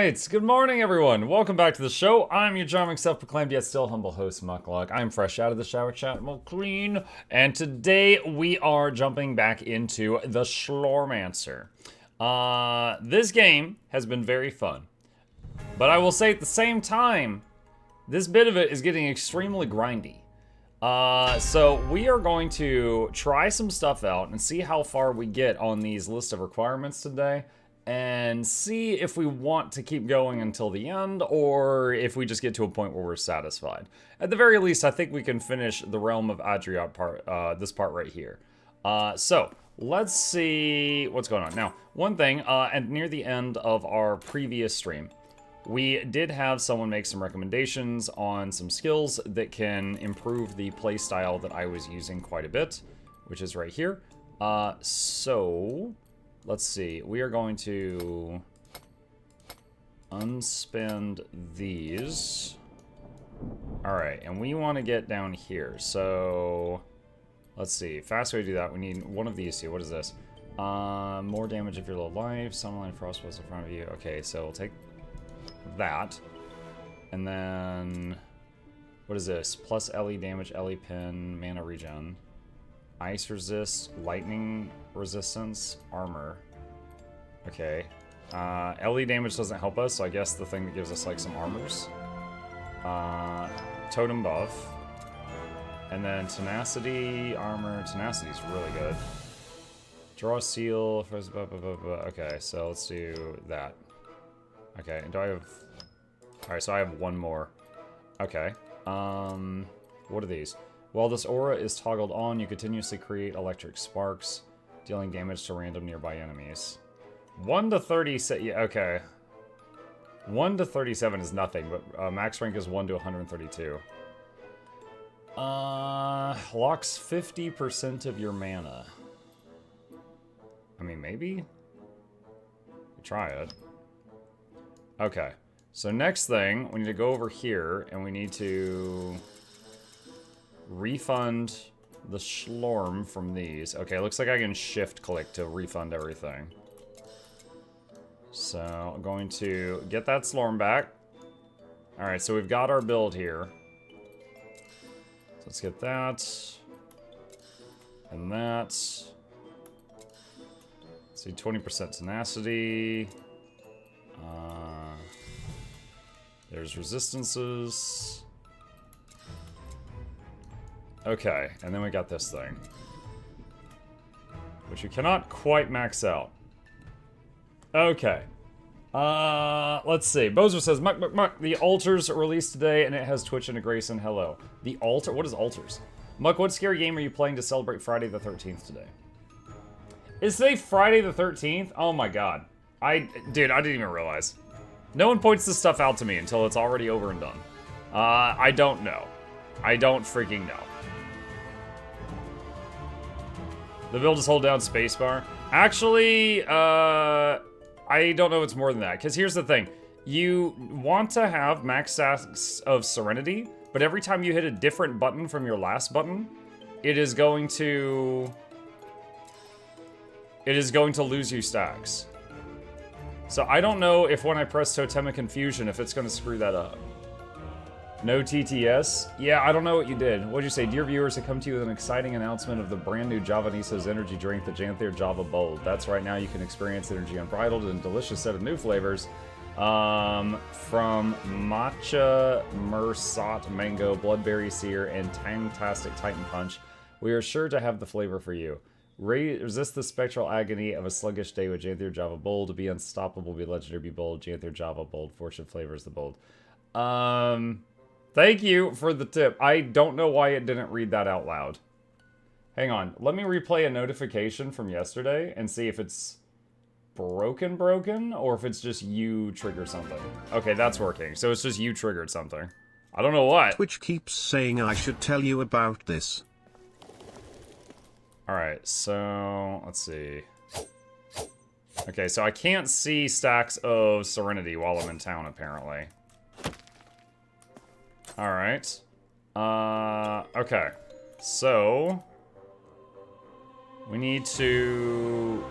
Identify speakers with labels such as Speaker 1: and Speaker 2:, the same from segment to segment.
Speaker 1: Alright, good morning everyone. Welcome back to the show. I'm your charming self-proclaimed yet still humble host, Mukluk. I'm fresh out of the shower chat, well clean. And today we are jumping back into the Slormancer. This game has been very fun. But I will say at the same time, this bit of it is getting extremely grindy. So we are going to try some stuff out and see how far we get on these list of requirements today. And see if we want to keep going until the end, or if we just get to a point where we're satisfied. At the very least, I think we can finish the Realm of Adriat part, this part right here. So, let's see what's going on. Now, one thing, and near the end of our previous stream, we did have someone make some recommendations on some skills that can improve the playstyle that I was using quite a bit, which is right here. Let's see, we are going to unspend these. Alright, and we want to get down here, so let's see, fast way to do that, we need one of these two. What is this? More damage if you're low life, sunlight frostbolt in front of you. Okay, so we'll take that. And then, what is this? Plus LE damage, LE pin, mana regen. Ice resist, lightning resistance, armor. Okay. LE damage doesn't help us, so I guess the thing that gives us like some armors. Totem buff. And then tenacity, armor. Tenacity is really good. Draw a seal. Okay, so let's do that. Okay, do I have... Alright, so I have one more. Okay. What are these? While this aura is toggled on, you continuously create electric sparks, dealing damage to random nearby enemies. 1 to 30, yeah, okay. 1 to 37 is nothing, but max rank is 1 to 132. Locks 50% of your mana. I mean, maybe? Try it. Okay, so next thing, we need to go over here, and we need to... refund the Slorm from these. Okay, looks like I can shift-click to refund everything. So, I'm going to get that Slorm back. Alright, so we've got our build here. So let's get that. And that. Let's see, 20% tenacity. There's resistances. Okay, and then we got this thing. Which you cannot quite max out. Okay. Let's see. Bozer says, Muck, the Altars released today and it has Twitch integration. Hello. The Altar? What is Altars? Muck, what scary game are you playing to celebrate Friday the 13th today? Is today Friday the 13th? Oh my god. Dude, I didn't even realize. No one points this stuff out to me until it's already over and done. I don't know. I don't freaking know. The build is hold down spacebar. Actually, I don't know if it's more than that. Because here's the thing. You want to have max stacks of Serenity, but every time you hit a different button from your last button, it is going to lose you stacks. So I don't know if when I press Totemic Confusion, if it's going to screw that up. No TTS? Yeah, I don't know what you did. What'd you say? Dear viewers, I come to you with an exciting announcement of the brand new Javaniso's energy drink, the Janthier Java Bold. That's right, now you can experience energy unbridled and a delicious set of new flavors. From Matcha, Mersat, Mango, Bloodberry Sear, and Tangtastic Titan Punch. We are sure to have the flavor for you. Resist the spectral agony of a sluggish day with Janthier Java Bold. Be unstoppable, be legendary, be bold. Janthier Java Bold. Fortune flavors the bold. Thank you for the tip. I don't know why it didn't read that out loud. Hang on. Let me replay a notification from yesterday and see if it's broken, or if it's just you trigger something. Okay, that's working. So it's just you triggered something. I don't know what.
Speaker 2: Twitch keeps saying I should tell you about this.
Speaker 1: Alright, so let's see. Okay, so I can't see stacks of Serenity while I'm in town, apparently. Alright. Okay. So, we need to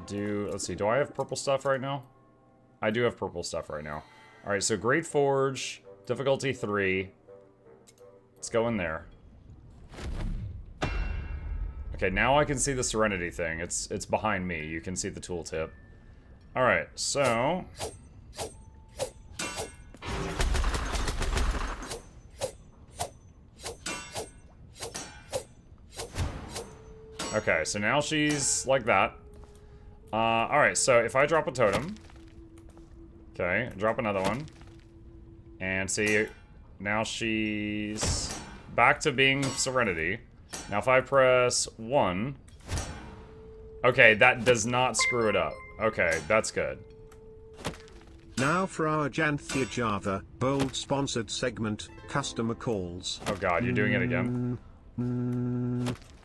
Speaker 1: do... Let's see, do I have purple stuff right now? I do have purple stuff right now. Alright, so Great Forge, difficulty 3. Let's go in there. Okay, now I can see the Serenity thing. It's behind me. You can see the tooltip. Alright, so... Okay, so now she's like that. Alright, so if I drop a totem... Okay, drop another one. And see, now she's back to being Serenity. Now if I press 1... Okay, that does not screw it up. Okay, that's good.
Speaker 2: Now for our Janthia Java, bold sponsored segment, customer calls.
Speaker 1: Oh god, you're doing it again.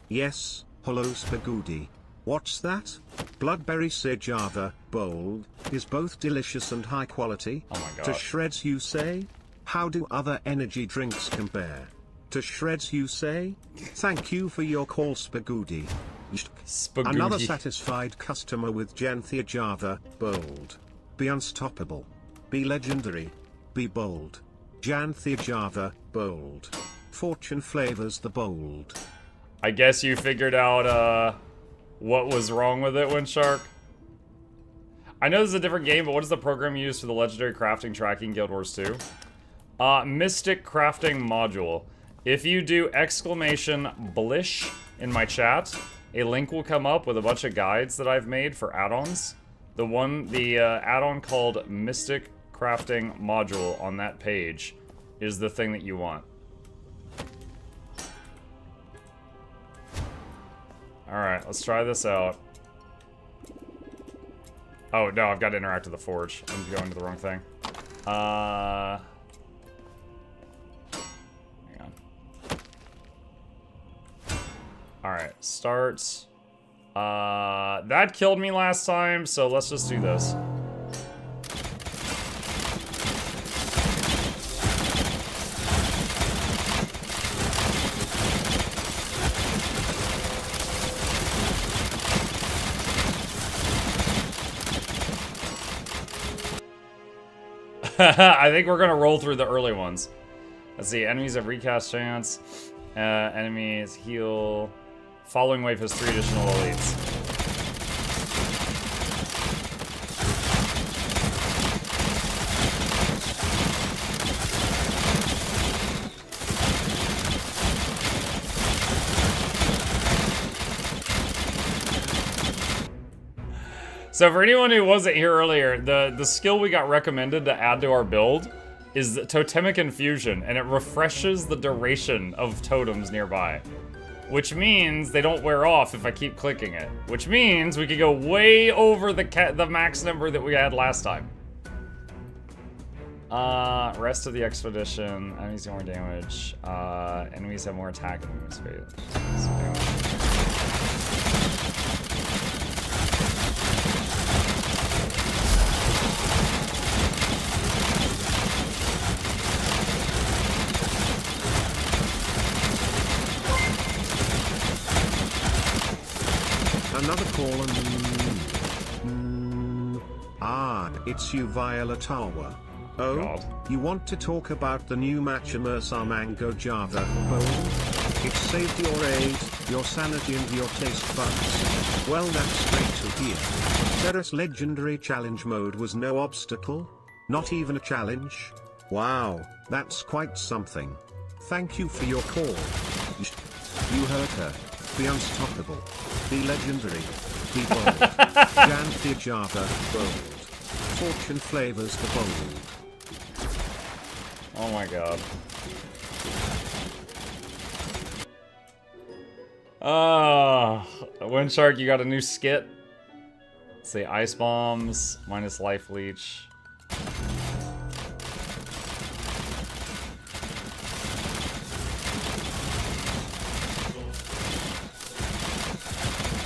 Speaker 2: Yes, hello Spagoody. What's that? Bloodberry say Java, bold, is both delicious and high quality.
Speaker 1: Oh my god.
Speaker 2: To shreds you say? How do other energy drinks compare? To shreds you say? Thank you for your call Spagoody.
Speaker 1: Spagoody.
Speaker 2: Another satisfied customer with Janthia Java, bold. Be unstoppable. Be legendary. Be bold. Janthia Java, bold. Fortune flavors the bold.
Speaker 1: I guess you figured out, what was wrong with it, Windshark? I know this is a different game, but what is the program you use for the Legendary Crafting Tracking Guild Wars 2? Mystic Crafting Module. If you do exclamation blish in my chat, a link will come up with a bunch of guides that I've made for add-ons. The add-on called Mystic Crafting Module on that page is the thing that you want. Alright, let's try this out. Oh, no, I've got to interact with the forge. I'm going to the wrong thing. Hang on. Alright, start. That killed me last time, so let's just do this. I think we're gonna roll through the early ones. Let's see, enemies have recast chance. Enemies heal. Following wave has 3 additional elites. So for anyone who wasn't here earlier, the skill we got recommended to add to our build is the Totemic Infusion, and it refreshes the duration of totems nearby. Which means they don't wear off if I keep clicking it. Which means we could go way over the max number that we had last time. Rest of the expedition. Enemies do more damage. Enemies have more attack and movement speed.
Speaker 2: Another call and it's you Violet Awa. Oh,
Speaker 1: God.
Speaker 2: You want to talk about the new match Immersa Mango Java bold? It saved your aid, your sanity and your taste buds. Well, that's great to hear. Terrace Legendary Challenge mode was no obstacle? Not even a challenge? Wow, that's quite something. Thank you for your call. You heard her. Be unstoppable. Be legendary. Be bold. Janthia Java, bold. Fortune flavors the bold.
Speaker 1: Oh my god. Windshark, you got a new skit? Let's see, ice bombs, minus life leech.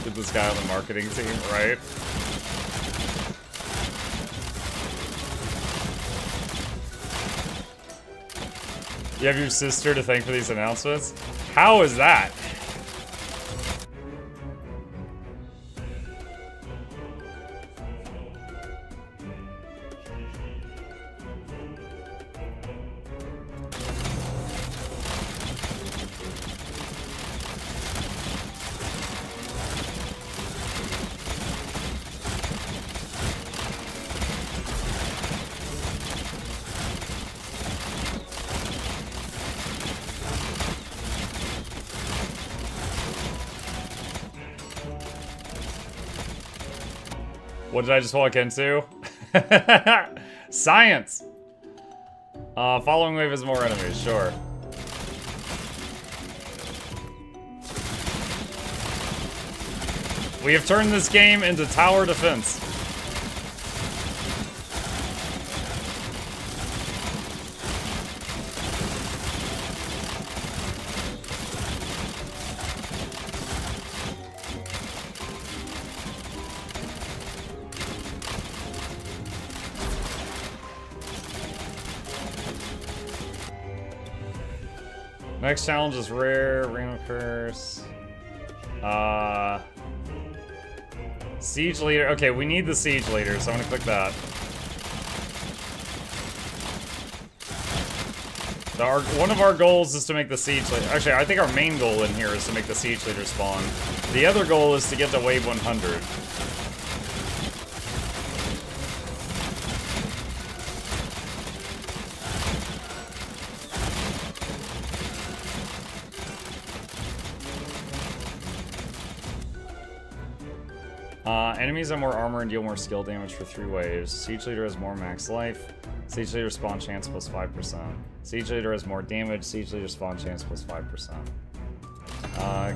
Speaker 1: Get this guy on the marketing team, right? You have your sister to thank for these announcements? How is that? What did I just walk into? Science! Following wave is more enemies, sure. We have turned this game into tower defense. Next challenge is rare, random curse. Siege leader. Okay, we need the siege leader, so I'm gonna click that. One of our goals is to make the siege leader. Actually, I think our main goal in here is to make the siege leader spawn. The other goal is to get to wave 100. Enemies have more armor and deal more skill damage for 3 waves. Siege Leader has more max life. Siege Leader spawn chance plus 5%. Siege Leader has more damage. Siege Leader spawn chance plus 5%.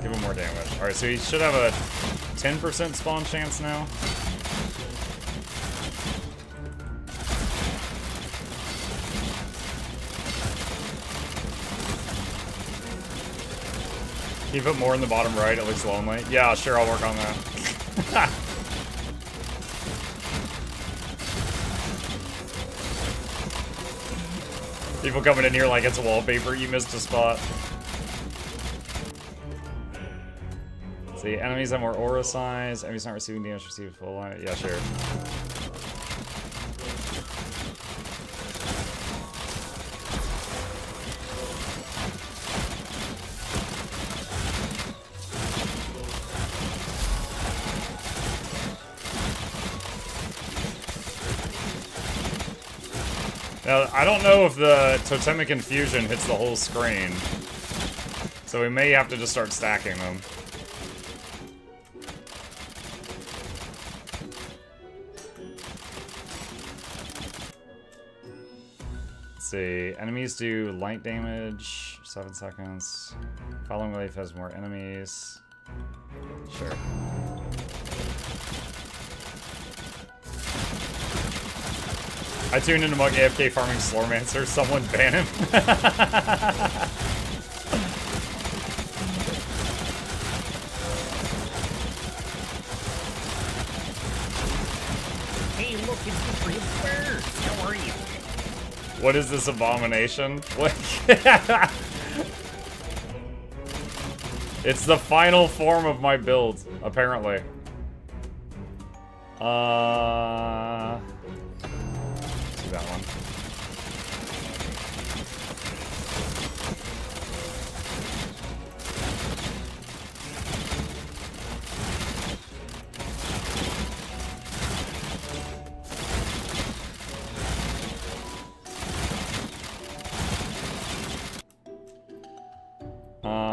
Speaker 1: Give him more damage. Alright, so he should have a 10% spawn chance now. Can you put more in the bottom right? It looks lonely. Yeah, sure, I'll work on that. People coming in here like it's wallpaper. You missed a spot. See, enemies have more aura size. Enemies not receiving damage received full line. Yeah, sure. Now, I don't know if the Totemic Infusion hits the whole screen, so we may have to just start stacking them. Let's see, enemies do light damage, 7 seconds. Following wave has more enemies. Sure. I tuned into Mug AFK farming Slormancer. Someone ban him.
Speaker 3: Hey, look, it's the real bird. How are you?
Speaker 1: What is this abomination? What? It's the final form of my build, apparently. That one.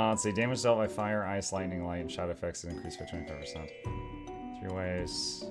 Speaker 1: Let's see, damage dealt by fire, ice, lightning, light, and shadow effects is increased by 25%. 3 ways.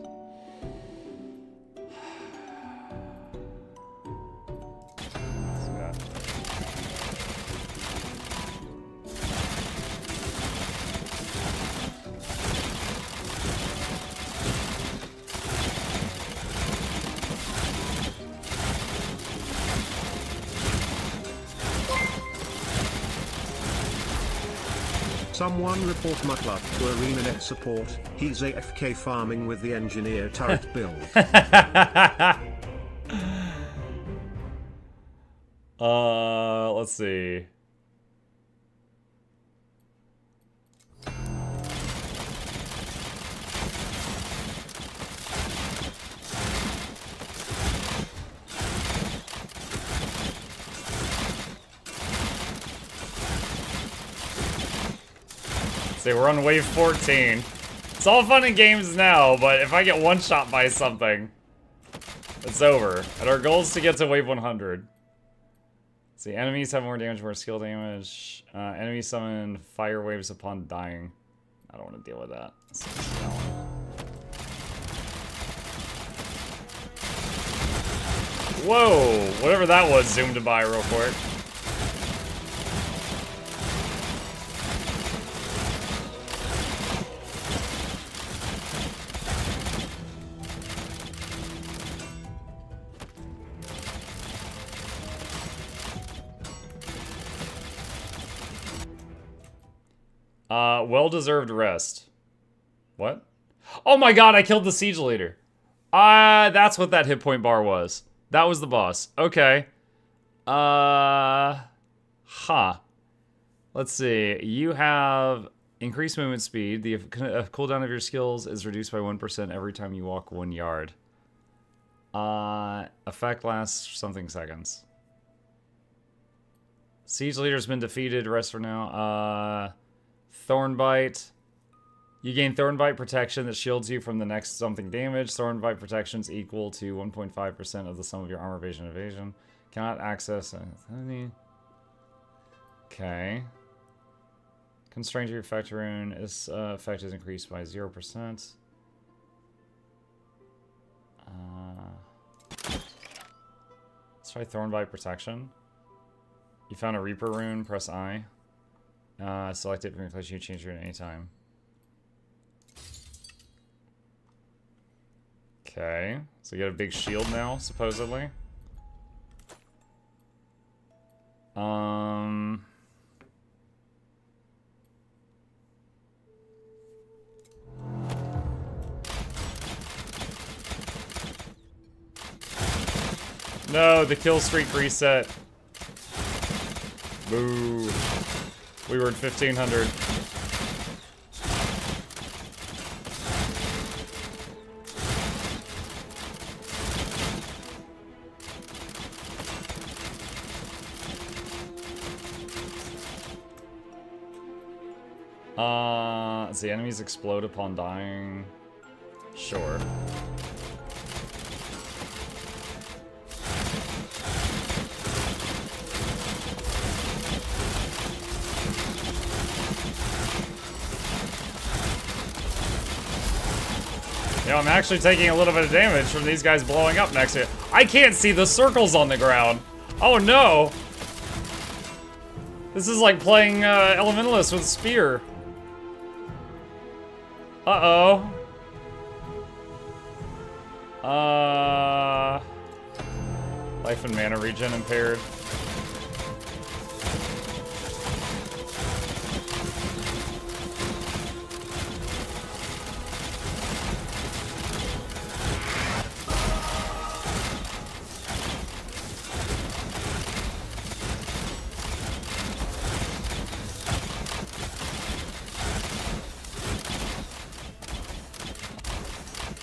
Speaker 2: Someone report Mukluk to ArenaNet support. He's AFK farming with the engineer turret build.
Speaker 1: Let's see. See, we're on wave 14. It's all fun and games now, but if I get one shot by something, it's over. And our goal is to get to wave 100. See, enemies have more damage, more skill damage. Enemies summon fire waves upon dying. I don't want to deal with that. Whoa! Whatever that was zoomed by real quick. Well-deserved rest. What? Oh my god, I killed the siege leader. That's what that hit point bar was. That was the boss. Okay. Let's see. You have increased movement speed. The cooldown of your skills is reduced by 1% every time you walk 1 yard. Effect lasts something seconds. Siege leader's been defeated. Rest for now. Thornbite. You gain Thornbite protection that shields you from the next something damage. Thornbite protection is equal to 1.5% of the sum of your armor evasion. Cannot access any. Okay. Constraint to your effect rune. This effect is increased by 0%. Let's try Thornbite protection. You found a Reaper rune. Press I. Select it from your collection. You change it at any time. Okay, so you got a big shield now, supposedly. No, the kill streak reset. Boo. We were at 1500. Does the enemies explode upon dying? Sure. You know, I'm actually taking a little bit of damage from these guys blowing up next to it. I can't see the circles on the ground. Oh no! This is like playing Elementalist with Spear. Uh-oh. Life and mana regen impaired.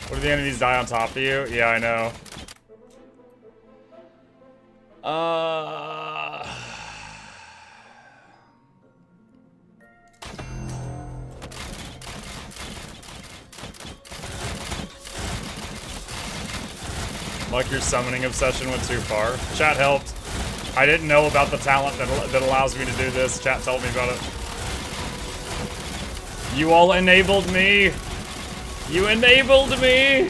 Speaker 1: What if the enemies die on top of you? Yeah, I know. Like your summoning obsession went too far. Chat helped. I didn't know about the talent that allows me to do this. Chat told me about it. You all enabled me. You enabled me.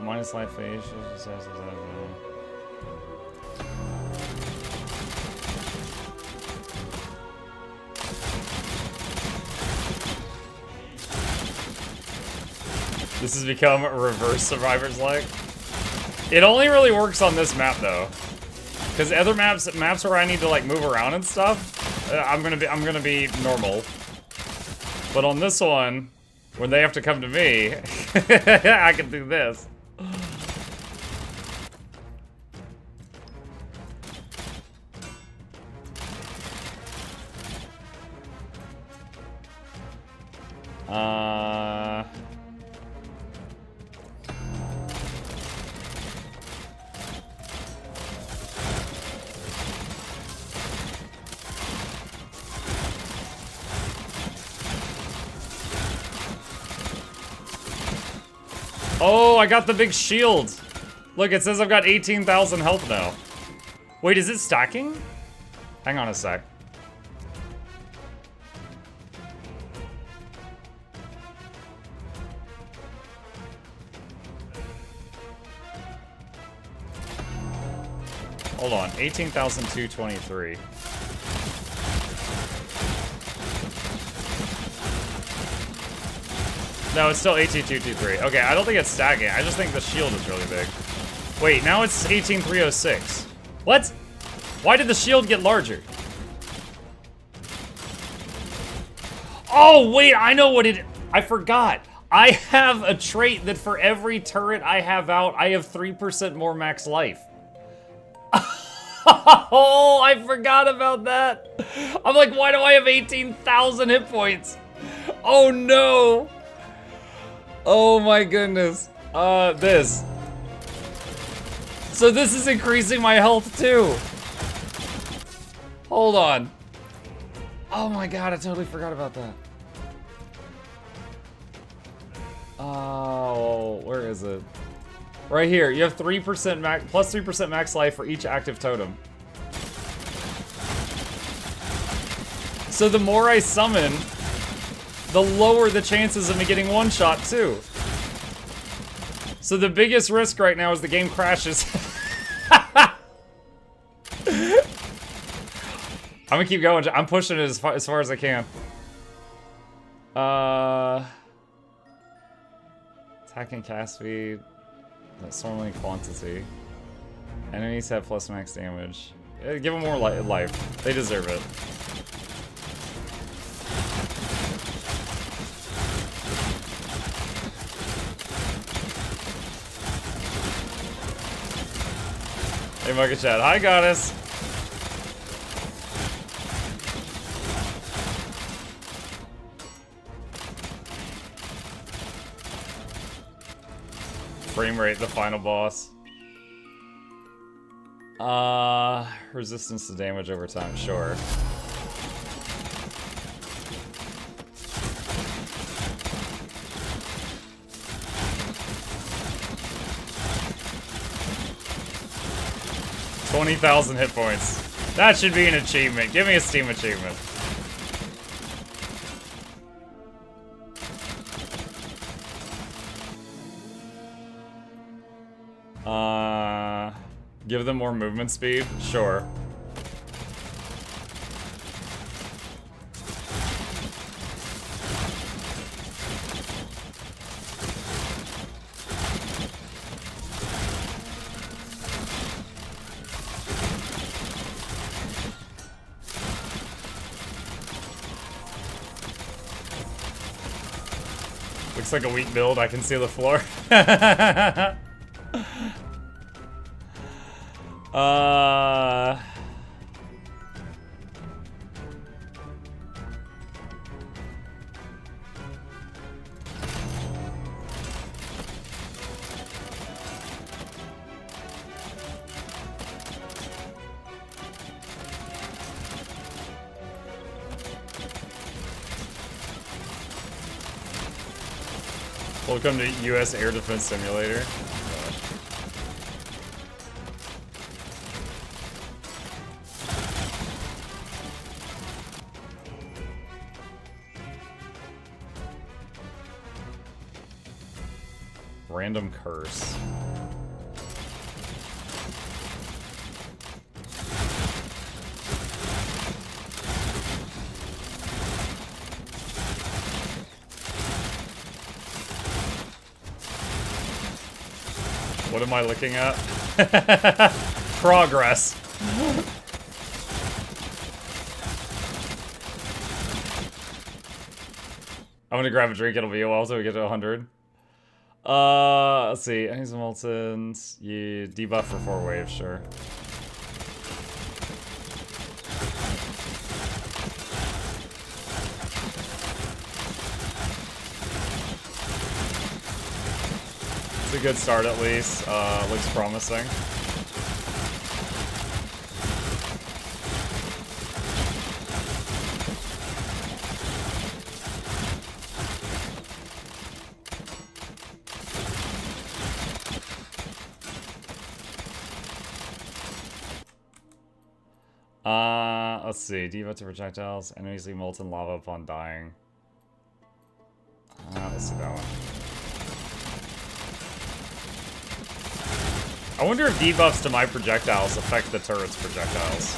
Speaker 1: Minus life phase. This has become a reverse Survivor's like. It only really works on this map though, because other maps where I need to like move around and stuff, I'm gonna be normal. But on this one, when they have to come to me, I can do this. Oh, I got the big shield. Look, it says I've got 18,000 health now. Wait, is it stacking? Hang on a sec. Hold on, 18,223. No, it's still 18,223. Okay, I don't think it's stacking. I just think the shield is really big. Wait, now it's 18,306. What? Why did the shield get larger? Oh, wait, I know what it... I forgot. I have a trait that for every turret I have out, I have 3% more max life. Oh, I forgot about that. I'm like, why do I have 18,000 hit points? Oh, no. Oh, my goodness. This. So this is increasing my health, too. Hold on. Oh, my God, I totally forgot about that. Oh, where is it? Right here, you have 3% max, plus 3% max life for each active totem. So the more I summon, the lower the chances of me getting one shot too. So the biggest risk right now is the game crashes. I'm gonna keep going. I'm pushing it as far as I can. Attack and cast speed. That's normally quantity. Enemies have plus max damage. Give them more life. They deserve it. Hey, Mugga Chat. Hi, Goddess. Frame rate, the final boss. Resistance to damage over time, sure. $20,000 hit points. That should be an achievement. Give me a Steam achievement. Give them more movement speed? Sure. Looks like a weak build. I can see the floor. Welcome to U.S. Air Defense Simulator. Random curse. What am I looking at? Progress. I'm gonna grab a drink, it'll be a while till we get to 100. Let's see. Enemies Moltons. You debuff for 4 waves, sure. It's a good start at least. Looks promising. Let's see. Devote to projectiles. Enemies leave molten lava upon dying. Let's see that one. I wonder if debuffs to my projectiles affect the turret's projectiles.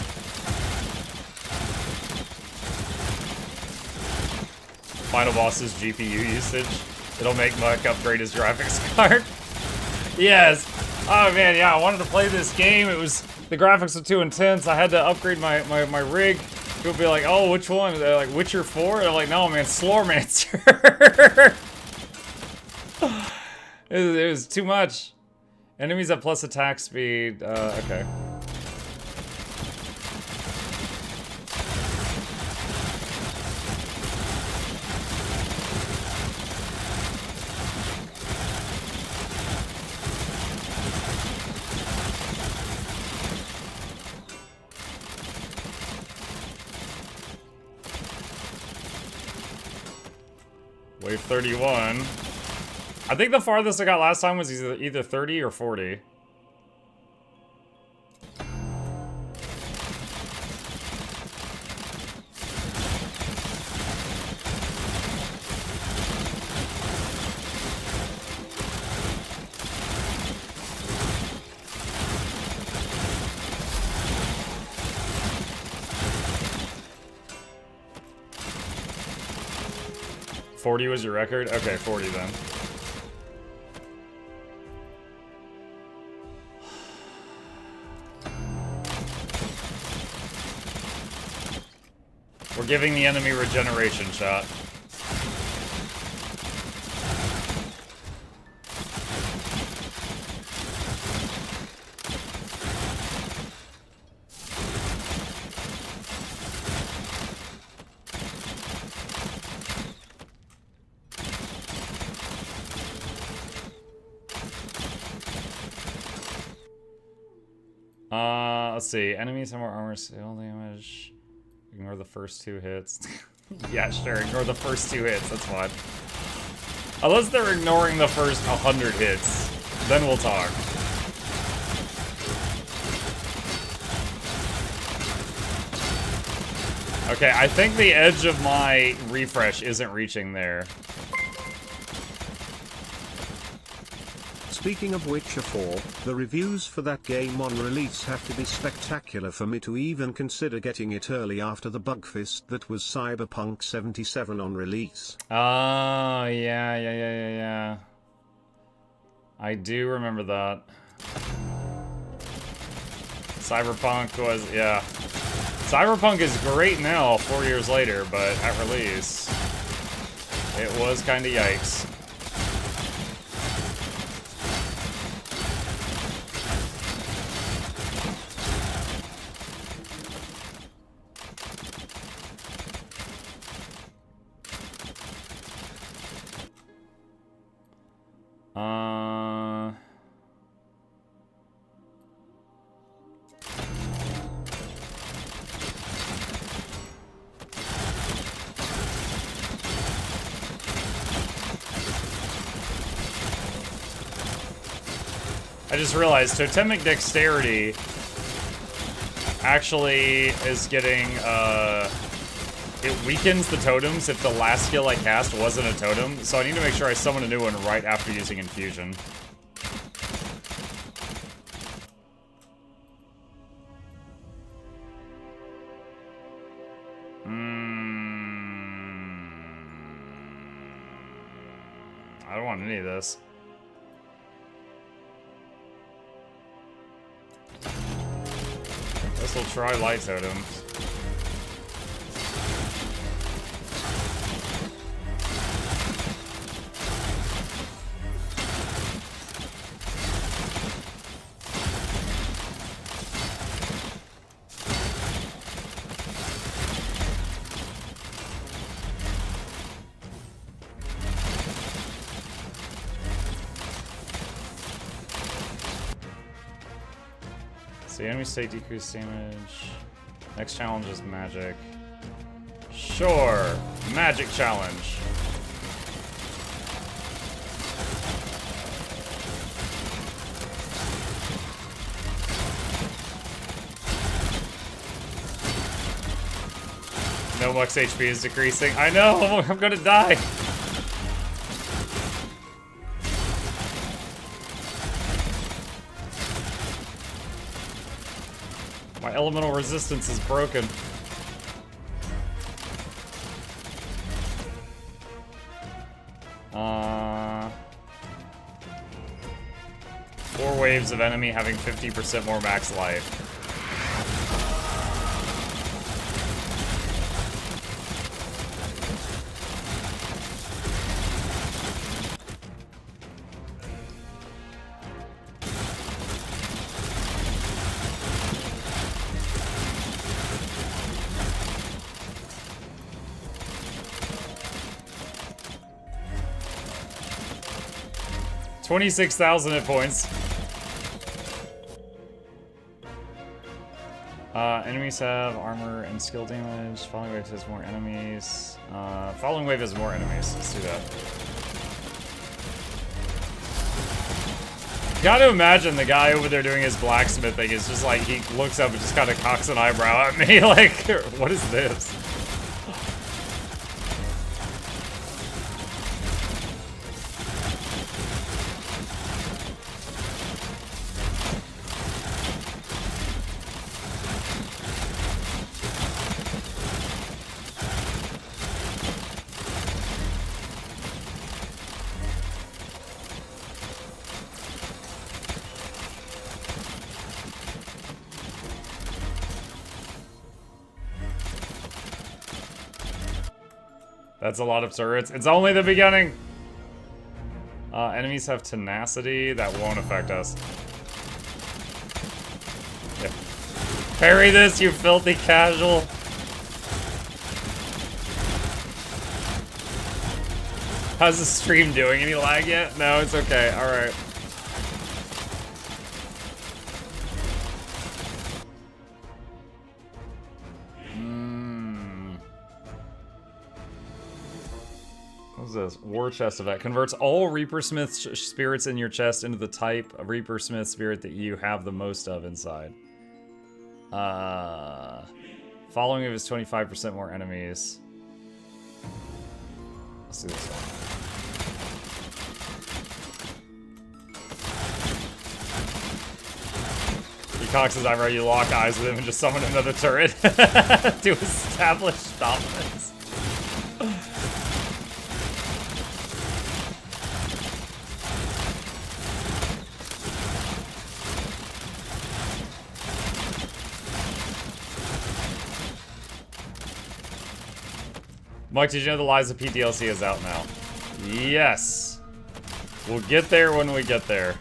Speaker 1: Final boss's GPU usage. It'll make Muck upgrade his graphics card. Yes. Oh man, yeah, I wanted to play this game. The graphics are too intense. I had to upgrade my rig. People be like, oh, which one? They're like, Witcher 4? They're like, no, man, Slormancer. It was too much. Enemies at plus attack speed. Okay. Wave 31. I think the farthest I got last time was either 30 or 40. $40 was your record? Okay, 40 then. We're giving the enemy regeneration shot. Let's see. Enemies have more armor, skill damage. Ignore the first 2 hits. Yeah, sure. Ignore the first 2 hits. That's fine. Unless they're ignoring the first 100 hits, then we'll talk. Okay, I think the edge of my refresh isn't reaching there.
Speaker 2: Speaking of Witcher 4, the reviews for that game on release have to be spectacular for me to even consider getting it early after the bugfest that was Cyberpunk 77 on release.
Speaker 1: Oh, yeah. I do remember that. Cyberpunk was, yeah. Cyberpunk is great now, 4 years later, but at release, it was kinda yikes. I just realized totemic dexterity actually is getting, it weakens the totems if the last skill I cast wasn't a totem, so I need to make sure I summon a new one right after using infusion. I don't want any of this. Guess we'll try light totems. The enemy state decreased damage. Next challenge is magic. Sure, magic challenge. No Muck's HP is decreasing. I know, I'm gonna die. My elemental resistance is broken. Four waves of enemy having 50% more max life. $26,000 hit points. Enemies have armor and skill damage. Following wave has more enemies. Following wave has more enemies. Let's do that. Gotta imagine the guy over there doing his blacksmithing is just like, he looks up and just kind of cocks an eyebrow at me like, what is this? That's a lot of turrets. It's only the beginning. Enemies have tenacity. That won't affect us. Yeah. Parry this, you filthy casual. How's the stream doing? Any lag yet? No, it's okay. Alright. What's this? War chest event. Converts all Reaper Smith spirits in your chest into the type of Reaper Smith spirit that you have the most of inside. Following it is 25% more enemies. Let's do this one. He cocks his eyebrow, you lock eyes with him and just summon another turret to establish dominance. Mike, did you know the Lies of P DLC is out now? Yes. We'll get there when we get there.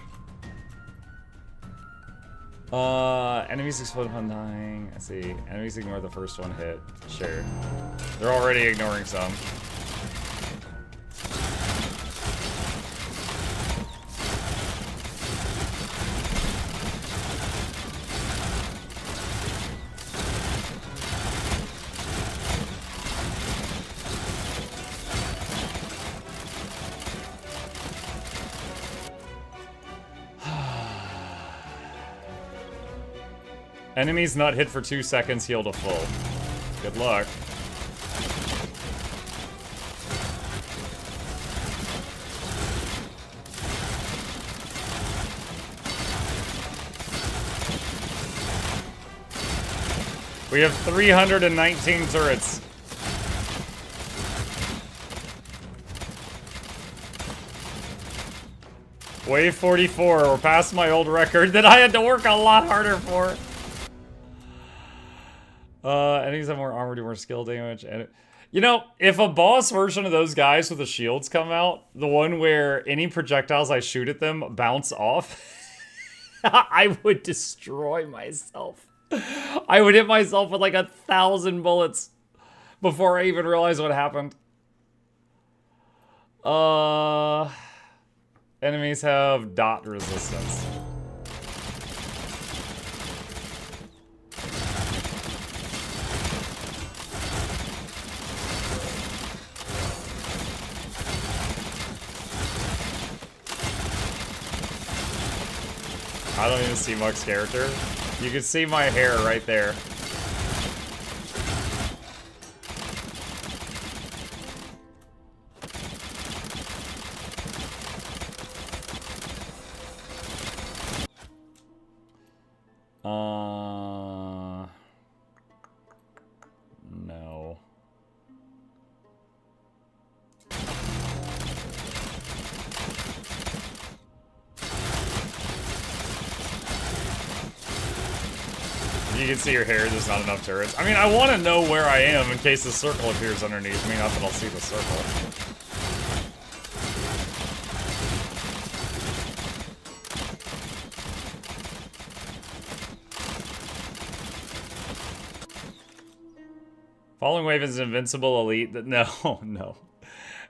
Speaker 1: Enemies explode upon dying. I see. Enemies ignore the first one hit. Sure. They're already ignoring some. Enemies not hit for 2 seconds, heal to full. Good luck. We have 319 turrets. Wave 44, we're past my old record that I had to work a lot harder for. Enemies have more armor, do more skill damage, and you know, if a boss version of those guys with the shields come out, the one where any projectiles I shoot at them bounce off, I would destroy myself. I would hit myself with like 1,000 bullets before I even realized what happened. Enemies have dot resistance. I don't even see Muck's character. You can see my hair right there. you can see your hair, there's not enough turrets. I mean, I want to know where I am in case the circle appears underneath me, not that I'll see the circle. Falling Wave is invincible elite. No, no.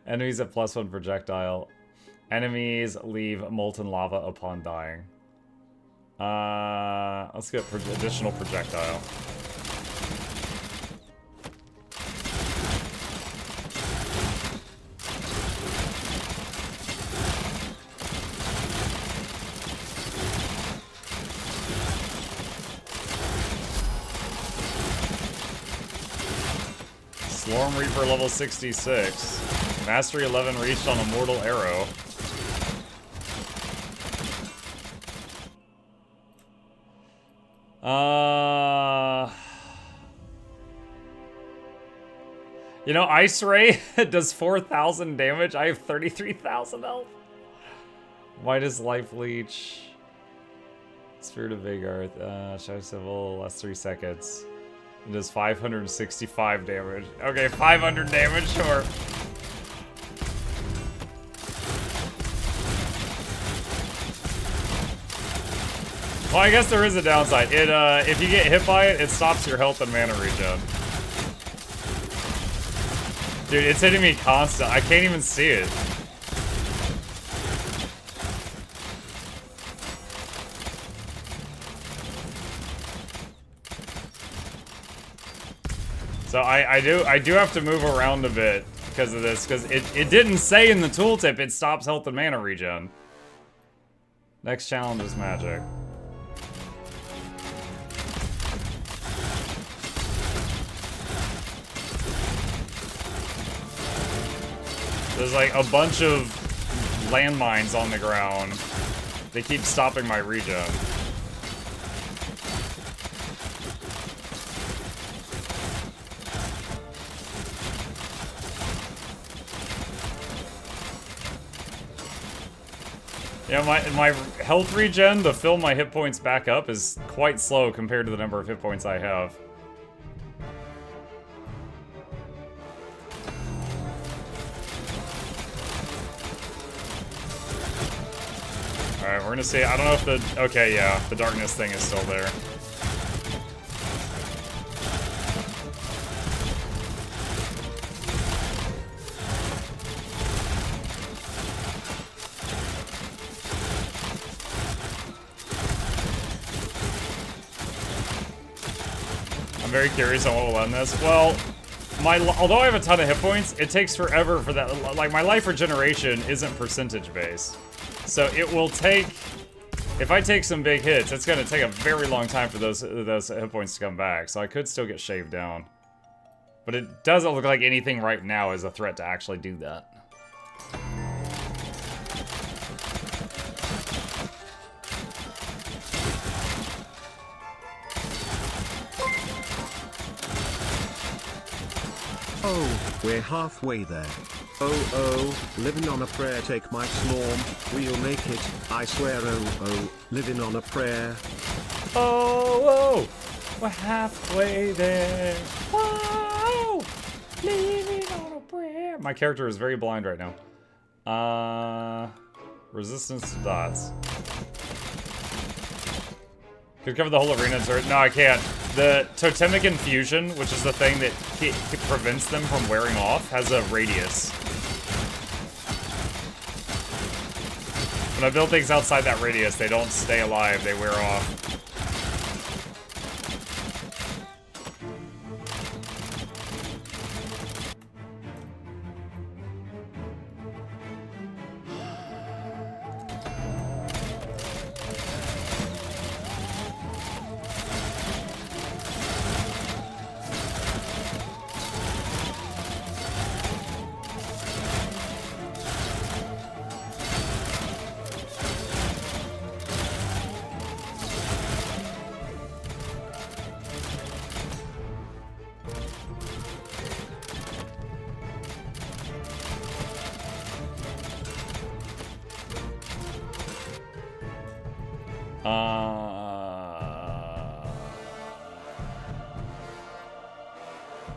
Speaker 1: Enemies at +1 projectile. Enemies leave molten lava upon dying. Let's get additional projectile. Slorm Reaper level 66. Mastery 11 reached on a mortal arrow. You know, Ice Ray does 4,000 damage. I have 33,000 health. Why does Life Leech? Spirit of Vigor. Shadow Civil, last 3 seconds. It does 565 damage. Okay, 500 damage, sure. Well, I guess there is a downside. It, if you get hit by it, it stops your health and mana regen. Dude, it's hitting me constant. I can't even see it. So I do have to move around a bit because of this, because it didn't say in the tooltip it stops health and mana regen. Next challenge is magic. There's like a bunch of landmines on the ground. They keep stopping my regen. Yeah, my health regen to fill my hit points back up is quite slow compared to the number of hit points I have. Alright, we're gonna see. I don't know if the... Okay, yeah, the darkness thing is still there. I'm very curious on what will end this. Well, although I have a ton of hit points, it takes forever for that. Like, my life regeneration isn't percentage based. So it will take, if I take some big hits, it's gonna take a very long time for those hit points to come back. So I could still get shaved down. But it doesn't look like anything right now is a threat to actually do that.
Speaker 2: Oh, we're halfway there. Oh, living on a prayer, take my Slorm, we'll make it, I swear. Oh, living on a prayer.
Speaker 1: Oh, we're halfway there. Whoa, living on a prayer. My character is very blind right now. Resistance to dots. Could cover the whole arena turret. No, I can't. The Totemic Infusion, which is the thing that prevents them from wearing off, has a radius. When I build things outside that radius, they don't stay alive, they wear off.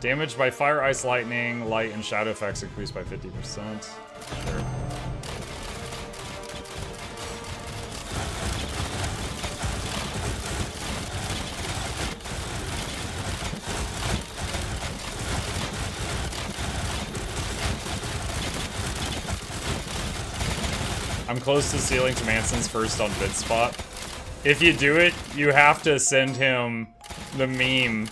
Speaker 1: Damage by fire, ice, lightning, light, and shadow effects increased by 50%. Sure. I'm close to stealing to Manson's first on bid spot. If you do it, you have to send him the meme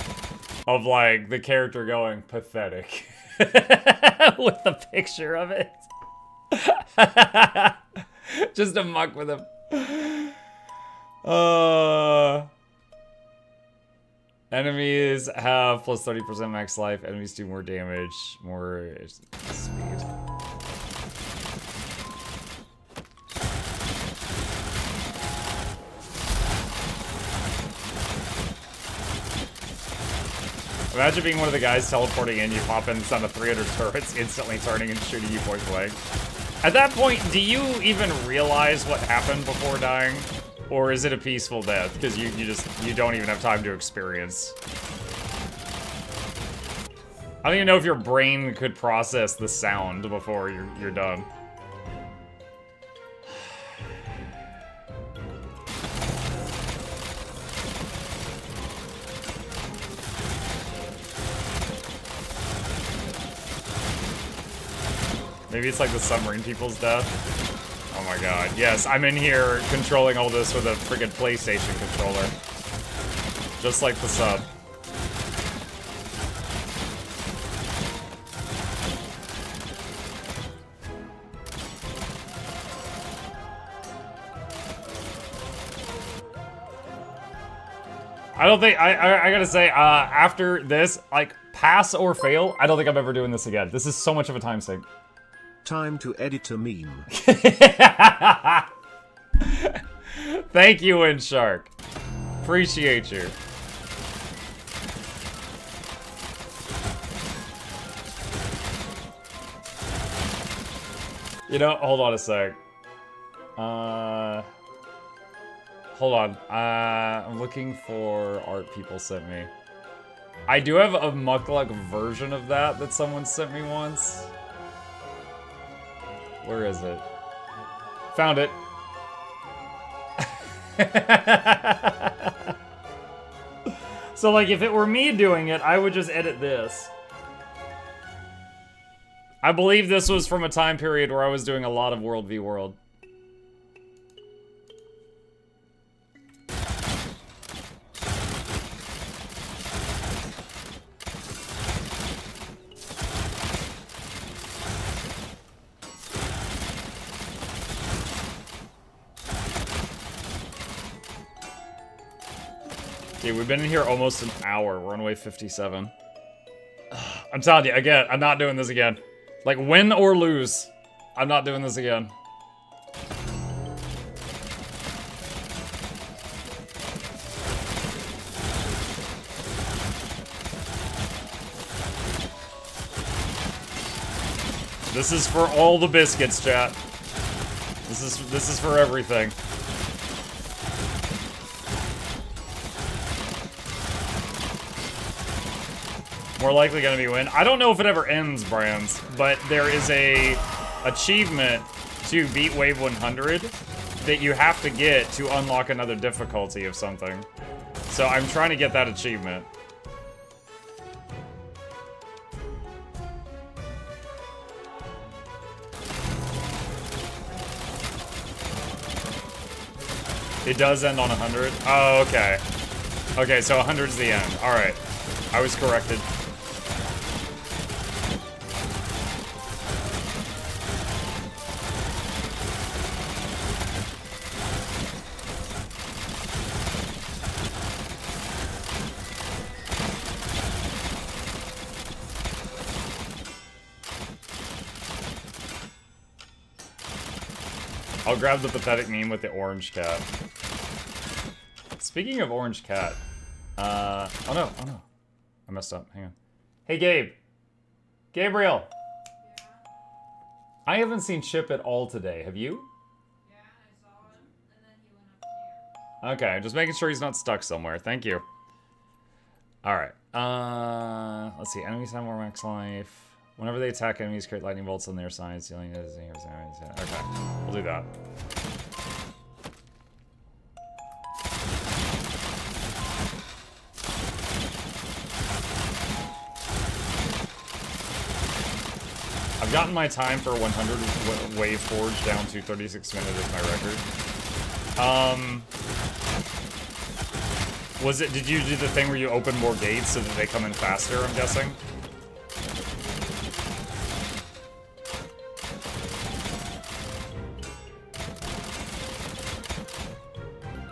Speaker 1: of like the character going pathetic with the picture of it. Just a muck with him. Enemies have plus 30% max life. Enemies do more damage, more speed. Imagine being one of the guys teleporting in, you pop in on a 300 turrets, instantly turning and shooting you point blank. At that point, do you even realize what happened before dying? Or is it a peaceful death? Because you don't even have time to experience. I don't even know if your brain could process the sound before you're done. Maybe it's like the submarine people's death. Oh my god. Yes, I'm in here controlling all this with a friggin' PlayStation controller. Just like the sub. I don't think, I gotta say, after this, like, pass or fail, I don't think I'm ever doing this again. This is so much of a time sink.
Speaker 2: Time to edit a meme.
Speaker 1: Thank you, Windshark. Appreciate you. You know, hold on a sec. Hold on. I'm looking for art people sent me. I do have a Mukluk version of that someone sent me once. Where is it? Found it. So, like, if it were me doing it, I would just edit this. I believe this was from a time period where I was doing a lot of World v World. Okay, we've been in here almost an hour. We're on wave 57. I'm telling you, again, I'm not doing this again. Like, win or lose, I'm not doing this again. This is for all the biscuits, chat. This is for everything. More likely gonna be win. I don't know if it ever ends, Brands, but there is a achievement to beat wave 100 that you have to get to unlock another difficulty of something. So I'm trying to get that achievement. It does end on 100? Oh, okay. Okay, so 100's the end. Alright. I was corrected. I'll grab the pathetic meme with the orange cat. Speaking of orange cat, oh no, I messed up, hang on. Hey Gabe. Gabriel. Yeah? I haven't seen Chip at all today, have you?
Speaker 4: Yeah, I saw him, and then he went upstairs.
Speaker 1: Okay, just making sure he's not stuck somewhere, thank you. Alright, Let's see. Enemies have more max life. Whenever they attack enemies, create lightning bolts on their sides. Dealing okay, we'll do that. I've gotten my time for 100 Wave Forge down to 36 minutes as my record. Did you do the thing where you open more gates so that they come in faster, I'm guessing?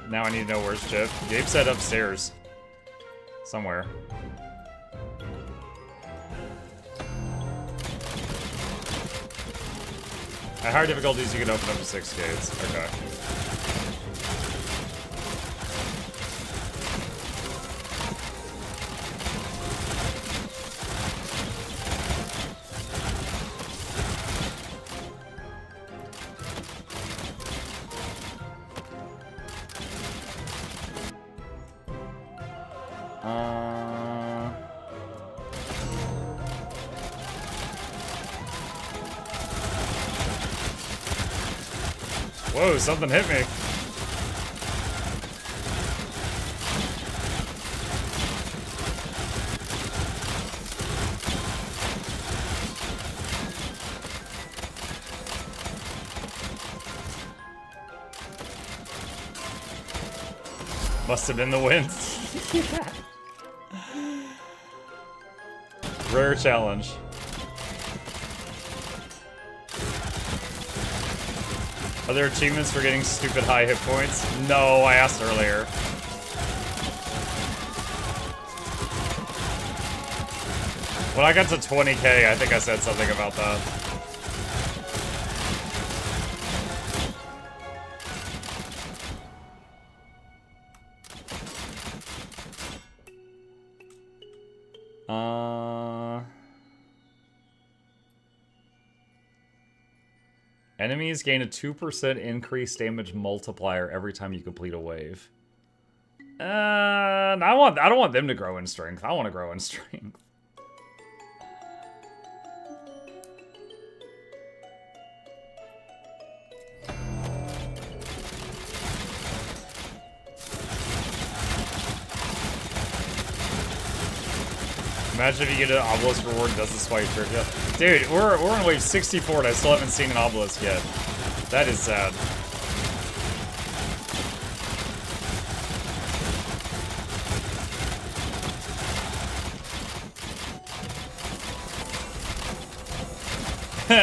Speaker 1: Now I need to know where's Chip. Gabe said upstairs. Somewhere. At higher difficulties, you can open up to 6 gates. Okay. Whoa, something hit me. Must have been the wind. Rare challenge. Are there achievements for getting stupid high hit points? No, I asked earlier. When I got to 20k, I think I said something about that. Enemies gain a 2% increased damage multiplier every time you complete a wave. I don't want them to grow in strength. I want to grow in strength. Imagine if you get an obelisk reward and doesn't swipe trick yet. Dude, we're on wave 64 and I still haven't seen an obelisk yet. That is sad.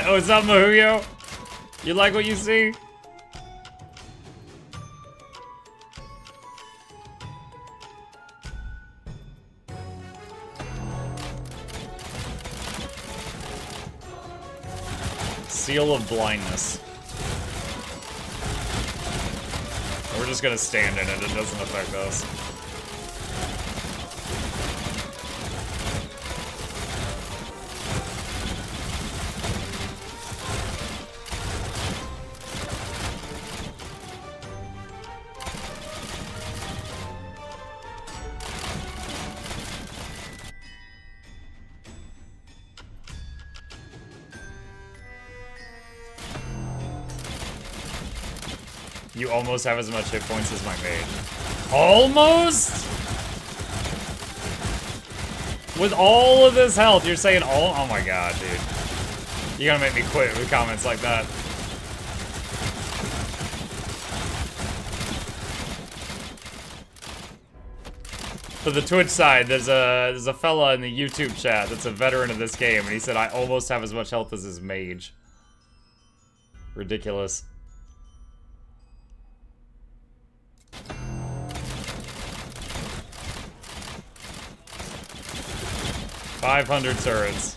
Speaker 1: Oh, it's not Mahuyo? You like what you see? Seal of blindness. We're just gonna stand in it, it doesn't affect us. You almost have as much hit points as my mage. Almost? With all of this health, you're saying all? Oh my god, dude. You're gonna make me quit with comments like that. For the Twitch side, there's a fella in the YouTube chat that's a veteran of this game, and he said I almost have as much health as his mage. Ridiculous. 500 turrets.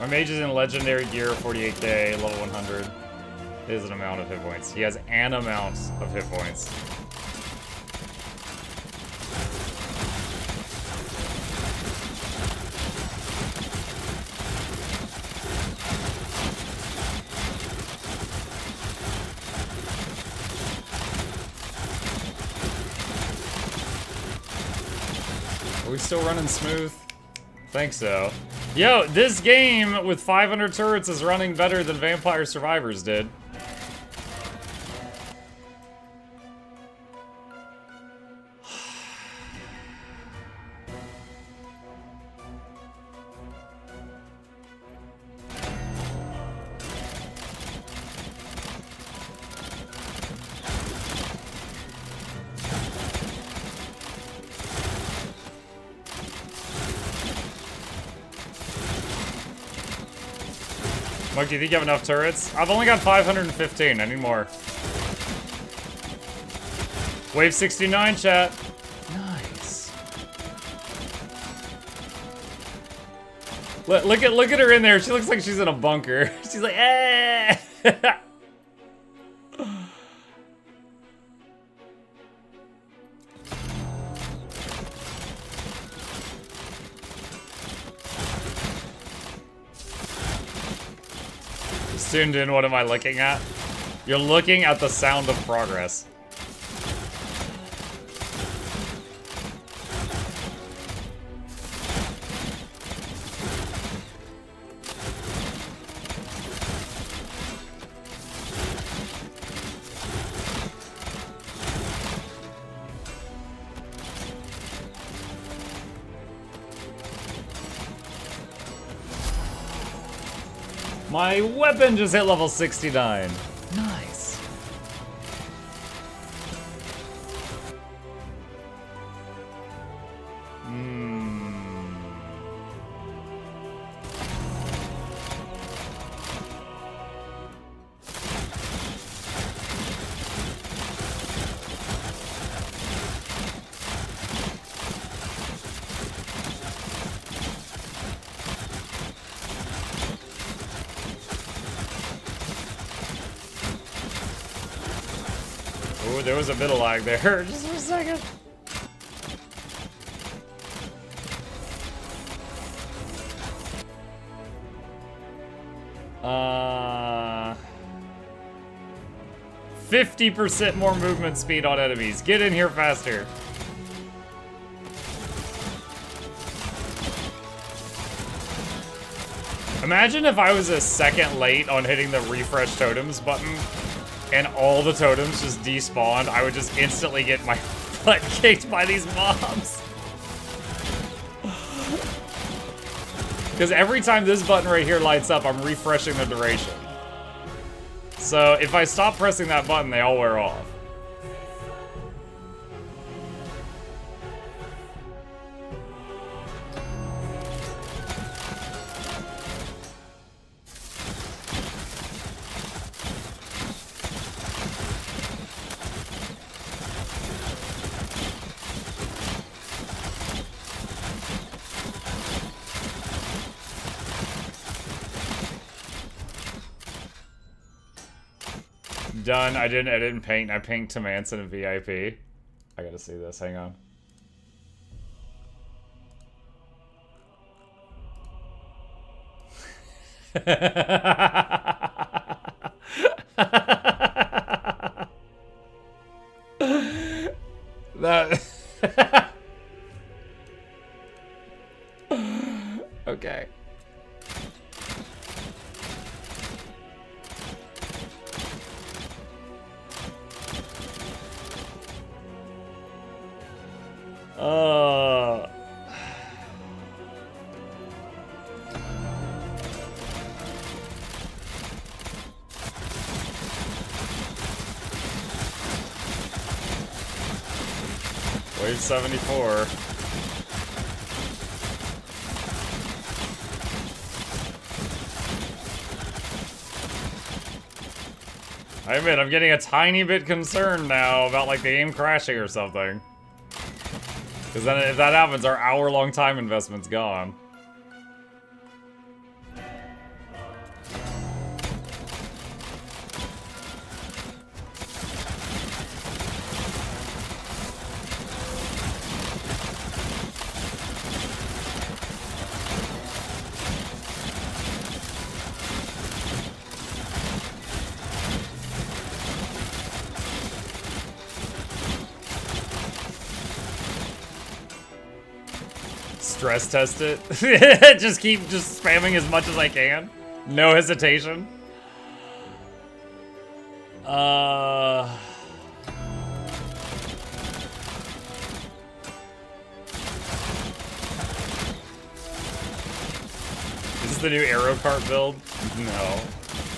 Speaker 1: My mage is in legendary gear, 48k, level 100. Is an amount of hit points. He has an amount of hit points. Are we still running smooth? Think so. Yo, this game with 500 turrets is running better than Vampire Survivors did. Mike, do you think you have enough turrets? I've only got 515. I need more. Wave 69, chat. Nice. Look at her in there. She looks like she's in a bunker. She's like, eh. Tuned in, what am I looking at? You're looking at the sound of progress. My weapon just hit level 69. Nice. Ooh, there was a bit of lag there, just for a second. Uh, 50% more movement speed on enemies. Get in here faster. Imagine if I was a second late on hitting the refresh totems button and all the totems just despawned. I would just instantly get my butt kicked by these mobs. Because every time this button right here lights up, I'm refreshing the duration. So if I stop pressing that button, they all wear off. Done. I didn't edit and paint. I paint to Manson and VIP. I gotta see this. Hang on. That. Okay. Wave 74. I admit, I'm getting a tiny bit concerned now about like the game crashing or something. Because then if that happens, our hour-long time investment's gone. stress test it. Just keep spamming as much as I can. No hesitation. Is this the new arrow cart build? No.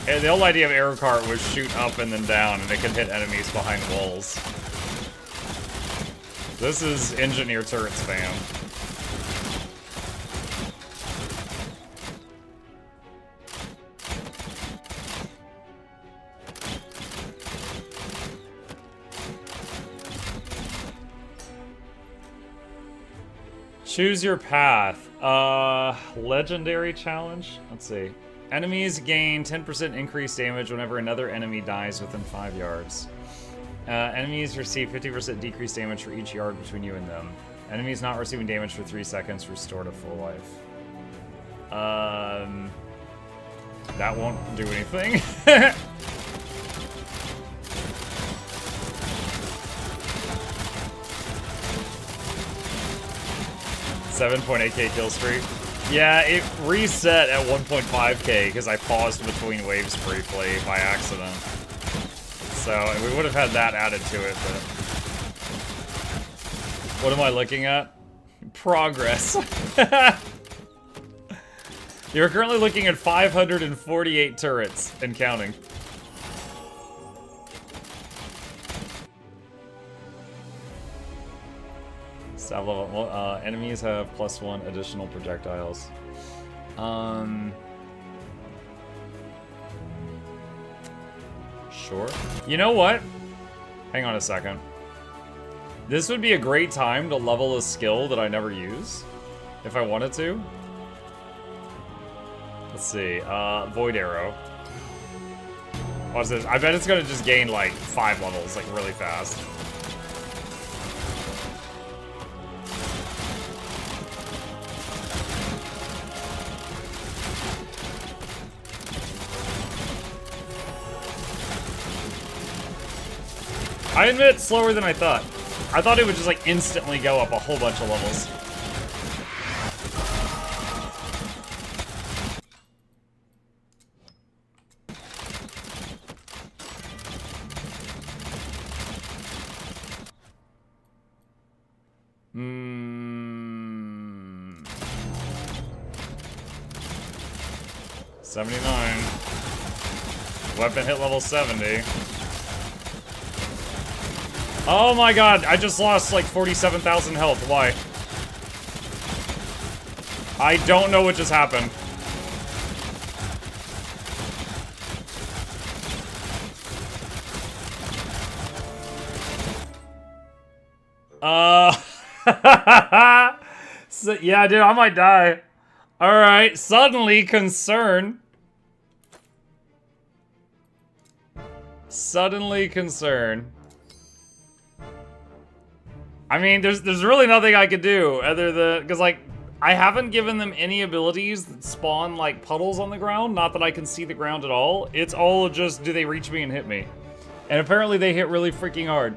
Speaker 1: And the whole idea of arrow cart was shoot up and then down, and it could hit enemies behind walls. This is engineer turrets, fam. Choose your path. Legendary challenge? Let's see. Enemies gain 10% increased damage whenever another enemy dies within 5 yards. Enemies receive 50% decreased damage for each yard between you and them. Enemies not receiving damage for 3 seconds restore to full life. That won't do anything. 7.8k kill streak. Yeah, it reset at 1.5k because I paused between waves briefly by accident. So we would have had that added to it, but... What am I looking at? Progress. You're currently looking at 548 turrets and counting. Stab level, enemies have +1 additional projectiles. Sure. You know what? Hang on a second. This would be a great time to level a skill that I never use, if I wanted to. Let's see, Void Arrow. Watch this. I bet it's gonna just gain like 5 levels, like really fast. I admit, slower than I thought. I thought it would just like instantly go up a whole bunch of levels. Hmm. 79. Weapon hit level 70. Oh my god, I just lost like 47,000 health. Why? I don't know what just happened. So, yeah, dude, I might die. Alright, suddenly concern. Suddenly concern. I mean, there's really nothing I could do other than, because like, I haven't given them any abilities that spawn like puddles on the ground. Not that I can see the ground at all. It's all just, do they reach me and hit me? And apparently they hit really freaking hard.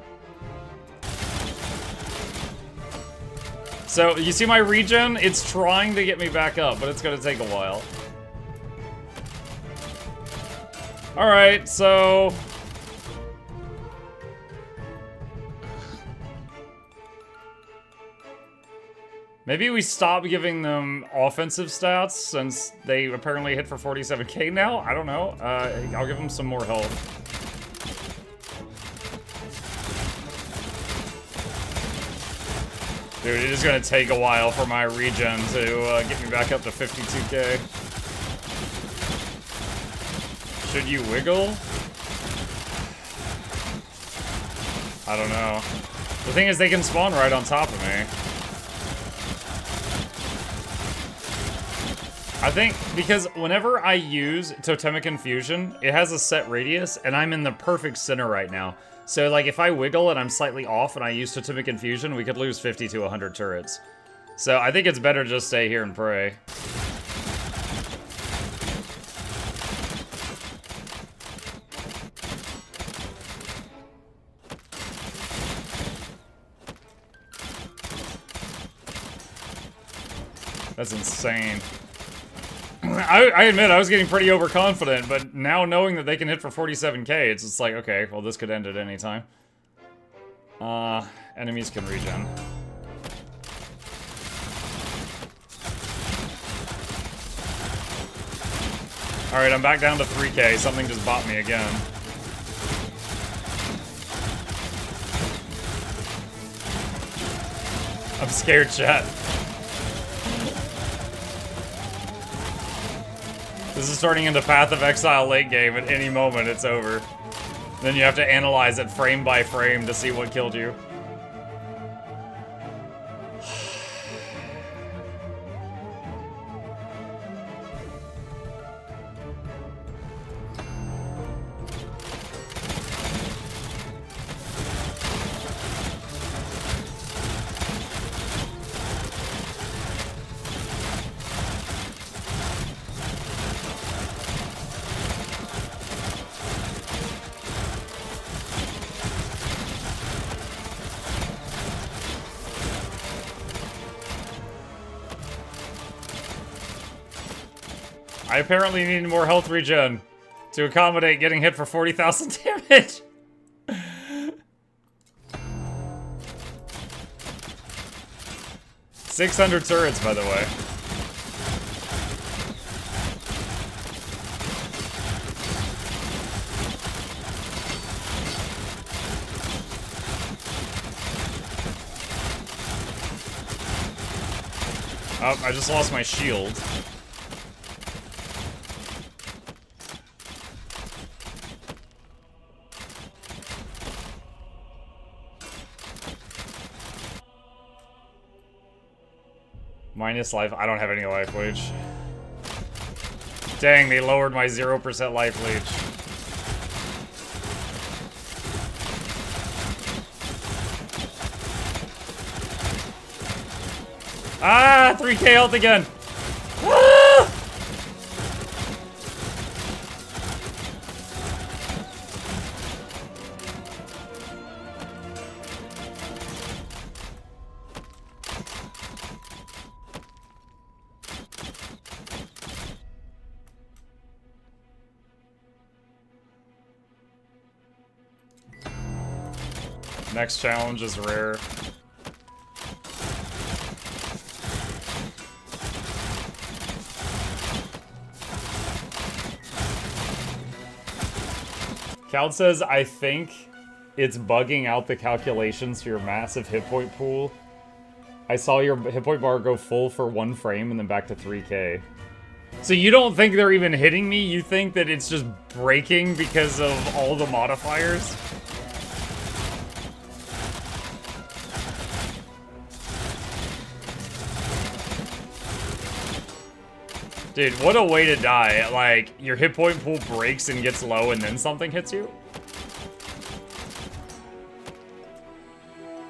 Speaker 1: So, you see my regen? It's trying to get me back up, but it's gonna take a while. Alright, so... maybe we stop giving them offensive stats since they apparently hit for 47k now? I don't know. I'll give them some more health. Dude, it is gonna take a while for my regen to get me back up to 52k. Should you wiggle? I don't know. The thing is, they can spawn right on top of me. I think because whenever I use Totemic Infusion, it has a set radius, and I'm in the perfect center right now. So, like, if I wiggle and I'm slightly off and I use Totemic Infusion, we could lose 50 to 100 turrets. So, I think it's better to just stay here and pray. That's insane. I admit I was getting pretty overconfident, but now knowing that they can hit for 47k, it's just like, okay, well this could end at any time. Enemies can regen. Alright, I'm back down to 3k. Something just bought me again. I'm scared, chat. This is turning into Path of Exile late game. At any moment, it's over. Then you have to analyze it frame by frame to see what killed you. I apparently need more health regen to accommodate getting hit for 40,000 damage. 600 turrets, by the way. Oh, I just lost my shield. Minus life. I don't have any life leech. Dang, they lowered my 0% life leech. Ah! 3k health again! Ah! Next challenge is rare. Cal says, I think it's bugging out the calculations for your massive hit point pool. I saw your hit point bar go full for 1 frame and then back to 3k. So you don't think they're even hitting me? You think that it's just breaking because of all the modifiers? Dude, what a way to die. Like, your hit point pool breaks and gets low and then something hits you?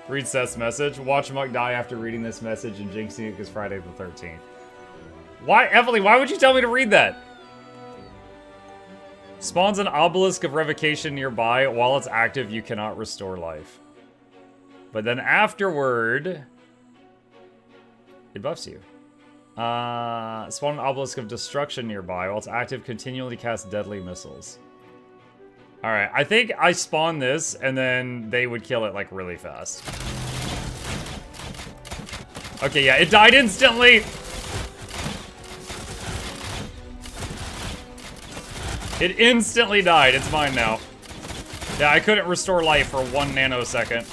Speaker 1: Read Seth's message. Watch Muck die after reading this message and jinxing it because Friday the 13th. Why, Evelyn, why would you tell me to read that? Spawns an obelisk of revocation nearby. While it's active, you cannot restore life. But then afterward, it buffs you. Spawn an obelisk of destruction nearby. While it's active, continually cast deadly missiles. Alright, I think I spawn this, and then they would kill it, like, really fast. Okay, yeah, it died instantly! It instantly died. It's mine now. Yeah, I couldn't restore life for 1 nanosecond.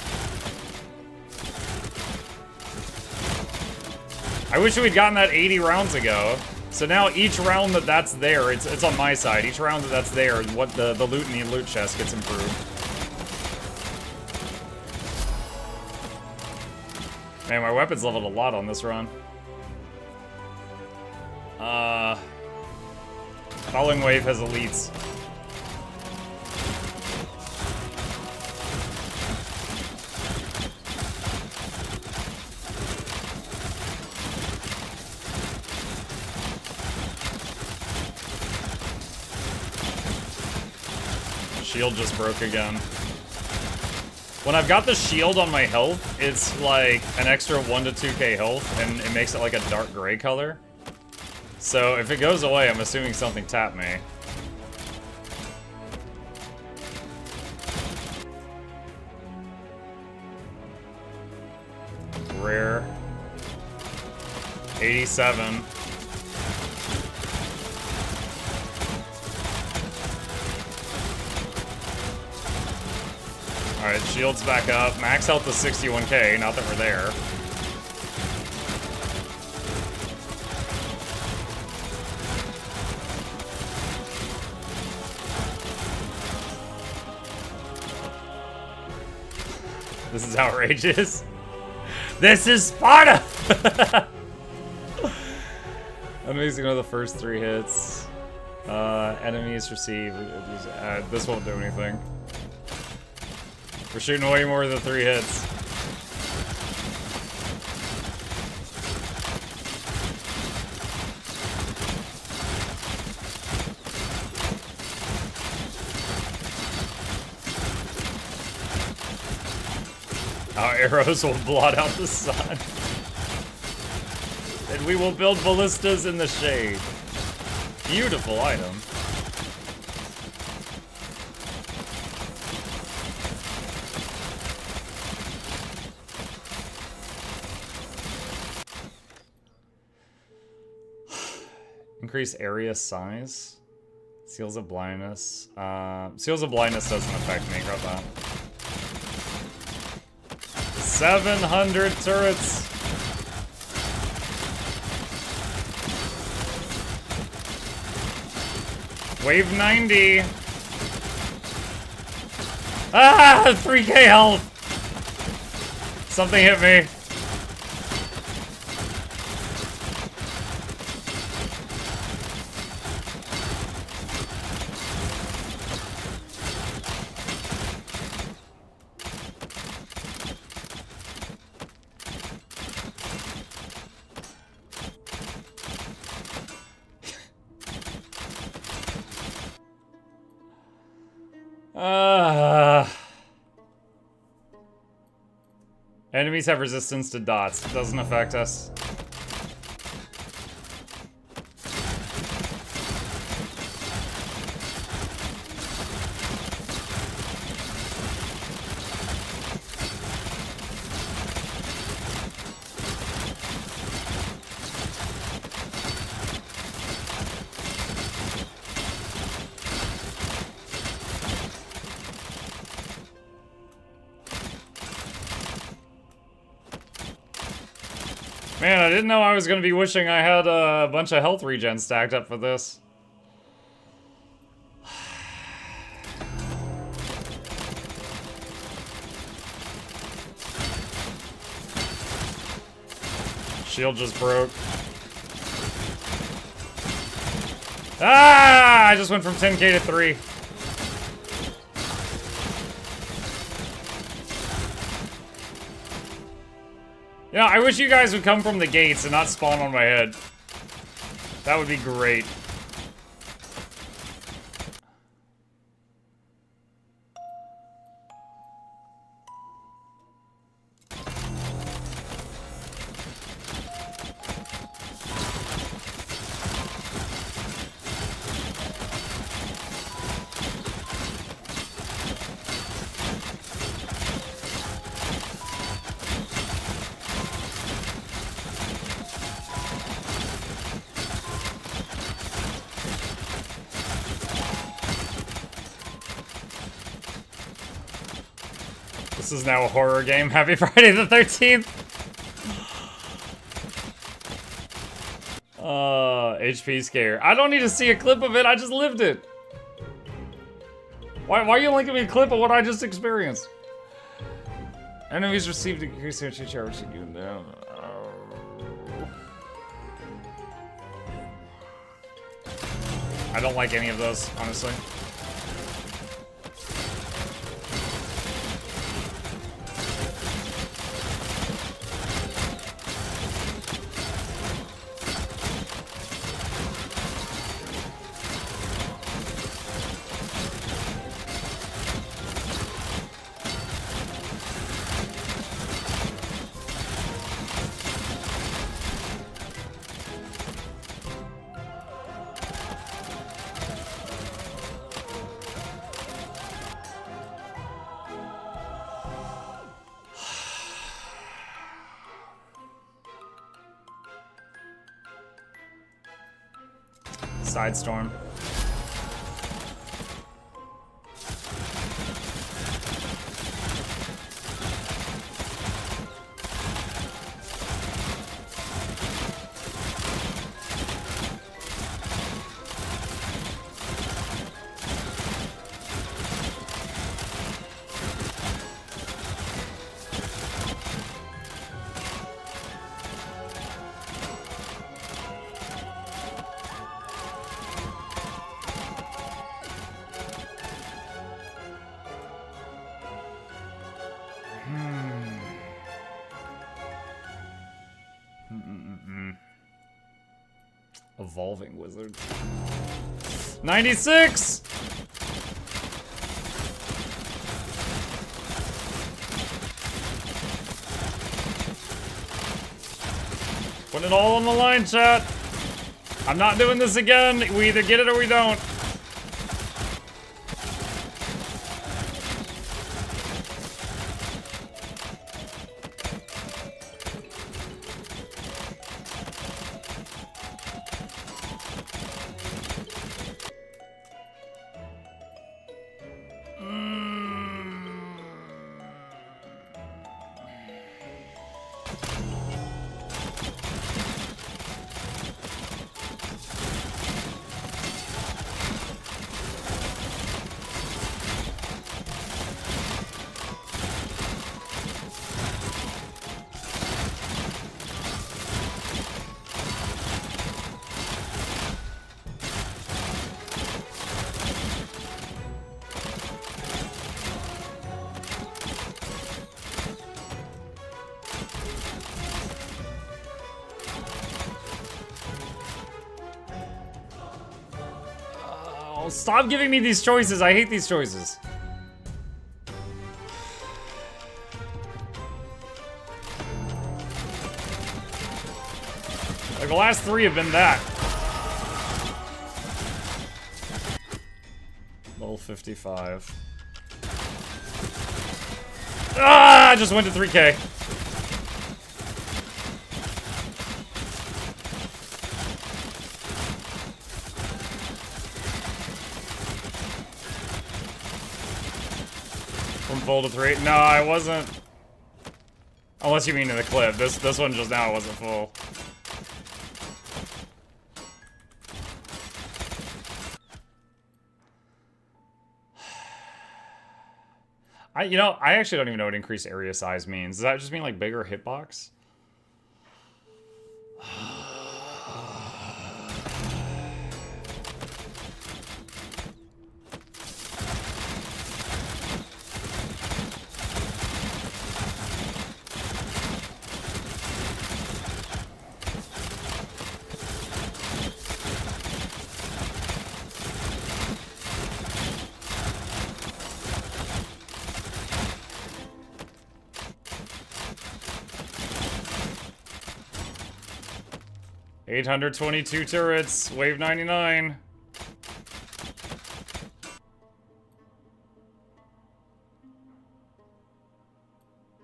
Speaker 1: I wish we'd gotten that 80 rounds ago. So now each round that's there, it's on my side. Each round that's there, what the loot in the loot chest gets improved. Man, my weapons leveled a lot on this run. Following wave has elites. Shield just broke again. When I've got the shield on my health, it's like an extra 1 to 2k health, and it makes it like a dark gray color. So if it goes away, I'm assuming something tapped me. Rare. 87. Alright, shield's back up. Max health is 61k, not that we're there. This is outrageous. This is Sparta! Enemies ignore the first 3 hits. Enemies receive... this won't do anything. We're shooting way more than 3 hits. Our arrows will blot out the sun. And we will build ballistas in the shade. Beautiful item. Increase area size. Seals of blindness. Seals of blindness doesn't affect me. Grab that. 700 turrets. Wave 90. Ah, 3k health. Something hit me. Enemies have resistance to dots. It doesn't affect us. Man, I didn't know I was going to be wishing I had a bunch of health regen stacked up for this. Shield just broke. Ah! I just went from 10k to 3. You know, I wish you guys would come from the gates and not spawn on my head. That would be great. This is now a horror game. Happy Friday the 13th! HP scare. I don't need to see a clip of it, I just lived it. Why are you linking me a clip of what I just experienced? Enemies received increased energy charge to you down. I don't like any of those, honestly. Side storm. Evolving wizard. 96! Put it all on the line, chat. I'm not doing this again. We either get it or we don't. Stop giving me these choices. I hate these choices. Like, the last three have been that. Level 55. Ah! I just went to 3K. From full to 3. No, I wasn't. Unless you mean in the clip. This one just now wasn't full. I actually don't even know what increased area size means. Does that just mean like bigger hitbox? 822 turrets, wave 99.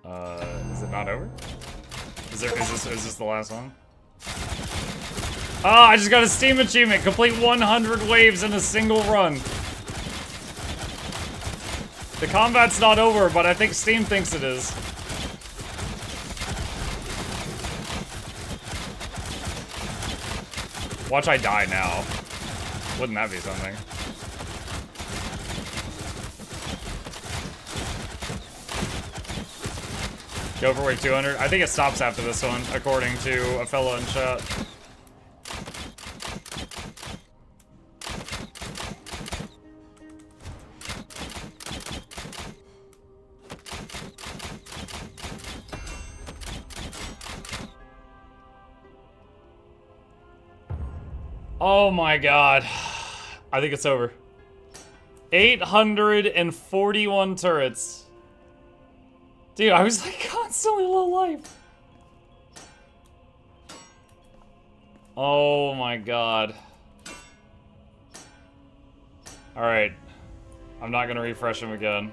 Speaker 1: Is it not over? Is this the last one? Ah, I just got a Steam achievement. Complete 100 waves in a single run. The combat's not over, but I think Steam thinks it is. Watch I die now. Wouldn't that be something? Go for wave 200. I think it stops after this one, according to a fellow in chat. Oh my god. I think it's over. 841 turrets. Dude, I was like constantly low life. Oh my god. Alright. I'm not gonna refresh him again.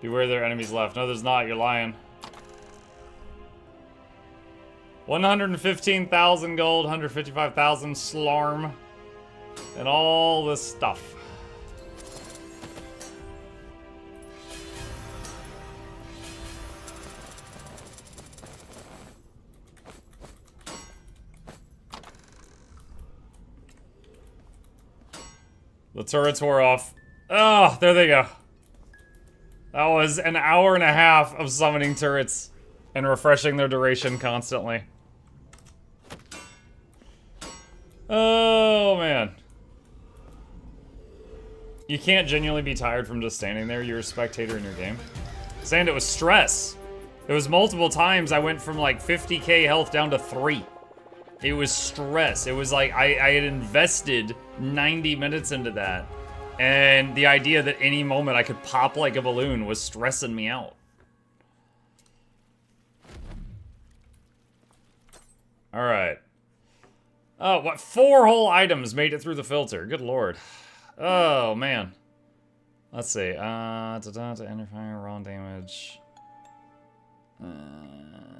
Speaker 1: Beware there are enemies left. No, there's not. You're lying. 115,000 gold, 155,000 slarm, and all this stuff. The turrets wore off. Oh, there they go. That was an hour and a half of summoning turrets and refreshing their duration constantly. Oh, man. You can't genuinely be tired from just standing there. You're a spectator in your game. Saying it was stress. It was multiple times I went from like 50k health down to 3. It was stress. It was like I had invested 90 minutes into that. And the idea that any moment I could pop like a balloon was stressing me out. Alright. Oh, what? 4 whole items made it through the filter. Good lord. Oh, man. Let's see. To enter fire, raw damage.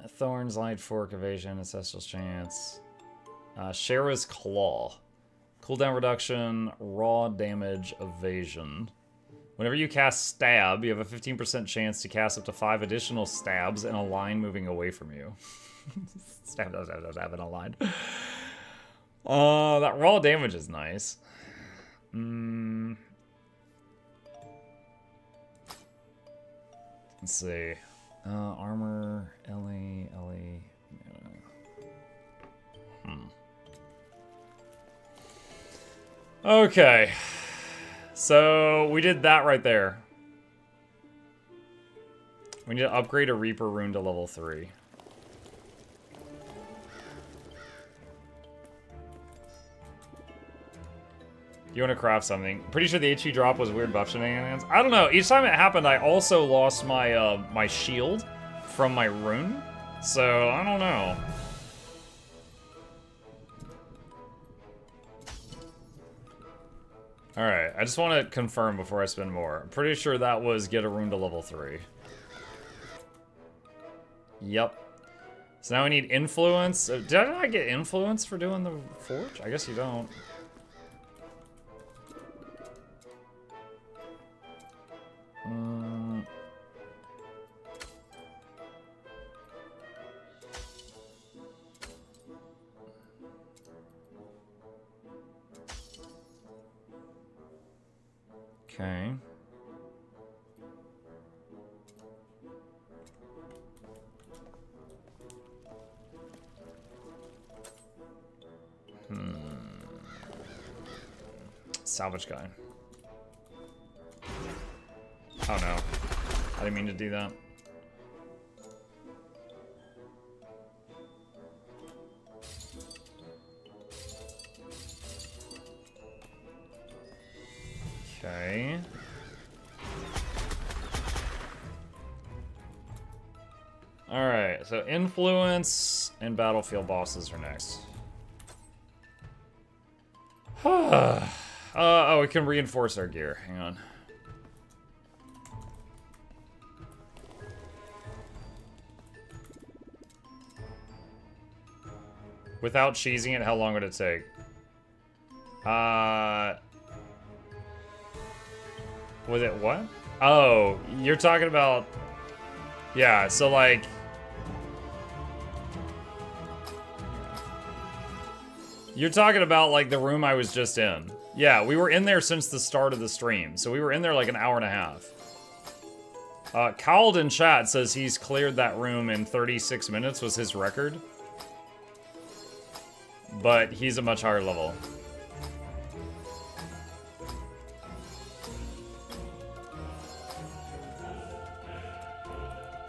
Speaker 1: Thorns, light fork, evasion, ancestral's chance. Shara's claw. Cooldown reduction, raw damage, evasion. Whenever you cast stab, you have a 15% chance to cast up to 5 additional stabs in a line moving away from you. Stab in a line. That raw damage is nice. Let's see. Armor, Ellie. Okay. So, we did that right there. We need to upgrade a Reaper rune to level 3. You want to craft something. Pretty sure the HP drop was weird buff shenanigans. I don't know. Each time it happened, I also lost my my shield from my rune. So, I don't know. Alright, I just want to confirm before I spend more. I'm pretty sure that was get a rune to level 3. Yep. So now we need influence. Did I not get influence for doing the forge? I guess you don't. Okay. Salvage guy. Oh no. I didn't mean to do that. Okay. Alright, so influence and battlefield bosses are next. Oh, we can reinforce our gear. Hang on. Without cheesing it, how long would it take? Was it what? Oh, you're talking about... Yeah, so like... You're talking about like the room I was just in. Yeah, we were in there since the start of the stream. So we were in there like an hour and a half. Cowled in chat says he's cleared that room in 36 minutes was his record. But he's a much higher level.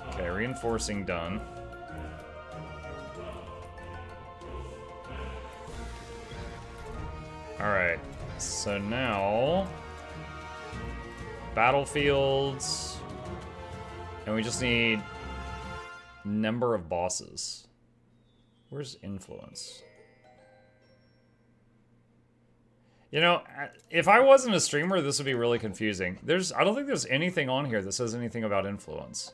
Speaker 1: Okay, reinforcing done. Alright, so now... Battlefields... And we just need... Number of bosses. Where's influence? You know, if I wasn't a streamer, this would be really confusing. I don't think there's anything on here that says anything about influence.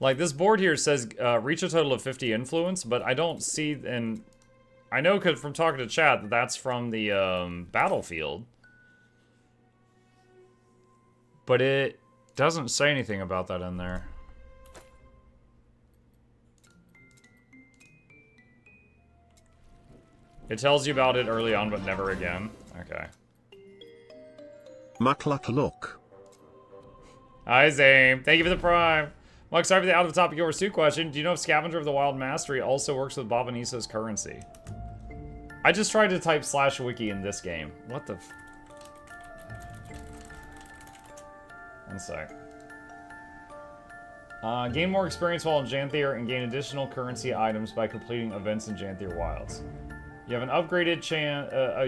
Speaker 1: Like, this board here says reach a total of 50 influence, but I don't see, and I know from talking to chat that that's from the battlefield. But it doesn't say anything about that in there. It tells you about it early on, but never again. Okay.
Speaker 2: Look.
Speaker 1: Hi, Zame. Thank you for the prime. Muk, sorry for the out-of-topic Yours 2 question. Do you know if Scavenger of the Wild Mastery also works with Bobaniso's currency? I just tried to type /wiki in this game. What the f... One sec. Gain more experience while in Janthier and gain additional currency items by completing events in Janthier Wilds. You have an upgraded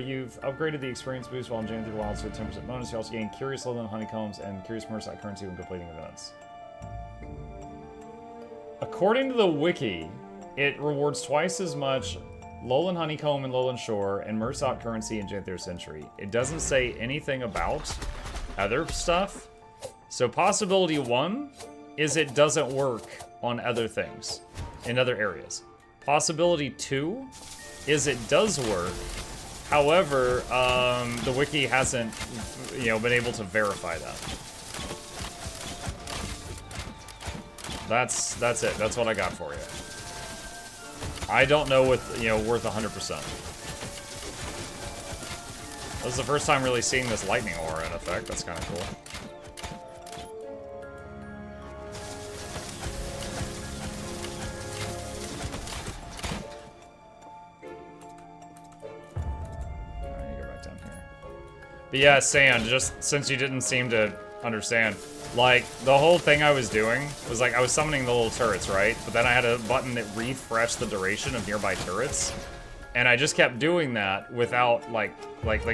Speaker 1: you've upgraded the experience boost while in Janthier Wilds to a 10% bonus. You also gain Curious Lowland Honeycombs and Curious Mercite currency when completing events. According to the wiki, it rewards twice as much Lowland Honeycomb and Lowland Shore and Mercite currency in Janthier Century. It doesn't say anything about other stuff. So possibility 1 is it doesn't work on other things, in other areas. Possibility 2 is it does work. However, the wiki hasn't, been able to verify that. That's it. That's what I got for you. I don't know with, worth 100%. This is the first time really seeing this lightning aura in effect. That's kind of cool. But yeah, Sand, just since you didn't seem to understand, like, the whole thing I was doing was, like, I was summoning the little turrets, right? But then I had a button that refreshed the duration of nearby turrets. And I just kept doing that without, like,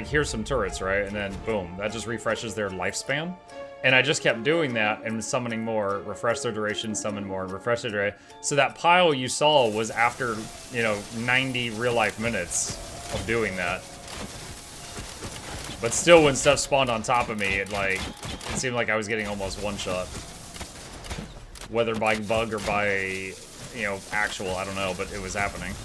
Speaker 1: here's some turrets, right? And then, boom, that just refreshes their lifespan. And I just kept doing that and summoning more, refresh their duration, summon more, and refresh their duration. So that pile you saw was after, 90 real-life minutes of doing that. But still, when stuff spawned on top of me, it seemed like I was getting almost one-shot. Whether by bug or by, actual, I don't know, but it was happening.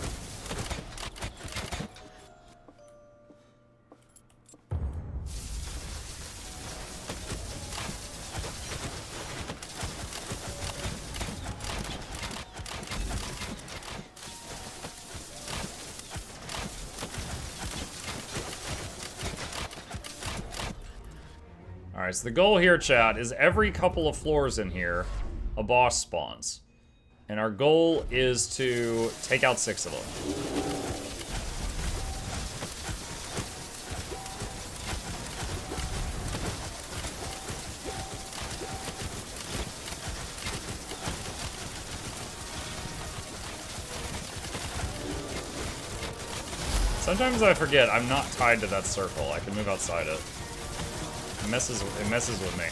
Speaker 1: Alright, so the goal here, chat, is every couple of floors in here, a boss spawns. And our goal is to take out 6 of them. Sometimes I forget I'm not tied to that circle. I can move outside it. It messes with me.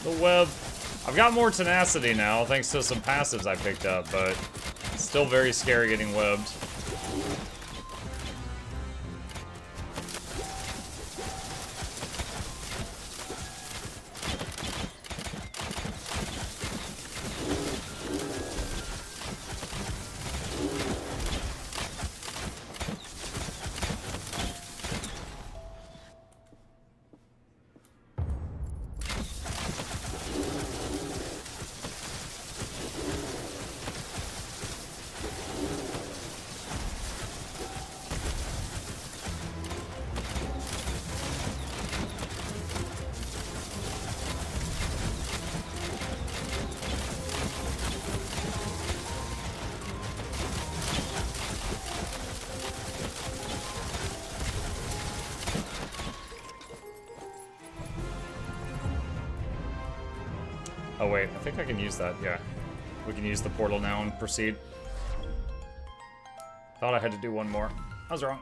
Speaker 1: The web. I've got more tenacity now, thanks to some passives I picked up, but it's still very scary getting webbed. Oh wait, I think I can use that, yeah. We can use the portal now and proceed. Thought I had to do one more. I was wrong.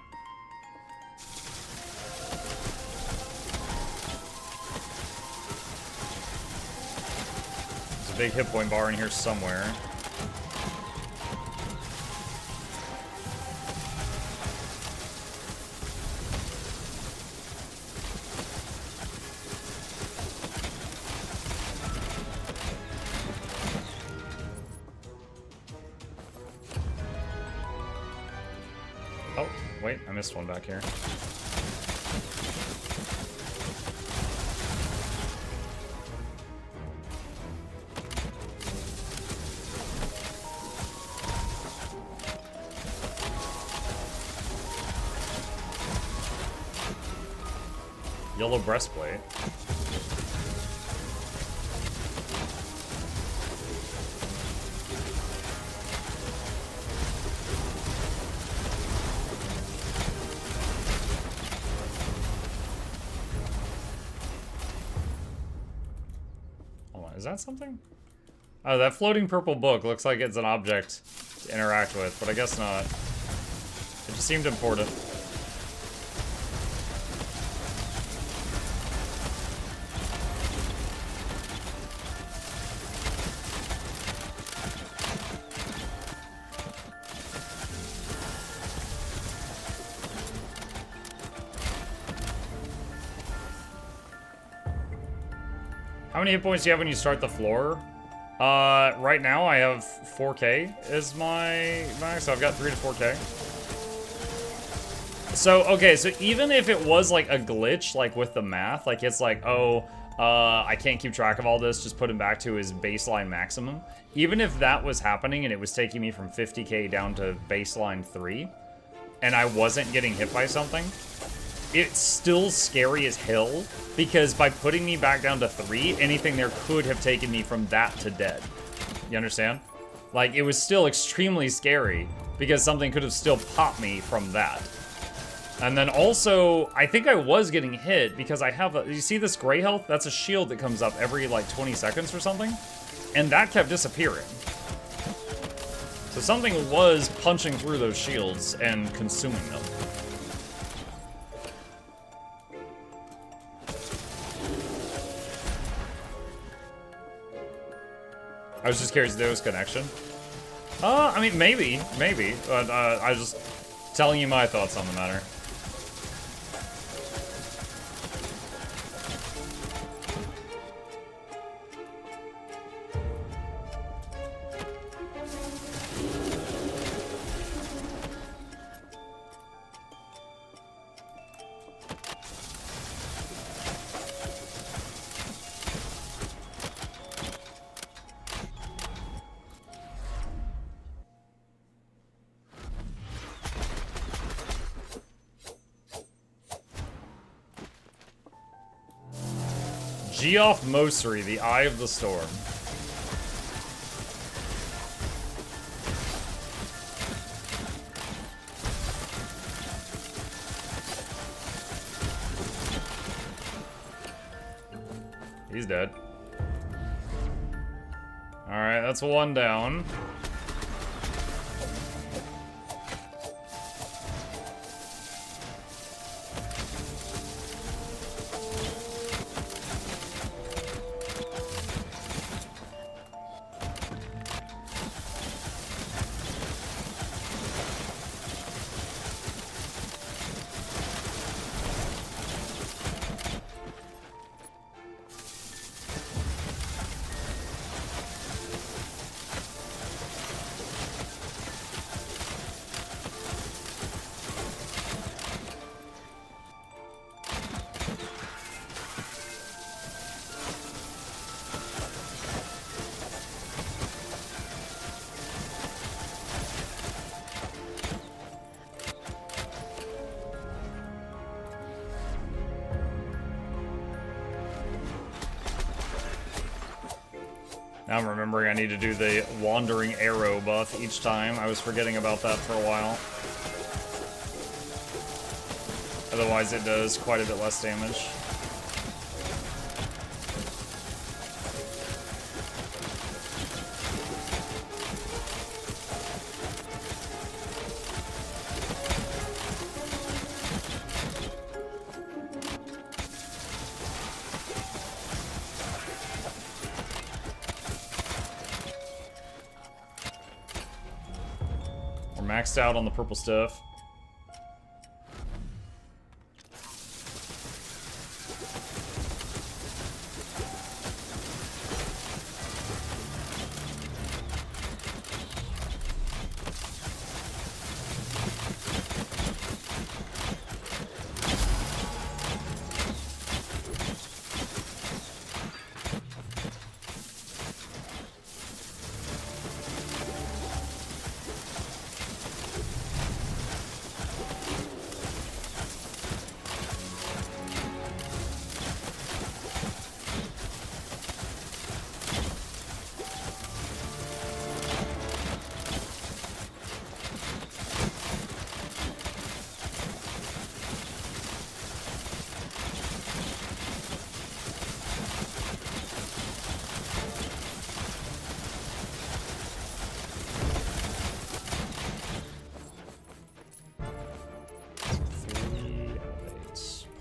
Speaker 1: There's a big hit point bar in here somewhere. Oh, wait, I missed one back here. Yellow breastplate. Is that something? Oh, that floating purple book looks like it's an object to interact with, but I guess not. It just seemed important. How many hit points do you have when you start the floor? Right now I have 4K is my max, so I've got 3 to 4K. So, okay, so even if it was like a glitch, like with the math, like it's like, oh, I can't keep track of all this, just put him back to his baseline maximum. Even if that was happening and it was taking me from 50K down to baseline 3, and I wasn't getting hit by something, it's still scary as hell, because by putting me back down to 3, anything there could have taken me from that to dead. You understand? Like, it was still extremely scary, because something could have still popped me from that. And then also, I think I was getting hit, because I have a... You see this gray health? That's a shield that comes up every, like, 20 seconds or something. And that kept disappearing. So something was punching through those shields and consuming them. I was just curious if there was connection. I mean, maybe. But I was just telling you my thoughts on the matter. Geoff Mosri, the Eye of the Storm. He's dead. Alright, that's one down. Now I'm remembering I need to do the Wandering Arrow buff each time. I was forgetting about that for a while. Otherwise it does quite a bit less damage. We're maxed out on the purple stuff.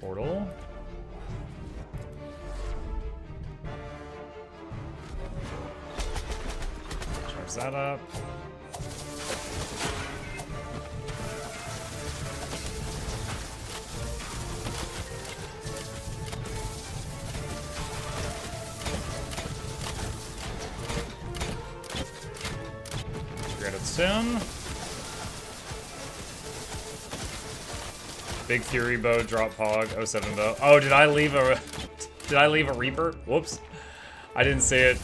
Speaker 1: Portal. Charge that up. Integrated Sin. Big Fury Bow, drop Pog, 07 Bow. Oh, did I leave a Reaper? Whoops. I didn't see it.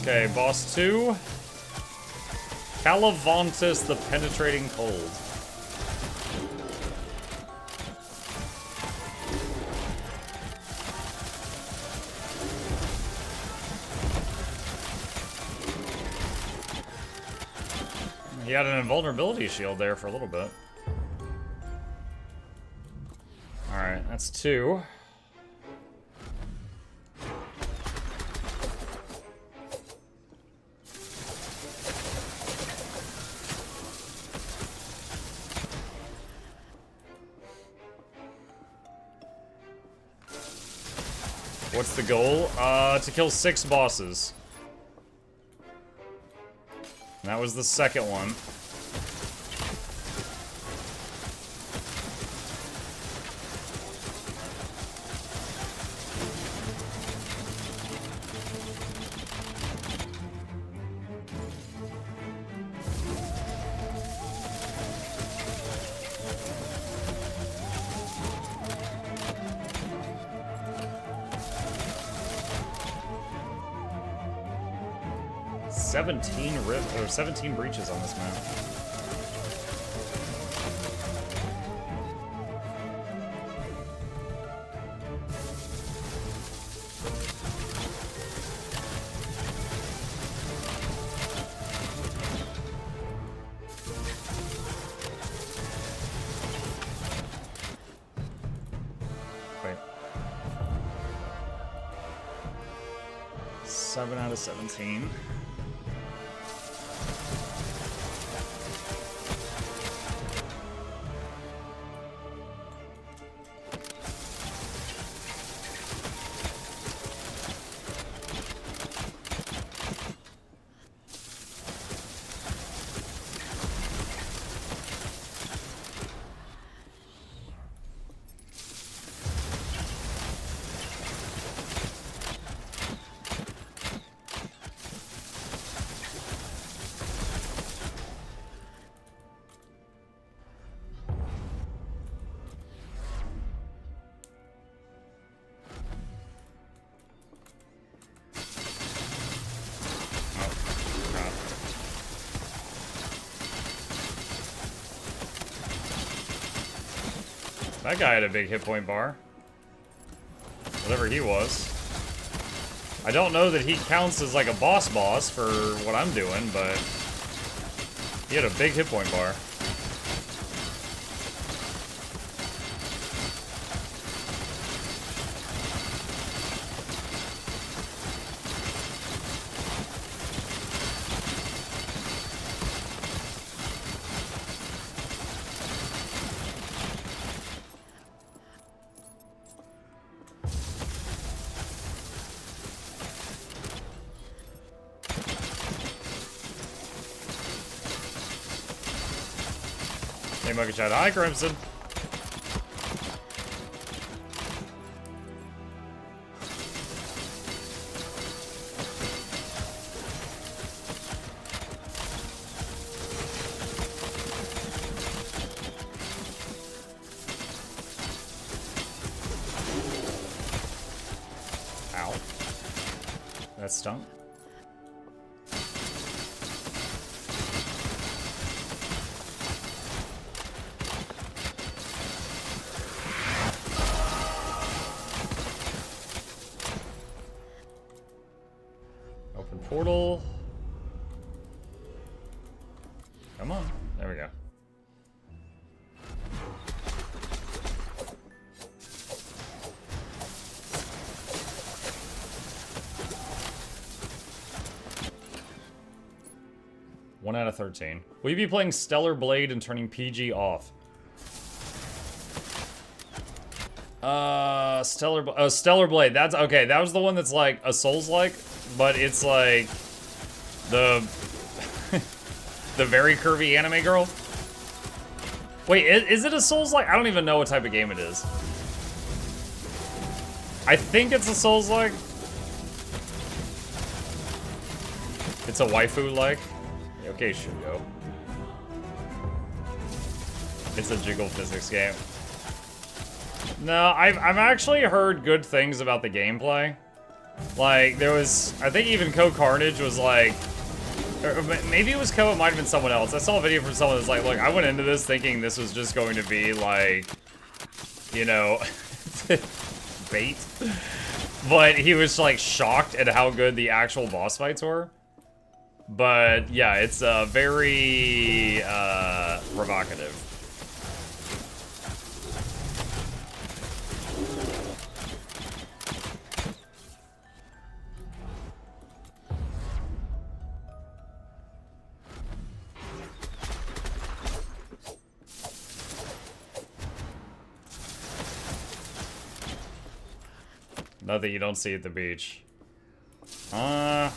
Speaker 1: Okay, boss 2. Calavantis, the Penetrating Cold. He had an invulnerability shield there for a little bit. Alright, that's 2. What's the goal? To kill 6 bosses. And that was the second one. Or 17 breaches on this map. Wait. 7 out of 17. That guy had a big hit point bar. Whatever he was. I don't know that he counts as like a boss for what I'm doing, but he had a big hit point bar. Hey, Monkey Chat. Hi, Crimson. Ow. That stunk. Open portal. Come on. There we go. One out of 13. Will you be playing Stellar Blade and turning PG off? Stellar Blade. That's okay. That was the one that's like a Souls-like, but it's like the the very curvy anime girl. Wait, is it a Souls-like? I don't even know what type of game it is. I think it's a Souls-like. It's a waifu-like. Okay, Shugo. It's a jiggle physics game. No, I've actually heard good things about the gameplay. Like, there was, I think even Carnage was like, or maybe it was Ko, it might have been someone else. I saw a video from someone that's like, look, I went into this thinking this was just going to be like, you know, bait. But he was like shocked at how good the actual boss fights were. But yeah, it's very provocative. Nothing you don't see at the beach. I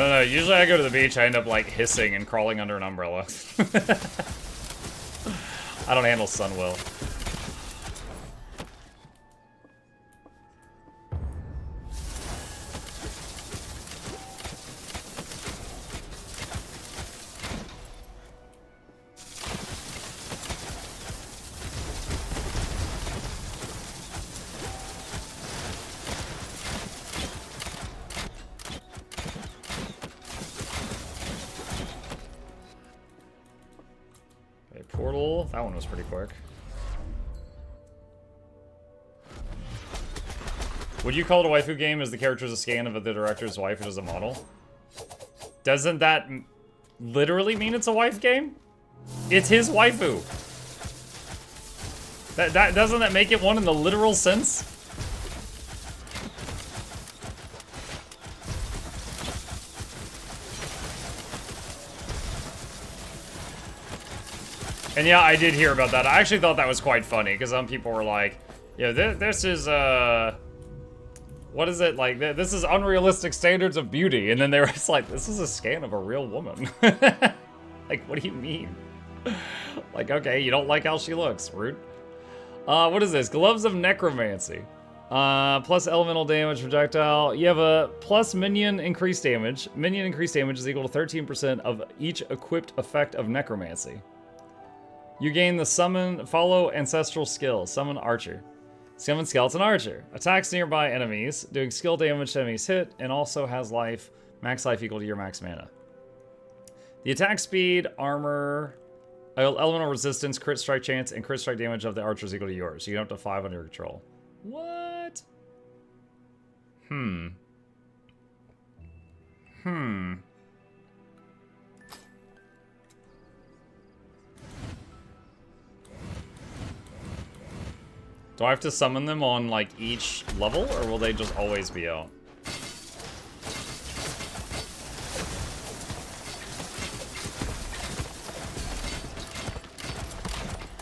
Speaker 1: don't know. Usually I go to the beach, I end up like hissing and crawling under an umbrella. I don't handle sun well. Portal, that one was pretty quick. Would you call it a waifu game as the character is a scan of the director's wife as a model? Doesn't that literally mean it's a wife game? It's his waifu. That doesn't that make it one in the literal sense? And yeah, I did hear about that. I actually thought that was quite funny, because some people were like, yeah, this is, what is it? Like, this is unrealistic standards of beauty. And then they were just like, this is a scan of a real woman. Like, what do you mean? Like, okay, you don't like how she looks. Rude. What is this? Gloves of Necromancy. Plus elemental damage projectile. You have a plus minion increased damage. Minion increased damage is equal to 13% of each equipped effect of Necromancy. You gain the summon, follow ancestral skill, summon archer. Summon skeleton archer. Attacks nearby enemies, doing skill damage to enemies hit, and also has life, max life equal to your max mana. The attack speed, armor, elemental resistance, crit strike chance, and crit strike damage of the archer is equal to yours. You get up to 5 under your control. What? Do I have to summon them on, like, each level, or will they just always be out?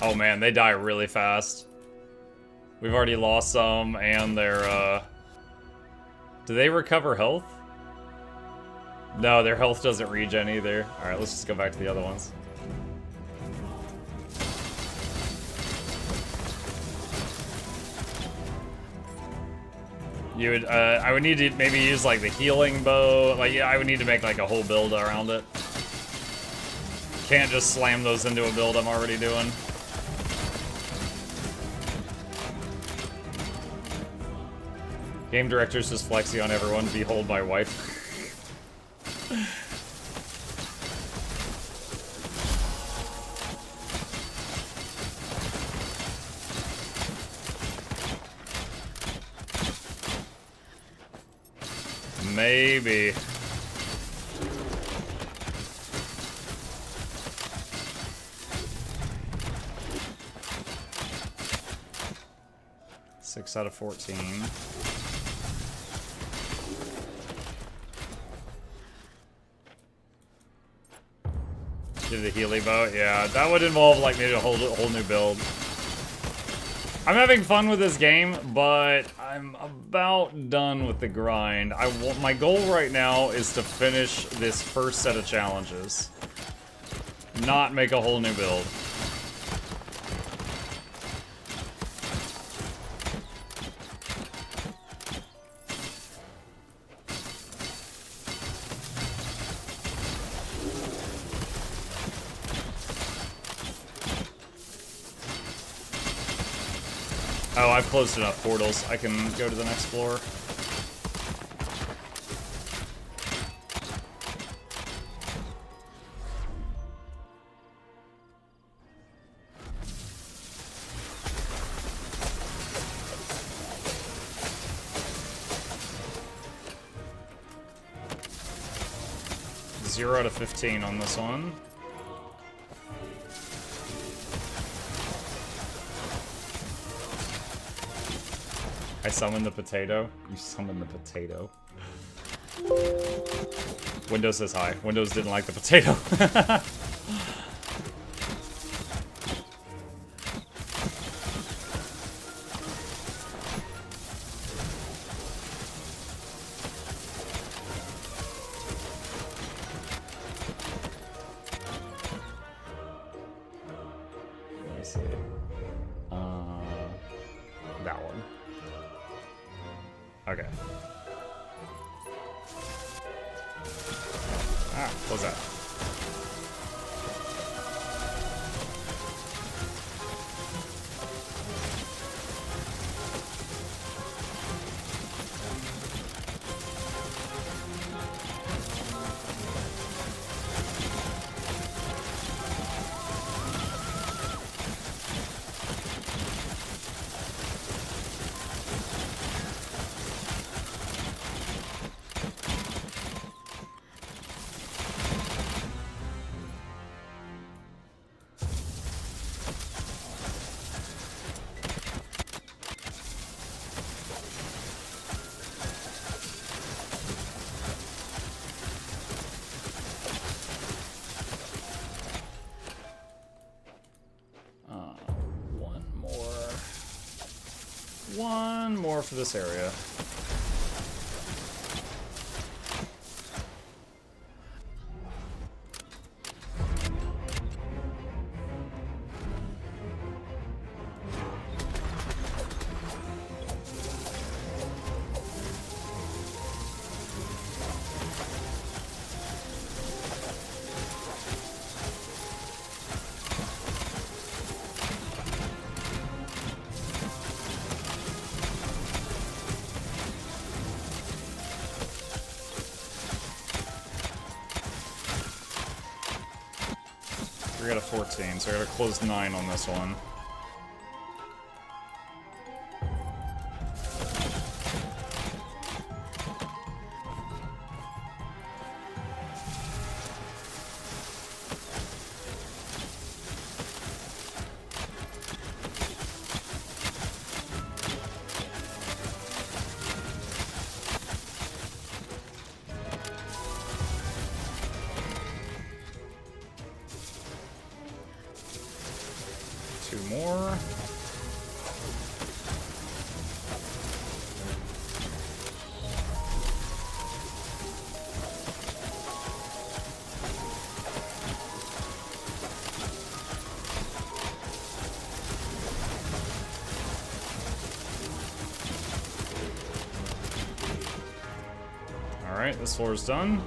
Speaker 1: Oh man, they die really fast. We've already lost some, and they're, do they recover health? No, their health doesn't regen either. Alright, let's just go back to the other ones. You would, I would need to maybe use like the healing bow. Like, yeah, I would need to make like a whole build around it. Can't just slam those into a build I'm already doing. Game director's just flexing on everyone. Behold my wife. Maybe. Six out of 14. Do the Healy bow? Yeah, that would involve like maybe a whole new build. I'm having fun with this game, but I'm about done with the grind. My goal right now is to finish this first set of challenges. Not make a whole new build. Oh, I've closed enough portals. I can go to the next floor. Zero out of 15 on this one. I summoned the potato. You summoned the potato. Windows says hi. Windows didn't like the potato. Let me see. That one. Okay. Ah, close that. One more for this area. We got a 14, so I gotta close 9 on this one. Two more. Alright, this floor is done.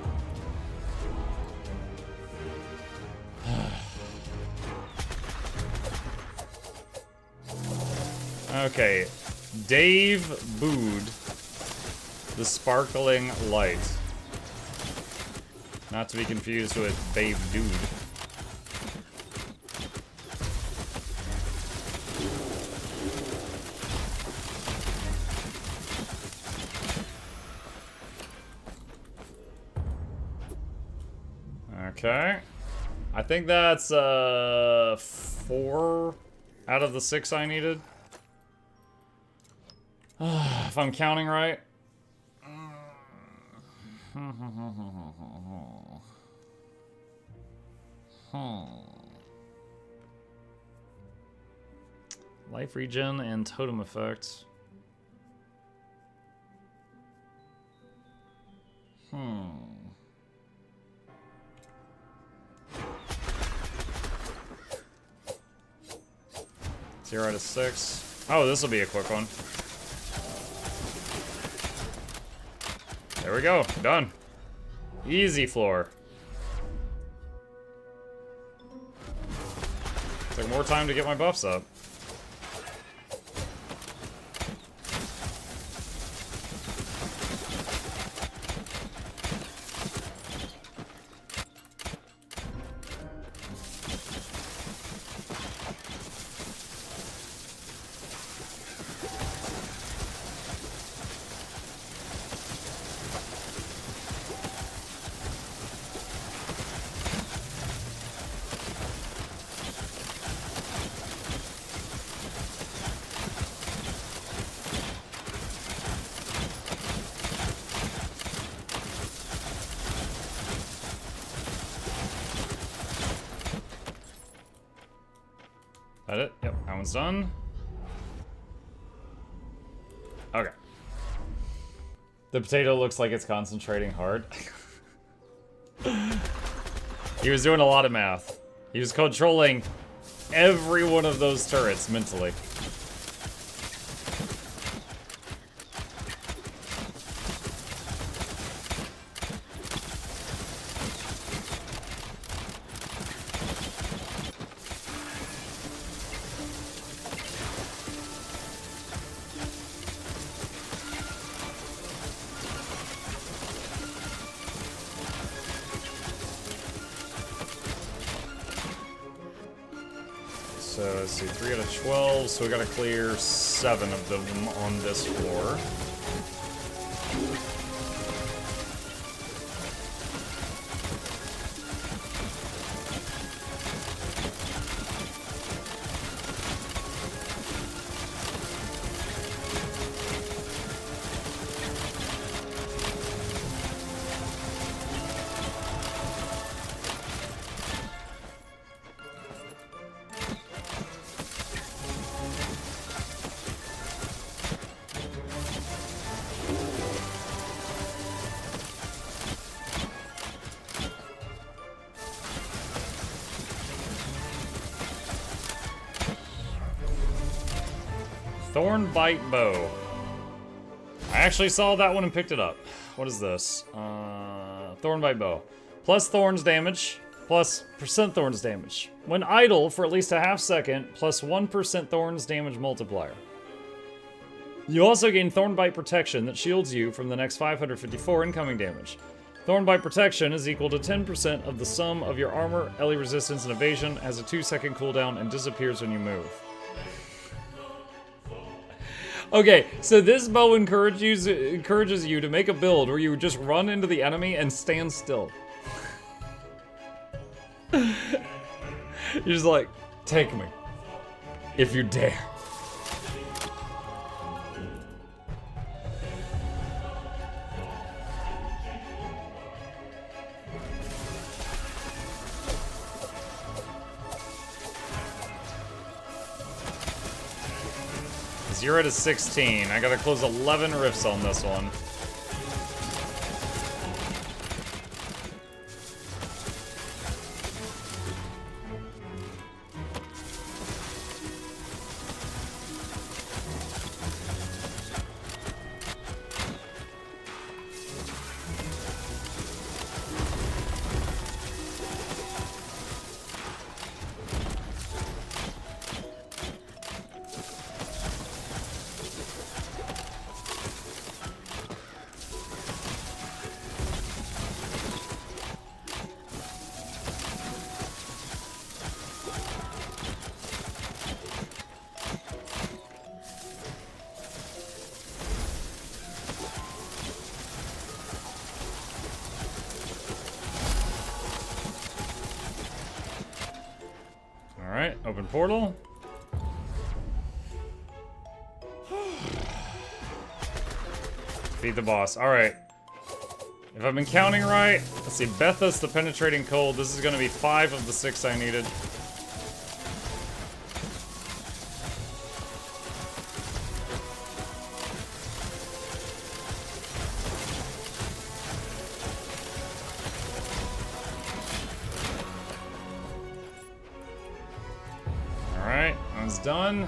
Speaker 1: Okay, Dave Bood, the Sparkling Light. Not to be confused with Dave Dude. Okay. I think that's 4 out of the 6 I needed. If I'm counting right. Life regen and totem effect. Zero out of 6. Oh, this will be a quick one. There we go. Done. Easy floor. Took more time to get my buffs up. That it? Yep, that one's done. Okay. The potato looks like it's concentrating hard. He was doing a lot of math. He was controlling every one of those turrets mentally. So let's see, 3 out of 12, so we gotta clear 7 of them on this floor. Thornbite Bow. I actually saw that one and picked it up. What is this? Thornbite Bow. Plus thorns damage, plus percent thorns damage. When idle for at least a half second, plus 1% thorns damage multiplier. You also gain Thornbite Protection that shields you from the next 554 incoming damage. Thornbite Protection is equal to 10% of the sum of your armor, LE resistance, and evasion, has a 2-second cooldown, and disappears when you move. Okay, so this bow encourages you to make a build where you just run into the enemy and stand still. You're just like, take me, if you dare. Zero to 16. I gotta close 11 rifts on this one. Alright, open portal. Defeat the boss. Alright. If I've been counting right, let's see. Bethus, the penetrating cold. This is going to be 5 of the 6 I needed. Alright, one's done.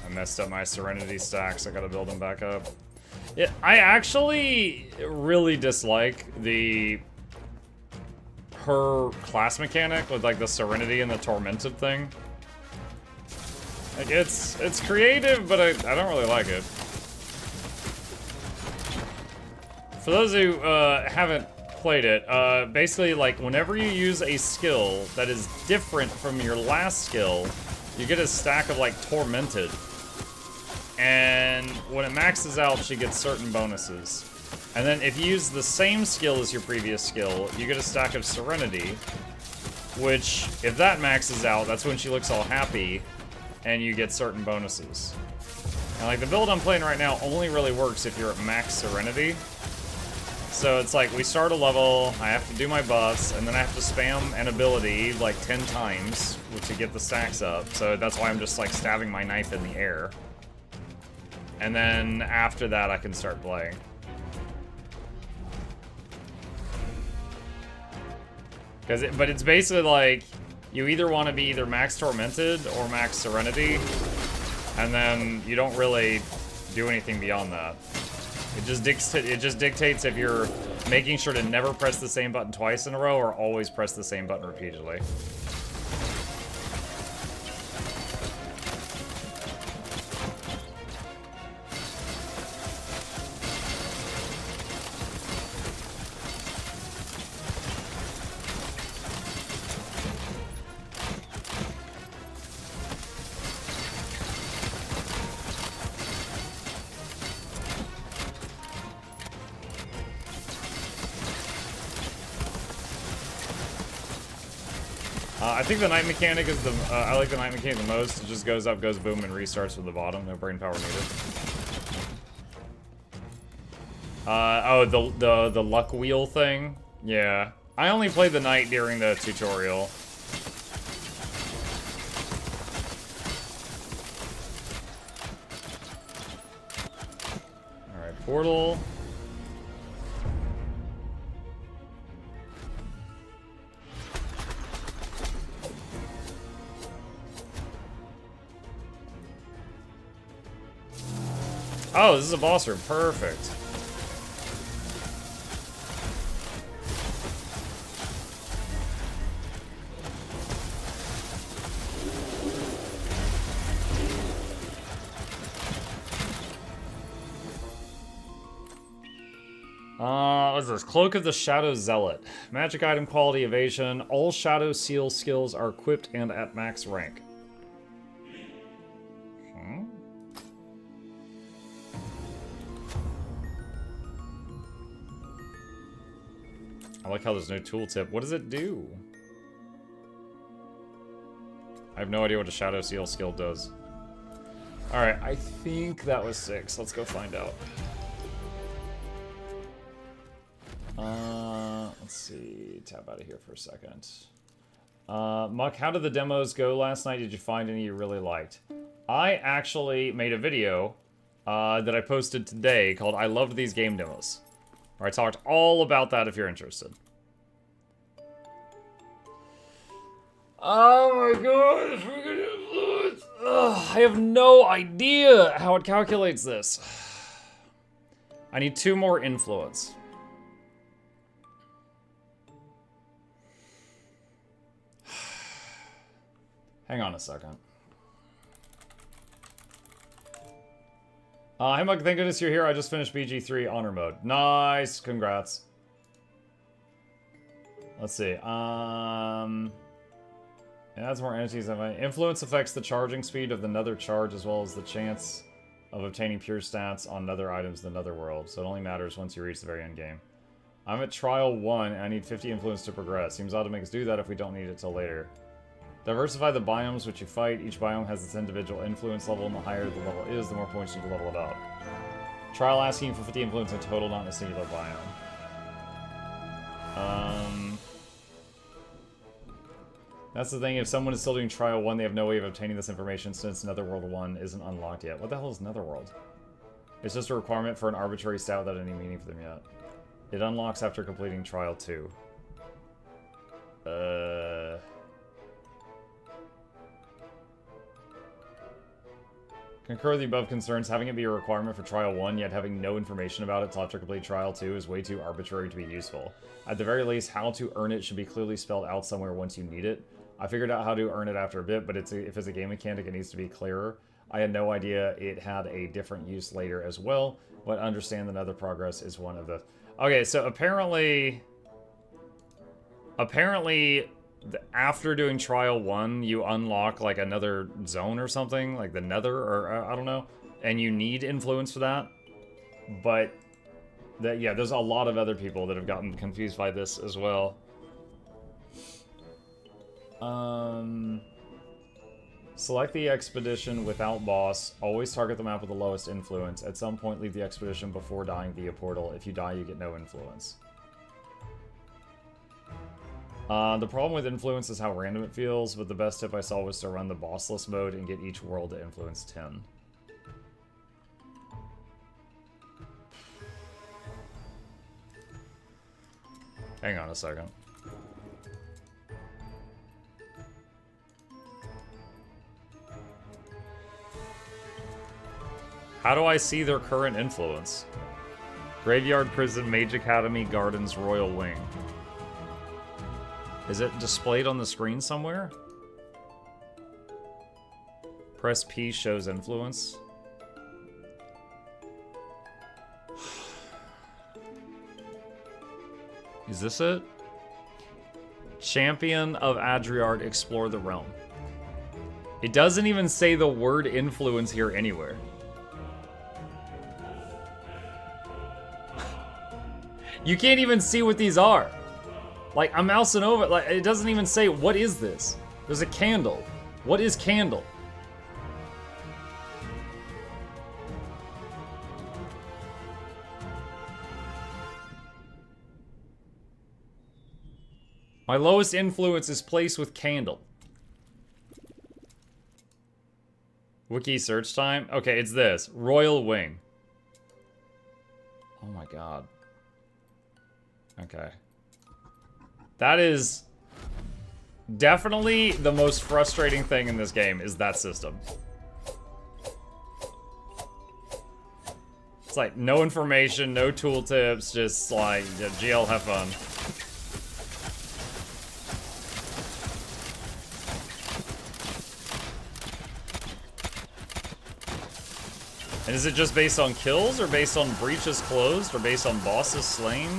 Speaker 1: I messed up my Serenity stacks. I gotta build them back up. Yeah, I actually really dislike her class mechanic with like the Serenity and the Tormented thing. Like it's creative, but I don't really like it. For those who haven't played it, basically like whenever you use a skill that is different from your last skill, you get a stack of like Tormented. And when it maxes out, she gets certain bonuses. And then if you use the same skill as your previous skill, you get a stack of Serenity, which, if that maxes out, that's when she looks all happy, and you get certain bonuses. And like the build I'm playing right now only really works if you're at max Serenity. So it's like, we start a level, I have to do my buffs, and then I have to spam an ability like 10 times to get the stacks up. So that's why I'm just like stabbing my knife in the air. And then after that, I can start playing. But it's basically like, you either want to be either max Tormented or max Serenity, and then you don't really do anything beyond that. It just dictates if you're making sure to never press the same button twice in a row or always press the same button repeatedly. I think the night mechanic is the, I like the night mechanic the most. It just goes up, goes boom, and restarts from the bottom. No brain power needed. Oh, the luck wheel thing? Yeah. I only played the night during the tutorial. Alright, portal. Oh, this is a boss room. Perfect. What's this? Cloak of the Shadow Zealot. Magic item quality evasion. All Shadow Seal skills are equipped and at max rank. I like how there's no tooltip. What does it do? I have no idea what a Shadow Seal skill does. Alright, I think that was 6. Let's go find out. Let's see. Tab out of here for a second. Muck, how did the demos go last night? Did you find any you really liked? I actually made a video that I posted today called I Loved These Game Demos. Where I talked all about that if you're interested. Oh my god, it's freaking influence! Ugh, I have no idea how it calculates this. I need 2 more influence. Hang on a second. Hey Mug, thank goodness you're here. I just finished BG3 Honor Mode. Nice, congrats. Let's see. It adds more entities. Influence affects the charging speed of the nether charge as well as the chance of obtaining pure stats on nether items in the netherworld, so it only matters once you reach the very end game. I'm at trial 1 and I need 50 influence to progress. Seems odd to make us do that if we don't need it till later. Diversify the biomes which you fight. Each biome has its individual influence level, and the higher the level is, the more points you can level it up. Trial asking for 50 influence in total, not in a singular biome. That's the thing, if someone is still doing Trial 1, they have no way of obtaining this information since Netherworld 1 isn't unlocked yet. What the hell is Netherworld? It's just a requirement for an arbitrary stat without any meaning for them yet. It unlocks after completing Trial 2. Concur with the above concerns. Having it be a requirement for Trial 1, yet having no information about it till after completing Trial 2 is way too arbitrary to be useful. At the very least, how to earn it should be clearly spelled out somewhere once you need it. I figured out how to earn it after a bit, but if it's a game mechanic, it needs to be clearer. I had no idea it had a different use later as well, but understand that nether progress is one of the... Okay, so apparently, after doing Trial 1, you unlock, like, another zone or something, like the Nether, or I don't know, and you need influence for that. But, yeah, there's a lot of other people that have gotten confused by this as well. Select the expedition without boss. Always target the map with the lowest influence. At some point, leave the expedition before dying via portal. If you die, you get no influence. The problem with influence is how random it feels, but the best tip I saw was to run the bossless mode and get each world to influence 10. Hang on a second. How do I see their current influence? Graveyard Prison, Mage Academy, Gardens, Royal Wing. Is it displayed on the screen somewhere? Press P shows influence. Is this it? Champion of Adriard, explore the realm. It doesn't even say the word influence here anywhere. You can't even see what these are. Like, I'm mousing over, like, it doesn't even say, what is this? There's a candle. What is candle? My lowest influence is placed with candle. Wiki search time? Okay, it's this. Royal Wing. Oh my god. Okay. That is definitely the most frustrating thing in this game, is that system. It's like no information, no tooltips, just like, GL, have fun. And is it just based on kills, or based on breaches closed, or based on bosses slain?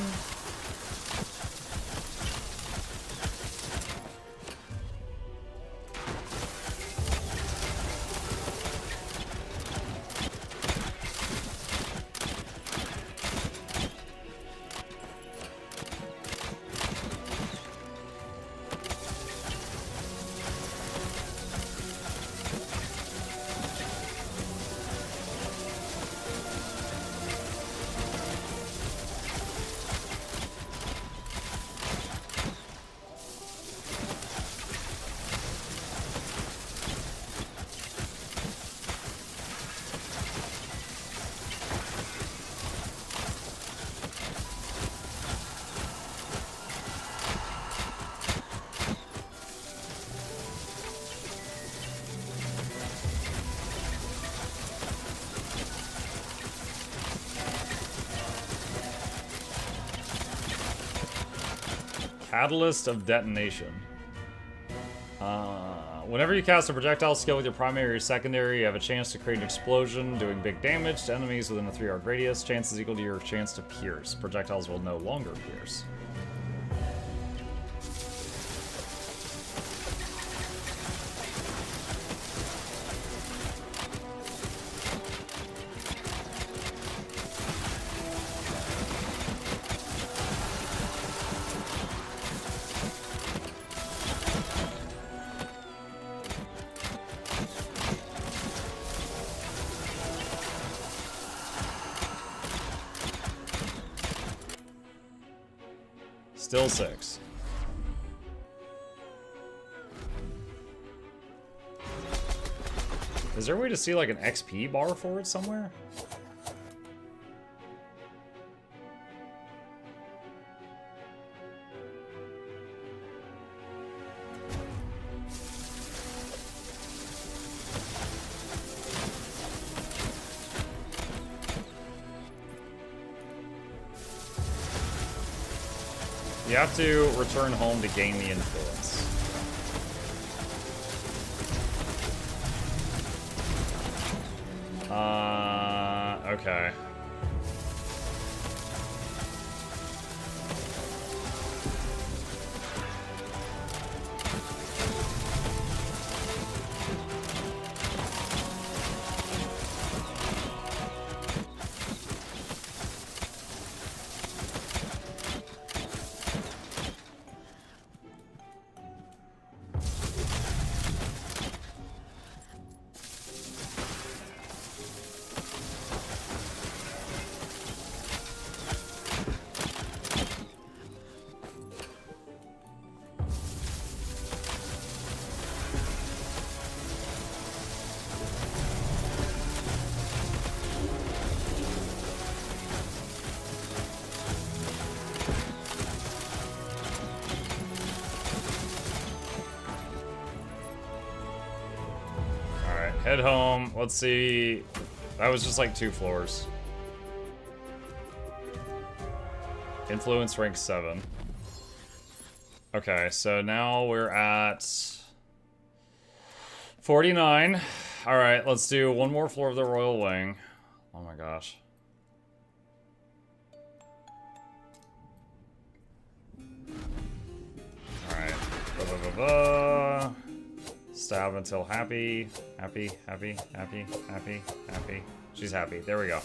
Speaker 1: Catalyst of Detonation. Whenever you cast a projectile skill with your primary or secondary, you have a chance to create an explosion, doing big damage to enemies within a 3-yard radius. Chance is equal to your chance to pierce. Projectiles will no longer pierce. Still 6. Is there a way to see like an XP bar for it somewhere? You have to return home to gain the influence. Okay. Head home. Let's see. That was just like 2 floors. Influence rank 7. Okay, so now we're at 49. Alright, let's do 1 more floor of the Royal Wing. Oh my gosh. Alright. Stab until happy. Happy, happy, happy, happy, happy. She's happy. There we go.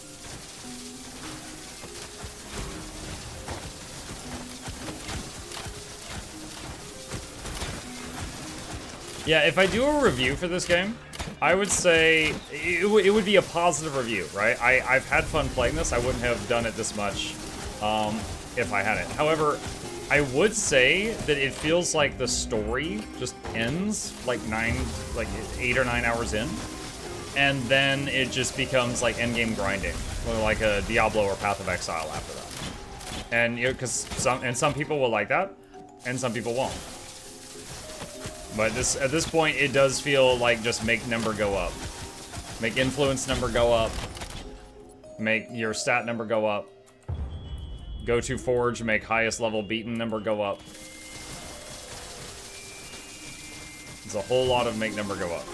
Speaker 1: Yeah, if I do a review for this game, I would say it would be a positive review, right? I've had fun playing this. I wouldn't have done it this much if I hadn't. However, I would say that it feels like the story just ends like 8 or 9 hours in, and then it just becomes like endgame grinding, like a Diablo or Path of Exile after that. And you know, because some people will like that, and some people won't. But at this point, it does feel like just make number go up, make influence number go up, make your stat number go up. Go to Forge, make highest level beaten number go up. There's a whole lot of make number go up.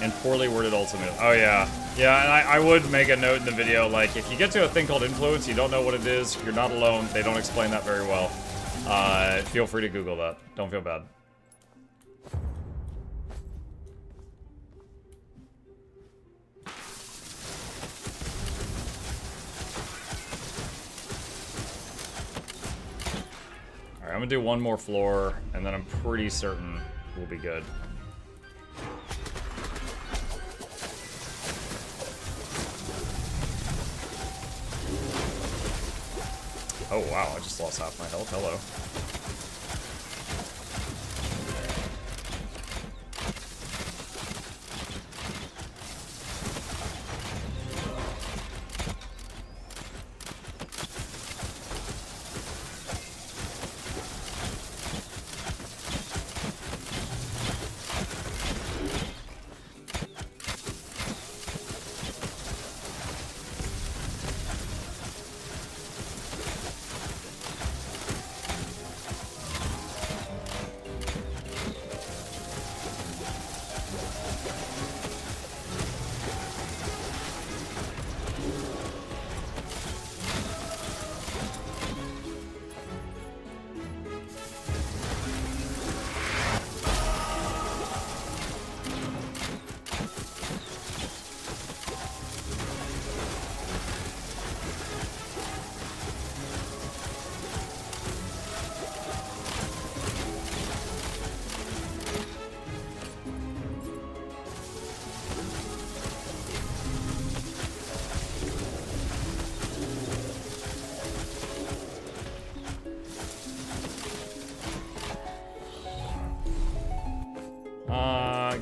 Speaker 1: And poorly worded ultimate. Oh yeah. Yeah, and I would make a note in the video, like, if you get to a thing called influence, you don't know what it is, you're not alone. They don't explain that very well. Feel free to Google that. Don't feel bad. I'm gonna do 1 more floor, and then I'm pretty certain we'll be good. Oh wow, I just lost half my health. Hello.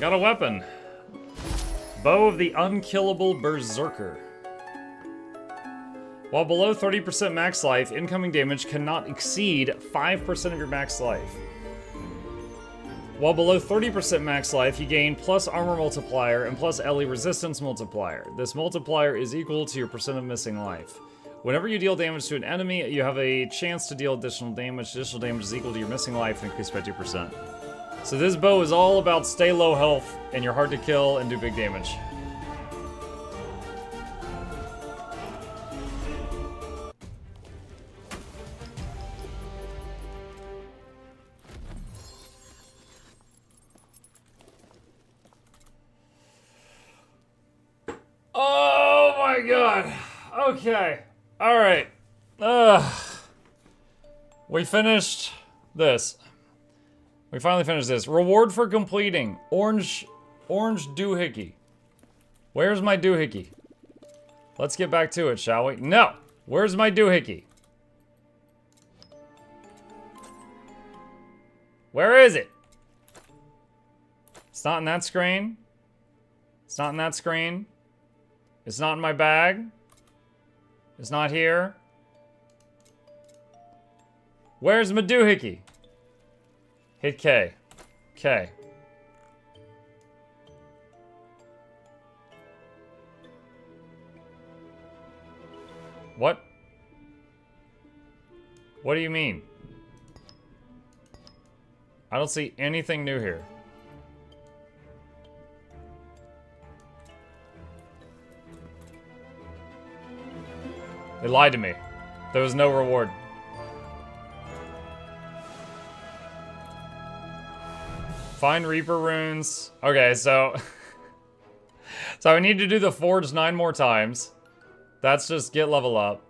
Speaker 1: got a weapon. Bow of the Unkillable Berserker. While below 30% max life, incoming damage cannot exceed 5% of your max life. While below 30% max life, you gain plus armor multiplier and plus LE resistance multiplier. This multiplier is equal to your percent of missing life. Whenever you deal damage to an enemy, you have a chance to deal additional damage. Additional damage is equal to your missing life and increased by 2%. So this bow is all about stay low health, and you're hard to kill and do big damage. Oh my god. Okay. Alright. We finished this. We finally finished this. Reward for completing. Orange doohickey. Where's my doohickey? Let's get back to it, shall we? No! Where's my doohickey? Where is it? It's not in that screen. It's not in that screen. It's not in my bag. It's not here. Where's my doohickey? Hit K. K. What? What do you mean? I don't see anything new here. They lied to me. There was no reward. Find Reaper runes. Okay, so... so I need to do the Forge 9 more times. That's just get level up.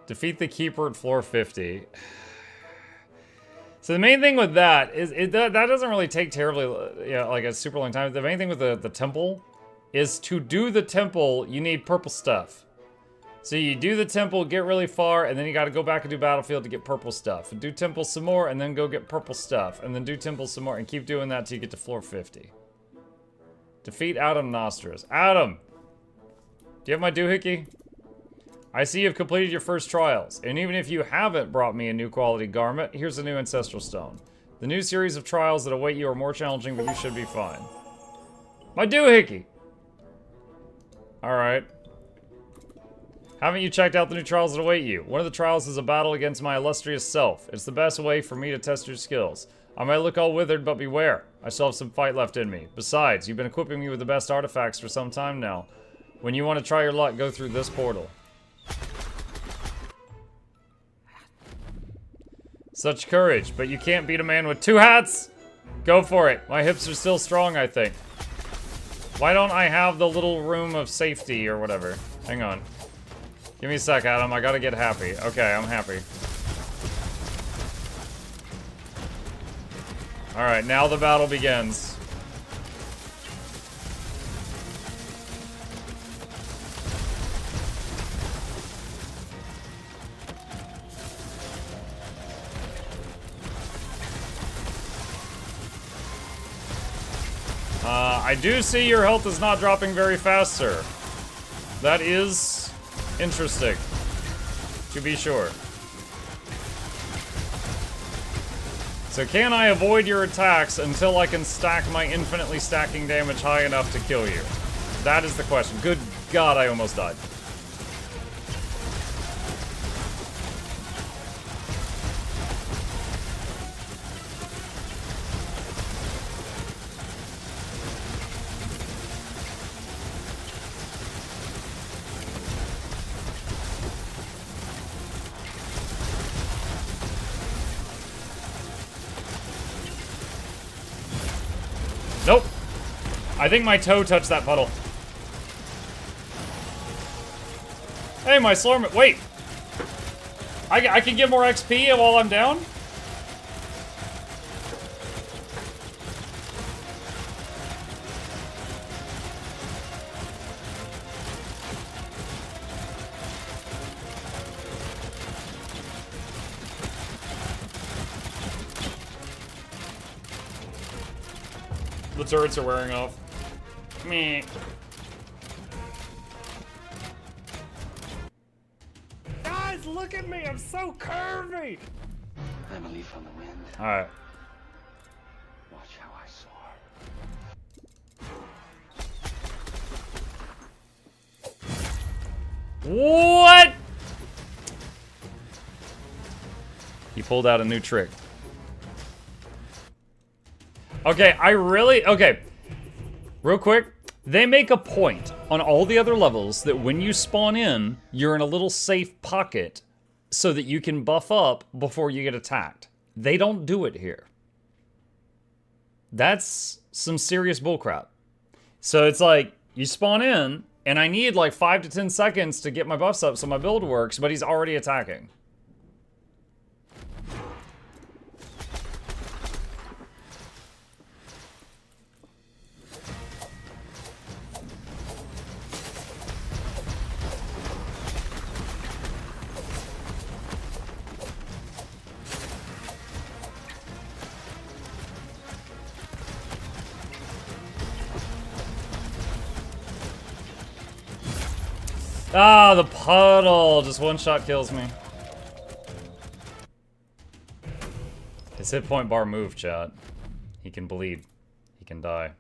Speaker 1: Defeat the Keeper at floor 50. So the main thing with that is... that doesn't really take terribly... like a super long time. The main thing with the temple is to do the temple, you need purple stuff. So you do the temple, get really far, and then you gotta go back and do battlefield to get purple stuff. And do temple some more, and then go get purple stuff. And then do temple some more, and keep doing that till you get to floor 50. Defeat Adam Nostras. Adam! Do you have my doohickey? I see you've completed your first trials. And even if you haven't brought me a new quality garment, here's a new ancestral stone. The new series of trials that await you are more challenging, but you should be fine. My doohickey! Alright. Haven't you checked out the new trials that await you? One of the trials is a battle against my illustrious self. It's the best way for me to test your skills. I might look all withered, but beware. I still have some fight left in me. Besides, you've been equipping me with the best artifacts for some time now. When you want to try your luck, go through this portal. Such courage, but you can't beat a man with 2 hats! Go for it. My hips are still strong, I think. Why don't I have the little room of safety or whatever? Hang on. Give me a sec, Adam. I gotta get happy. Okay, I'm happy. Alright, now the battle begins. I do see your health is not dropping very fast, sir. That is interesting, to be sure. So can I avoid your attacks until I can stack my infinitely stacking damage high enough to kill you? That is the question. Good God, I almost died. Nope. I think my toe touched that puddle. Hey, my Slormancer. Wait. I can get more XP while I'm down? The turrets are wearing off. Meh.
Speaker 3: Guys, look at me. I'm so curvy.
Speaker 5: I'm a leaf on the wind.
Speaker 1: Alright.
Speaker 5: Watch how I soar.
Speaker 1: What? He pulled out a new trick. Okay, okay. Real quick, they make a point on all the other levels that when you spawn in, you're in a little safe pocket so that you can buff up before you get attacked. They don't do it here. That's some serious bullcrap. So it's like, you spawn in, and I need like 5 to 10 seconds to get my buffs up so my build works, but he's already attacking. Ah, the puddle! Just one shot kills me. His hit point bar moved, chat. He can bleed. He can die.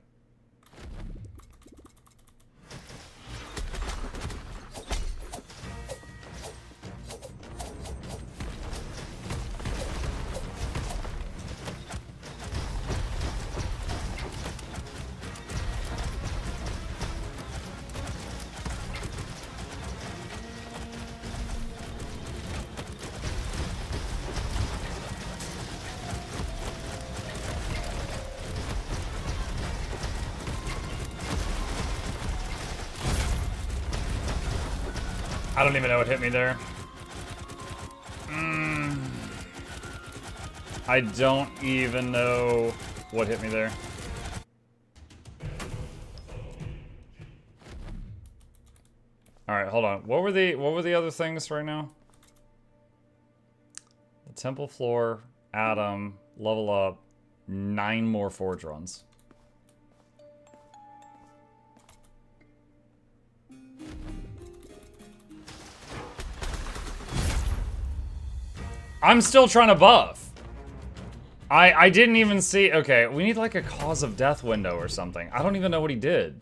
Speaker 1: I don't even know what hit me there. I don't even know what hit me there. All right, hold on. What were the other things right now? The temple floor, Adam, level up, 9 more forge runs. I'm still trying to buff. I didn't even see. Okay, we need like a cause of death window or something. I don't even know what he did.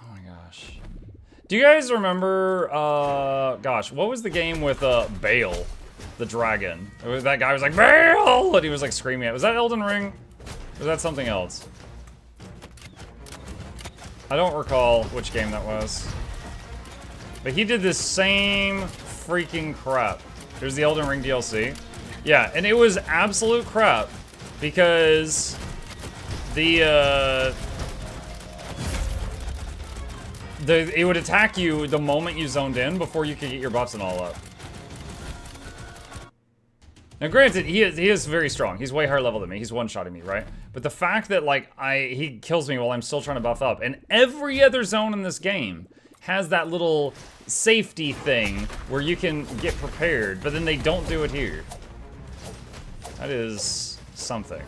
Speaker 1: Oh my gosh. Do you guys remember, gosh, what was the game with Baal, the dragon? That guy was like, Baal! And he was like screaming at. Was that Elden Ring? Or was that something else? I don't recall which game that was. But he did this same freaking crap. Here's the Elden Ring DLC. Yeah, and it was absolute crap because it would attack you the moment you zoned in before you could get your buffs and all up. Now, granted, he is very strong. He's way higher level than me. He's one-shotting me, right? But the fact that like he kills me while I'm still trying to buff up, and every other zone in this game has that little safety thing where you can get prepared, but then they don't do it here. That is something.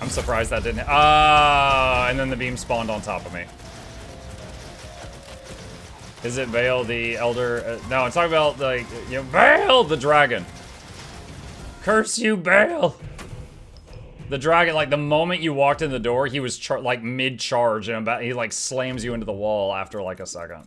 Speaker 1: I'm surprised that didn't. And then the beam spawned on top of me. Is it Baal the Elder? No, I'm talking about like, you know, Baal the dragon. Curse you, Baal. The dragon, like the moment you walked in the door, he was like mid-charge and he like slams you into the wall after like a second.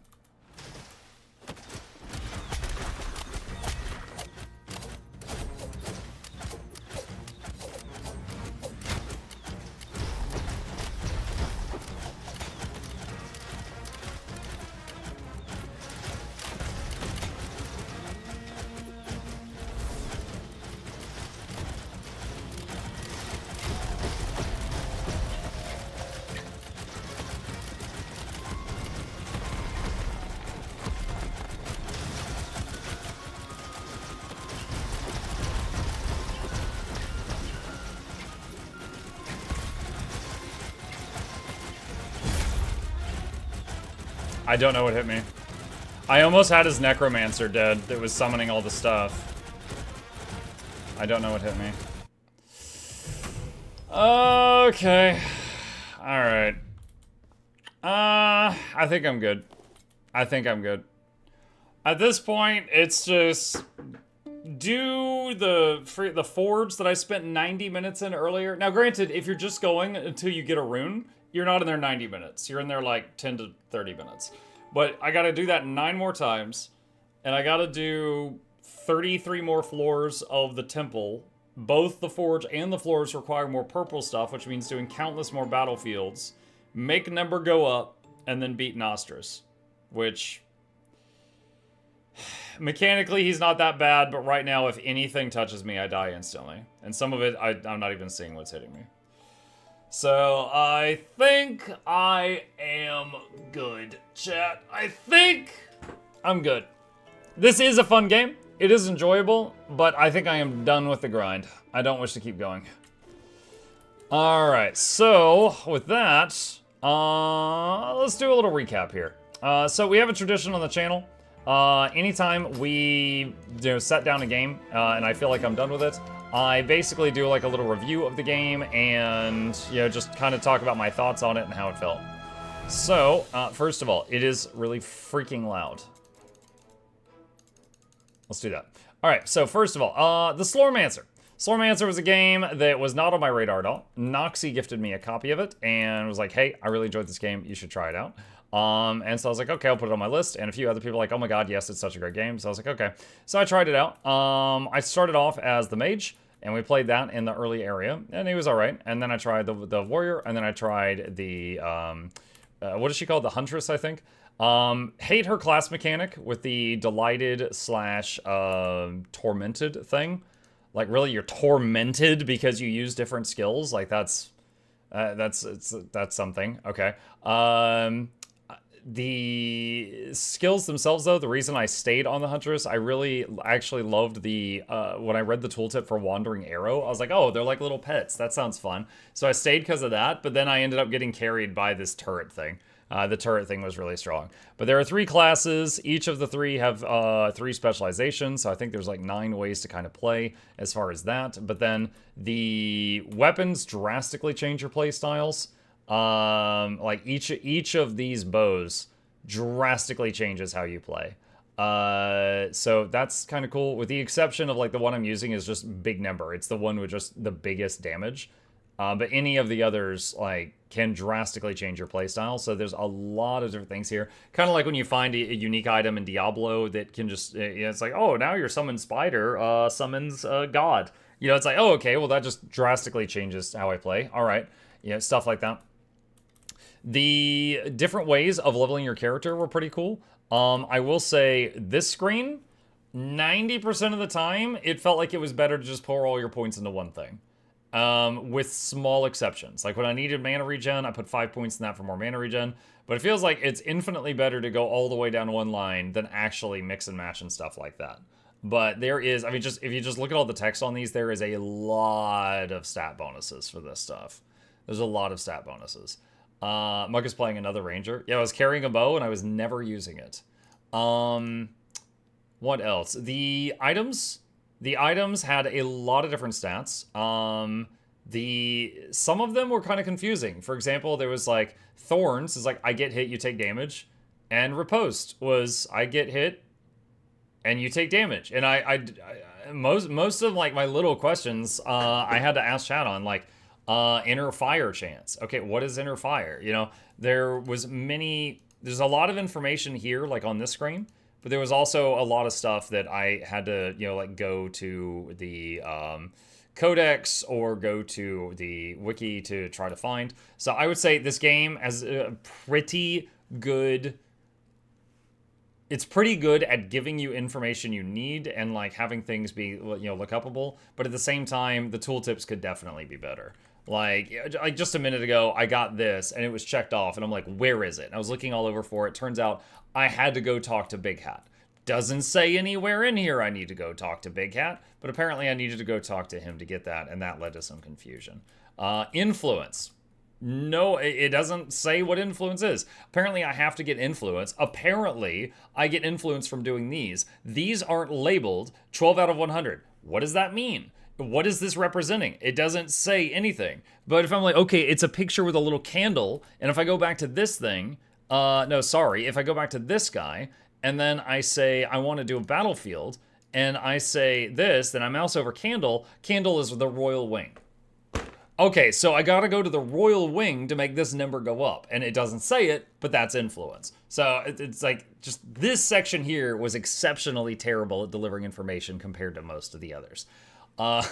Speaker 1: I don't know what hit me. I almost had his Necromancer dead that was summoning all the stuff. I don't know what hit me. Okay. Alright. I think I'm good. I think I'm good. At this point, it's just do the forge that I spent 90 minutes in earlier. Now, granted, if you're just going until you get a rune, you're not in there 90 minutes. You're in there like 10 to 30 minutes. But I gotta do that 9 more times, and I gotta do 33 more floors of the temple. Both the forge and the floors require more purple stuff, which means doing countless more battlefields, make number go up, and then beat Nostris. Which, mechanically, he's not that bad, but right now, if anything touches me, I die instantly. And some of it, I'm not even seeing what's hitting me. So, I think I am good, chat. I think I'm good. This is a fun game. It is enjoyable, but I think I am done with the grind. I don't wish to keep going. Alright, so with that, let's do a little recap here. So we have a tradition on the channel. Anytime we set down a game and I feel like I'm done with it, I basically do like a little review of the game and just kind of talk about my thoughts on it and how it felt. So, first of all, it is really freaking loud. Let's do that. All right, so first of all, the Slormancer. Slormancer was a game that was not on my radar at all. Noxxi gifted me a copy of it and was like, hey, I really enjoyed this game. You should try it out. And so I was like, okay, I'll put it on my list. And a few other people were like, oh my god, yes, it's such a great game. So I was like, okay. So I tried it out. I started off as the mage, and we played that in the early area, and it was all right. And then I tried the warrior, and then I tried the, what is she called? The huntress, I think. Hate her class mechanic with the delighted slash tormented thing. Like, really, you're tormented because you use different skills. Like, that's something. Okay. The skills themselves, though, the reason I stayed on the Huntress, I really actually loved the, when I read the tooltip for Wandering Arrow, I was like, oh, they're like little pets. That sounds fun. So I stayed because of that, but then I ended up getting carried by this turret thing. The turret thing was really strong. But there are 3 classes. Each of the 3 have 3 specializations, so I think there's like 9 ways to kind of play as far as that. But then the weapons drastically change your play styles. Like each of these bows drastically changes how you play. So that's kind of cool, with the exception of like the one I'm using is just big number. It's the one with just the biggest damage. But any of the others like can drastically change your playstyle. So there's a lot of different things here. Kind of like when you find a unique item in Diablo that can just, it's like, oh, now your summoned spider summons God. It's like, oh, okay, well that just drastically changes how I play. All right, stuff like that. The different ways of leveling your character were pretty cool. I will say this screen, 90% of the time, it felt like it was better to just pour all your points into one thing. With small exceptions. Like when I needed mana regen, I put 5 points in that for more mana regen. But it feels like it's infinitely better to go all the way down one line than actually mix and match and stuff like that. But there is, I mean, just if you just look at all the text on these, there is a lot of stat bonuses for this stuff. There's a lot of stat bonuses. Muck is playing another ranger. Yeah, I was carrying a bow and I was never using it. What else? The items had a lot of different stats. Some of them were kind of confusing. For example, there was like Thorns is like, I get hit, you take damage. And Riposte was, I get hit and you take damage. And most of like my little questions, I had to ask chat on, like, inner fire chance. Okay, what is inner fire? There's a lot of information here, like on this screen. But there was also a lot of stuff that I had to, like go to the codex or go to the wiki to try to find. So I would say this game has a pretty good... It's pretty good at giving you information you need and like having things be, look upable. But at the same time, the tooltips could definitely be better. Like just a minute ago, I got this and it was checked off and I'm like, where is it? And I was looking all over for it. Turns out I had to go talk to Big Hat. Doesn't say anywhere in here I need to go talk to Big Hat, but apparently I needed to go talk to him to get that, and that led to some confusion. Influence. No, it doesn't say what influence is. Apparently, I have to get influence. Apparently, I get influence from doing these. These aren't labeled 12 out of 100. What does that mean? What is this representing? It doesn't say anything. But if I'm like, okay, it's a picture with a little candle, and if I go back to this thing, no, sorry, if I go back to this guy, and then I say I want to do a battlefield, and I say this, then I mouse over candle. Candle is the royal wing. Okay, so I gotta go to the royal wing to make this number go up. And it doesn't say it, but that's influence. So it's like, just this section here was exceptionally terrible at delivering information compared to most of the others. I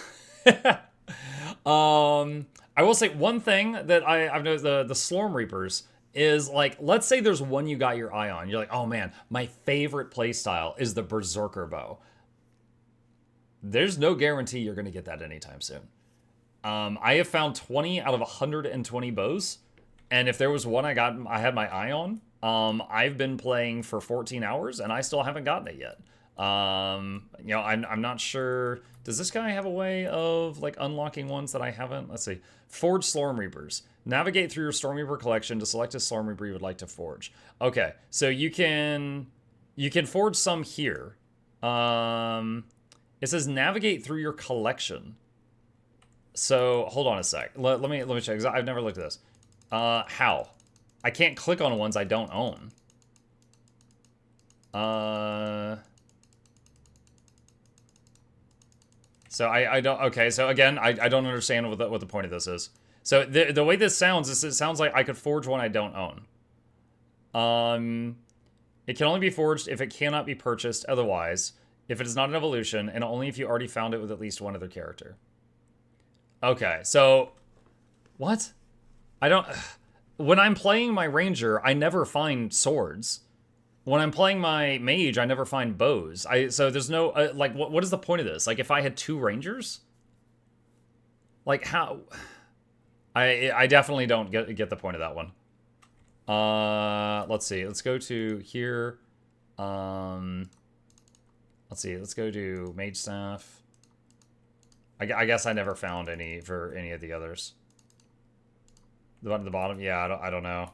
Speaker 1: will say one thing that I've noticed, the Slorm Reapers is like, let's say there's one you got your eye on. You're like, oh man, my favorite playstyle is the Berserker Bow. There's no guarantee you're gonna get that anytime soon. I have found 20 out of 120 bows, and if there was one I had my eye on, I've been playing for 14 hours, and I still haven't gotten it yet. You know, I'm not sure. Does this guy have a way of like unlocking ones that I haven't? Let's see. Forge Slorm Reapers. Navigate through your Storm Reaper collection to select a Slorm Reaper you would like to forge. Okay, so you can forge some here. It says navigate through your collection. So hold on a sec. Let me check. 'Cause I've never looked at this. How? I can't click on ones I don't own. So I don't. Okay. So again, I don't understand what the point of this is. So the way this sounds is it sounds like I could forge one I don't own. It can only be forged if it cannot be purchased otherwise. If it is not an evolution, and only if you already found it with at least one other character. Okay, so what? I don't. When I'm playing my ranger, I never find swords. When I'm playing my mage, I never find bows. So there's no like. What is the point of this? Like, if I had two rangers, like how? I definitely don't get the point of that one. Let's see. Let's go to here. Let's see. Let's go to mage staff. I guess I never found any for any of the others. The one at the bottom? Yeah, I don't know.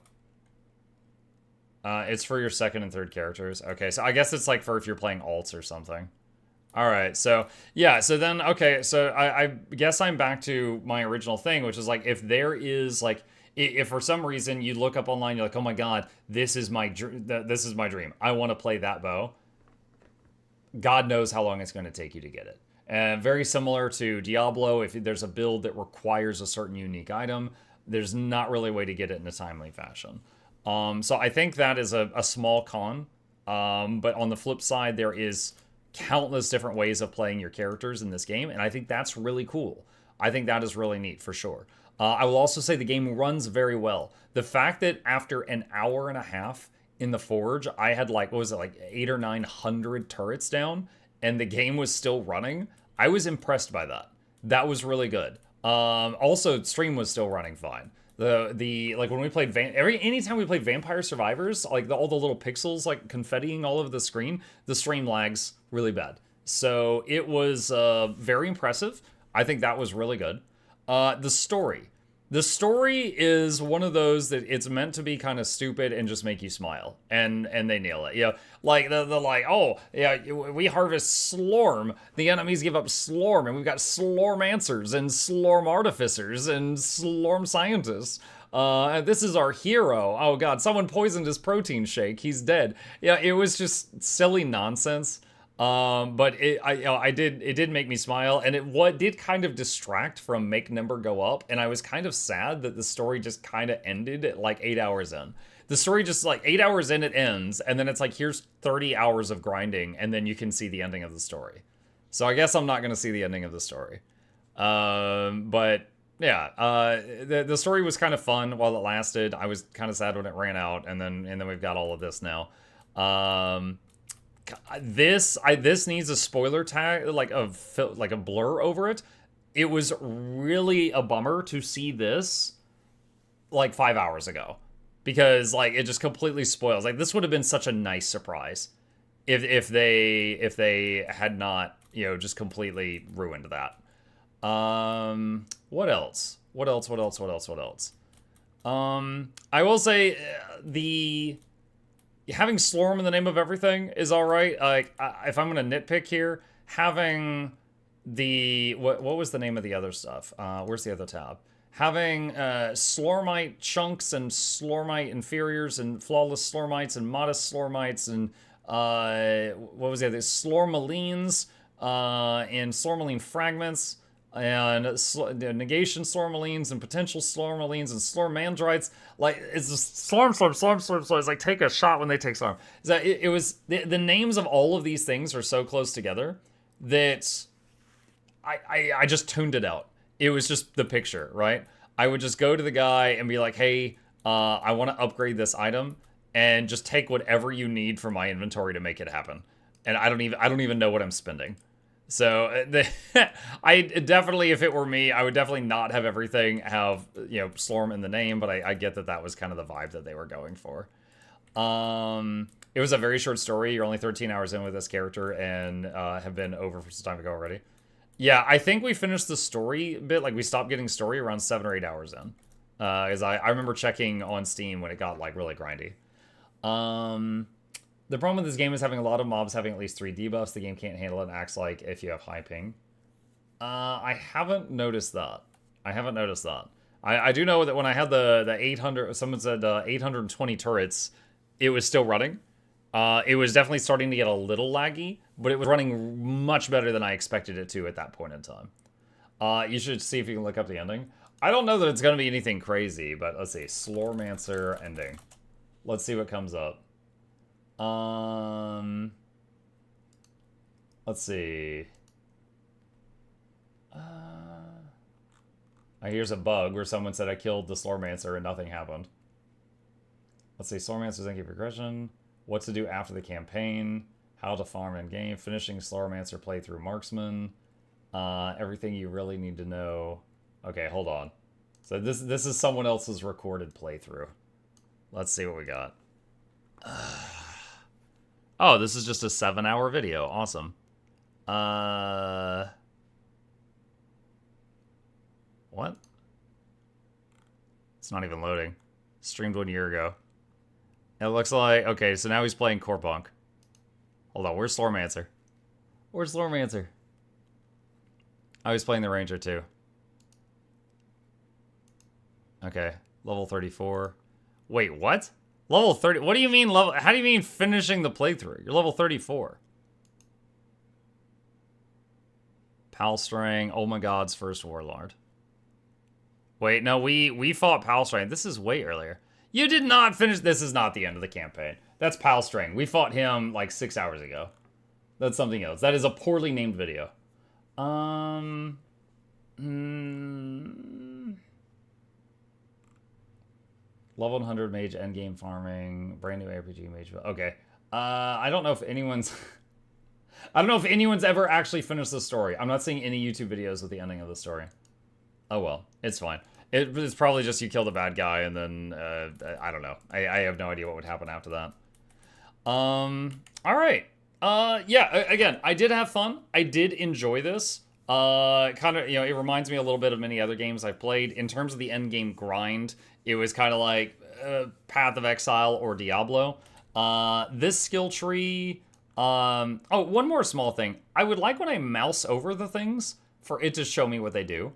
Speaker 1: It's for your second and third characters. Okay, so I guess it's like for if you're playing alts or something. Alright, so, yeah, so then, okay, so I guess I'm back to my original thing, which is like, if there is, like, if for some reason you look up online, you're like, oh my god, this is my dream. I want to play that bow. God knows how long it's going to take you to get it. Very similar to Diablo, if there's a build that requires a certain unique item, there's not really a way to get it in a timely fashion. So I think that is a small con. But on the flip side, there is countless different ways of playing your characters in this game, and I think that's really cool. I think that is really neat, for sure. I will also say the game runs very well. The fact that after an hour and a half in the Forge, I had like, what was it, like 800 or 900 turrets down, and the game was still running, I was impressed by that. That was really good. Also, stream was still running fine. Like when we played anytime we played Vampire Survivors, like all the little pixels like confettiing all over the screen, the stream lags really bad. So it was very impressive. I think that was really good. The story is one of those that it's meant to be kind of stupid and just make you smile, and they nail it. Yeah, like they're like, oh yeah, we harvest Slorm, the enemies give up Slorm, and we've got Slormancers and Slorm Artificers and Slorm Scientists. And this is our hero. Oh god, someone poisoned his protein shake. He's dead. Yeah, it was just silly nonsense. But it did make me smile, and it did kind of distract from make number go up, and I was kind of sad that the story just kind of ended at like 8 hours in. The story just like 8 hours in, it ends, and then it's like, here's 30 hours of grinding, and then you can see the ending of the story. So I guess I'm not gonna see the ending of the story. But yeah, the story was kind of fun while it lasted. I was kind of sad when it ran out, and then we've got all of this now. This needs a spoiler tag, like a blur over it. It was really a bummer to see this like 5 hours ago, because like it just completely spoils. Like this would have been such a nice surprise if they had not, you know, just completely ruined that. What else? I will say the having Slorm in the name of everything is all right. Like, if I'm gonna nitpick here, having the what was the name of the other stuff? Where's the other tab? Having Slormite chunks and Slormite inferiors and flawless Slormites and modest Slormites and what was the other? Slormalines and Slormaline fragments and negation Slormalines and potential Slormalines and Slormandrites. Like, it's just Slorm. It's like take a shot when they take Slorm. It was the names of all of these things are so close together that I just tuned it out. It was just the picture, right? I would just go to the guy and be like, hey, I want to upgrade this item, and just take whatever you need from my inventory to make it happen. And I don't even know what I'm spending. So I definitely, if it were me, I would definitely not have everything have, you know, Slorm in the name, but I get that was kind of the vibe that they were going for. It was a very short story. You're only 13 hours in with this character and have been over for some time ago already. Yeah, I think we finished the story bit, like we stopped getting story around 7 or 8 hours in. Because I remember checking on Steam when it got like really grindy. The problem with this game is having a lot of mobs having at least 3 debuffs. The game can't handle it and acts like if you have high ping. I haven't noticed that. I do know that when I had the 800, someone said 820 turrets, it was still running. It was definitely starting to get a little laggy, but it was running much better than I expected it to at that point in time. You should see if you can look up the ending. I don't know that it's going to be anything crazy, but let's see. Slormancer ending. Let's see what comes up. Let's see. Here's a bug where someone said I killed the Slormancer and nothing happened. Let's see. Slormancer's Enki progression. What to do after the campaign. How to farm in game. Finishing Slormancer playthrough marksman. Everything you really need to know. Okay, hold on. So this is someone else's recorded playthrough. Let's see what we got. Oh, this is just a 7-hour video. Awesome. What? It's not even loading. Streamed 1 year ago. It looks like... Okay, so now he's playing Corpunk. Hold on, where's Slormancer? Where's Slormancer? Oh, he's playing the Ranger too. Okay, level 34. Wait, what? Level 30? What do you mean level? How do you mean finishing the playthrough? You're level 34. Palstrang, oh my god's first warlord. Wait, no, we fought Palstrang. This is way earlier. You did not finish. This is not the end of the campaign. That's Palstrang. We fought him like 6 hours ago. That's something else. That is a poorly named video. Level 100 mage endgame farming, brand new RPG mage. Okay. I don't know if anyone's I don't know if anyone's ever actually finished the story. I'm not seeing any YouTube videos with the ending of the story. Oh well, it's fine. It's probably just you kill the bad guy and then I don't know. I have no idea what would happen after that. All right. Yeah, again, I did have fun. I did enjoy this. Kind of, you know, it reminds me a little bit of many other games I've played. In terms of the end game grind, it was kind of like Path of Exile or Diablo. This skill tree... oh, one more small thing. I would like when I mouse over the things for it to show me what they do.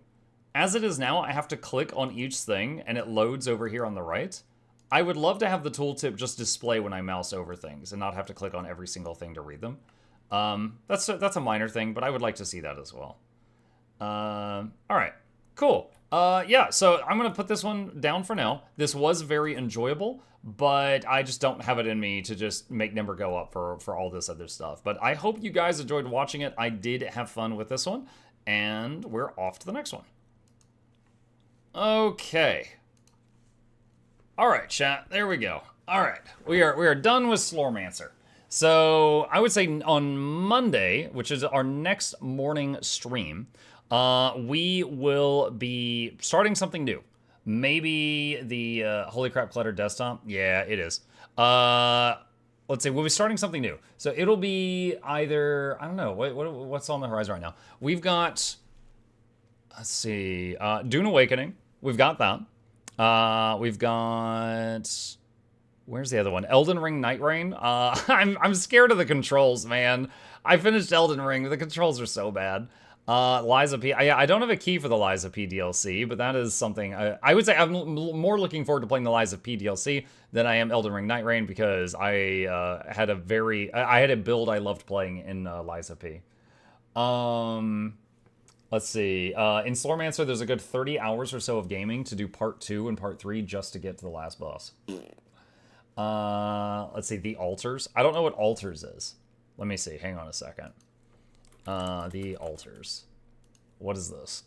Speaker 1: As it is now, I have to click on each thing and it loads over here on the right. I would love to have the tooltip just display when I mouse over things and not have to click on every single thing to read them. That's a minor thing, but I would like to see that as well. All right, cool. Yeah, so I'm going to put this one down for now. This was very enjoyable, but I just don't have it in me to just make number go up for all this other stuff. But I hope you guys enjoyed watching it. I did have fun with this one, and we're off to the next one. Okay. All right, chat, there we go. All right, we are done with Slormancer. So I would say on Monday, which is our next morning stream, we will be starting something new. Maybe the Holy Crap Clutter desktop. Yeah, it is. Let's say we'll be starting something new. So it'll be either, I don't know, what's on the horizon right now? We've got, let's see, Dune Awakening. We've got that. We've got... Where's the other one? Elden Ring Night Rain. I'm scared of the controls, man. I finished Elden Ring. The controls are so bad. Liza P. I don't have a key for the Liza P DLC, but that is something I would say I'm more looking forward to playing the Liza P DLC than I am Elden Ring Night Rain, because I had a build I loved playing in Liza P. Let's see. In Slormancer, there's a good 30 hours or so of gaming to do part 2 and part 3 just to get to the last boss. Let's see. The Altars. I don't know what Altars is. Let me see. Hang on a second. The Altars. What is this?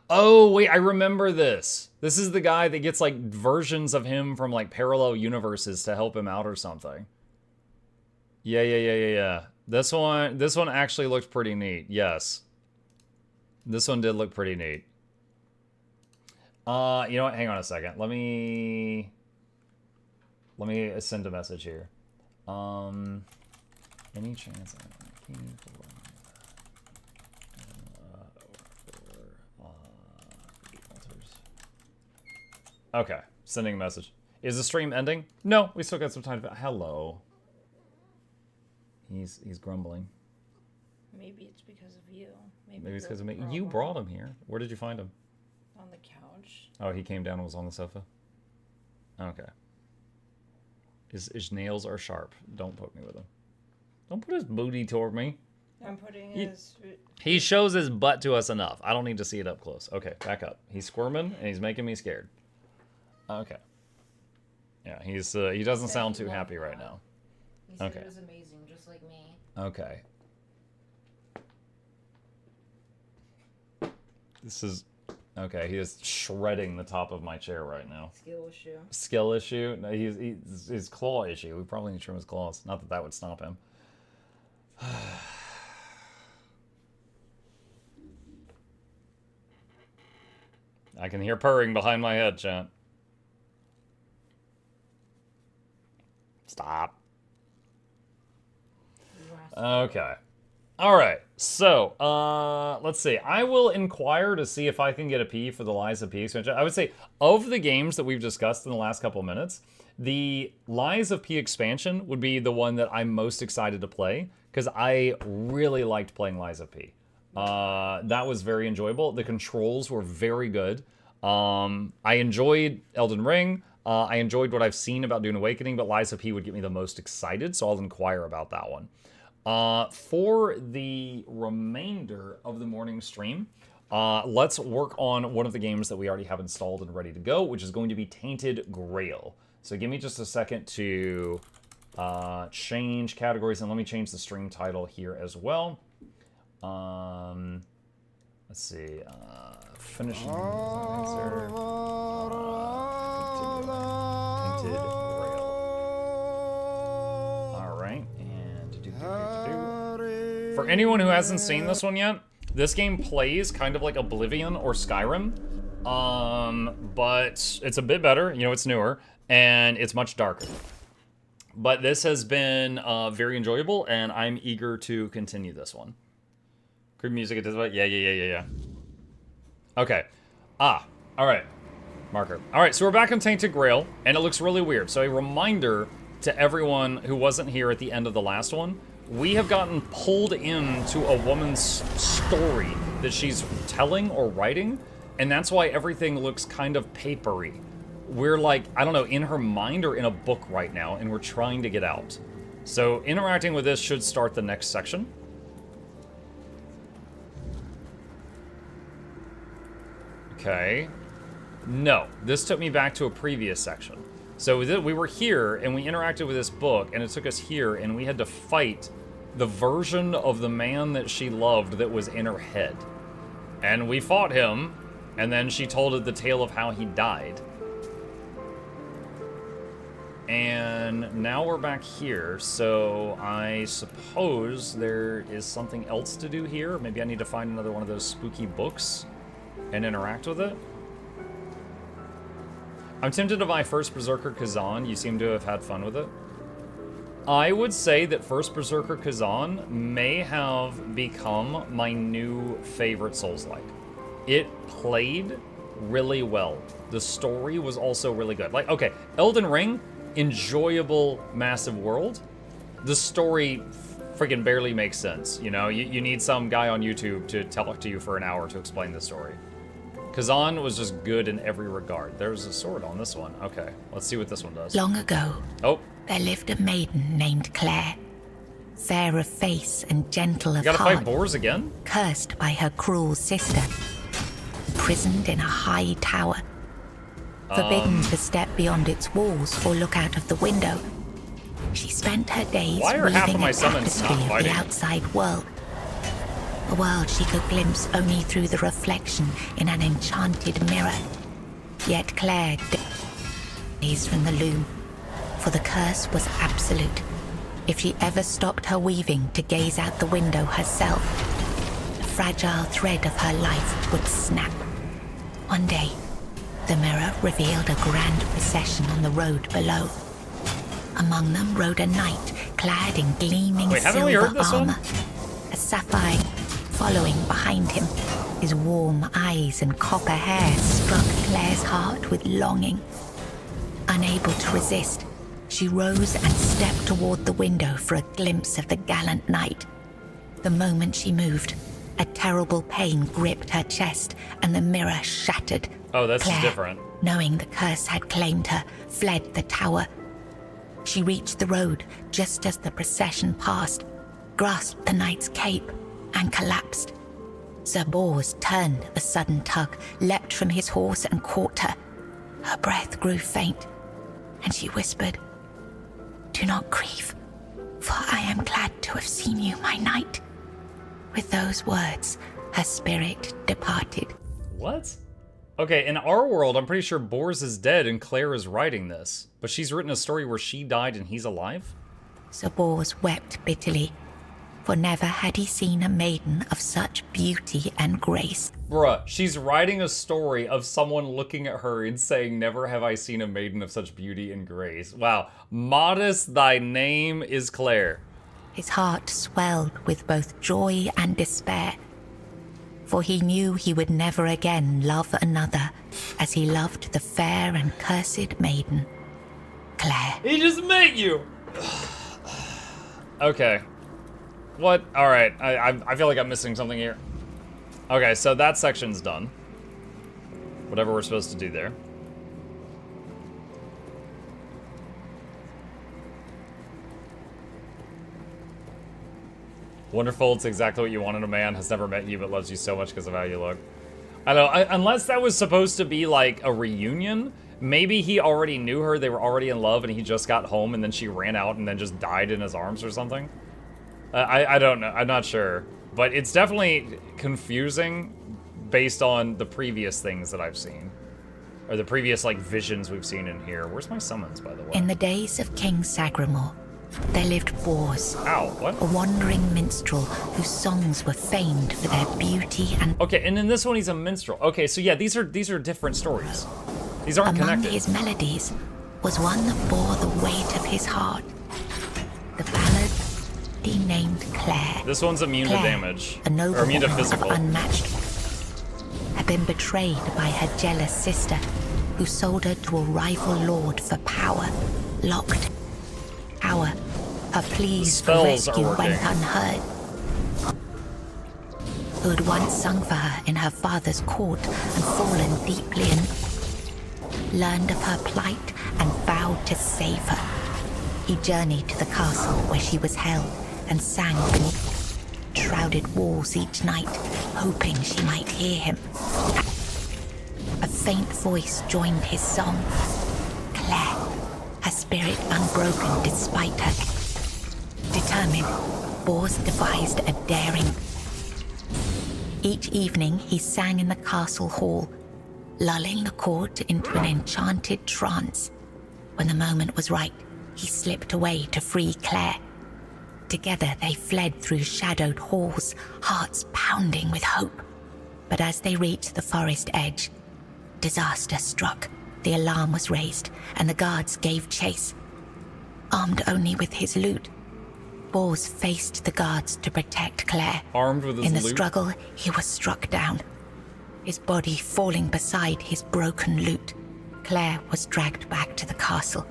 Speaker 1: Oh, wait, I remember this. This is the guy that gets, like, versions of him from, like, parallel universes to help him out or something. Yeah. This one actually looked pretty neat. Yes. This one did look pretty neat. You know what? Hang on a second. Let me send a message here. Any chance I can Okay, sending a message. Is the stream ending? No, we still got some time. Hello. He's grumbling.
Speaker 4: Maybe it's because of you.
Speaker 1: Maybe it's because of me. You brought him here. Where did you find him?
Speaker 4: On the couch.
Speaker 1: Oh, he came down and was on the sofa? Okay. His nails are sharp. Don't poke me with them. Don't put his booty toward me.
Speaker 4: I'm putting his...
Speaker 1: He shows his butt to us enough. I don't need to see it up close. Okay, back up. He's squirming, and he's making me scared. Okay. Yeah, he doesn't sound too happy right now.
Speaker 4: He said
Speaker 1: Okay.
Speaker 4: it was amazing, just like me.
Speaker 1: Okay. This is... Okay, he is shredding the top of my chair right now.
Speaker 4: Skill issue.
Speaker 1: Skill issue? No, he's his claw issue. We probably need to trim his claws. Not that that would stop him. I can hear purring behind my head, chat. Stop. Okay. All right. So, let's see. I will inquire to see if I can get a P for the Liza P expansion. I would say, of the games that we've discussed in the last couple of minutes, the Liza P expansion would be the one that I'm most excited to play, because I really liked playing Liza P. That was very enjoyable. The controls were very good. I enjoyed Elden Ring. I enjoyed what I've seen about Dune Awakening, but Liza P would get me the most excited, so I'll inquire about that one. For the remainder of the morning stream, let's work on one of the games that we already have installed and ready to go, which is going to be Tainted Grail. So give me just a second to change categories, and let me change the stream title here as well. Let's see. Finishing answer. Tainted Grail. All right. For anyone who hasn't seen this one yet, this game plays kind of like Oblivion or Skyrim, but it's a bit better. You know, it's newer, and it's much darker. But this has been very enjoyable, and I'm eager to continue this one. Creepy music at this point? Yeah. Okay. All right. Marker. All right, so we're back on Tainted Grail, and it looks really weird. So a reminder to everyone who wasn't here at the end of the last one, we have gotten pulled into a woman's story that she's telling or writing, and that's why everything looks kind of papery. We're like, I don't know, in her mind or in a book right now, and we're trying to get out. So interacting with this should start the next section. Okay. No, this took me back to a previous section. So we were here, and we interacted with this book, and it took us here, and we had to fight the version of the man that she loved that was in her head. And we fought him, and then she told it the tale of how he died. And now we're back here, so I suppose there is something else to do here. Maybe I need to find another one of those spooky books and interact with it. I'm tempted to buy First Berserker Kazan. You seem to have had fun with it. I would say that First Berserker Kazan may have become my new favorite Souls-like. It played really well. The story was also really good. Like, okay, Elden Ring, enjoyable, massive world. The story freaking barely makes sense, you know? You need some guy on YouTube to talk to you for an hour to explain the story. Kazan was just good in every regard. There's a sword on this one. Okay, let's see what this one does.
Speaker 6: Long ago,
Speaker 1: Oh,
Speaker 6: there lived a maiden named Claire, fair of face and gentle
Speaker 1: you
Speaker 6: of
Speaker 1: gotta
Speaker 6: heart,
Speaker 1: fight boars again?
Speaker 6: cursed by her cruel sister, imprisoned in a high tower, forbidden to step beyond its walls or look out of the window. She spent her days
Speaker 1: Why are half of
Speaker 6: weaving
Speaker 1: my
Speaker 6: a
Speaker 1: summons not
Speaker 6: tapestry of
Speaker 1: fighting?
Speaker 6: the outside world, a world she could glimpse only through the reflection in an enchanted mirror. Yet Claire gazed from the loom, for the curse was absolute. If she ever stopped her weaving to gaze out the window herself, the fragile thread of her life would snap. One day, the mirror revealed a grand procession on the road below. Among them rode a knight clad in gleaming
Speaker 1: Wait, haven't we heard
Speaker 6: silver
Speaker 1: this one?
Speaker 6: armor, a sapphire following behind him. His warm eyes and copper hair struck Claire's heart with longing. Unable to resist, she rose and stepped toward the window for a glimpse of the gallant knight. The moment she moved, a terrible pain gripped her chest and the mirror shattered.
Speaker 1: Oh, that's
Speaker 6: Claire,
Speaker 1: different.
Speaker 6: knowing the curse had claimed her, fled the tower. She reached the road just as the procession passed, grasped the knight's cape, and collapsed. Sir Bors turned a sudden tug, leapt from his horse and caught her. Her breath grew faint, and she whispered, "Do not grieve, for I am glad to have seen you, my knight." With those words, her spirit departed.
Speaker 1: What? Okay, in our world, I'm pretty sure Bors is dead and Claire is writing this. But she's written a story where she died and he's alive?
Speaker 6: Sir Bors wept bitterly, for never had he seen a maiden of such beauty and grace.
Speaker 1: Bruh, she's writing a story of someone looking at her and saying, "Never have I seen a maiden of such beauty and grace." Wow. Modest thy name is Claire.
Speaker 6: His heart swelled with both joy and despair, for he knew he would never again love another as he loved the fair and cursed maiden, Claire.
Speaker 1: He just met you! Okay. What? Alright, I feel like I'm missing something here. Okay, so that section's done. Whatever we're supposed to do there. Wonderful, it's exactly what you want in a man, has never met you but loves you so much because of how you look. I don't know, unless that was supposed to be like a reunion, maybe he already knew her, they were already in love, and he just got home and then she ran out and then just died in his arms or something. I don't know, I'm not sure. But it's definitely confusing based on the previous things that I've seen. Or the previous, like, visions we've seen in here. Where's my summons, by the way?
Speaker 6: In the days of King Sagramore, there lived Bors,
Speaker 1: Ow, what?
Speaker 6: a wandering minstrel whose songs were famed for their beauty and
Speaker 1: Okay, and in this one he's a minstrel. Okay, so yeah, these are different stories. These aren't
Speaker 6: among
Speaker 1: connected.
Speaker 6: his melodies was one that bore the weight of his heart. The ballad he named Claire.
Speaker 1: This one's immune
Speaker 6: Claire,
Speaker 1: to damage.
Speaker 6: a noble
Speaker 1: Or immune to
Speaker 6: woman
Speaker 1: physical.
Speaker 6: of unmatched, had been betrayed by her jealous sister, who sold her to a rival lord for power, locked tower. Her pleas for
Speaker 1: spells are
Speaker 6: rescue
Speaker 1: working.
Speaker 6: went unheard. Who had once sung for her in her father's court and fallen deeply in, learned of her plight and vowed to save her. He journeyed to the castle where she was held and sang beneath shrouded walls each night, hoping she might hear him. A faint voice joined his song. Claire, her spirit unbroken despite her. Determined, Bors devised a daring. Each evening he sang in the castle hall, lulling the court into an enchanted trance. When the moment was right, he slipped away to free Claire. Together they fled through shadowed halls, hearts pounding with hope. But as they reached the forest edge, disaster struck. The alarm was raised, and the guards gave chase. Armed only with his lute, Bors faced the guards to protect Claire.
Speaker 1: Armed with his
Speaker 6: In the
Speaker 1: loot?
Speaker 6: struggle, he was struck down. his body falling beside his broken lute, Claire was dragged back to the castle,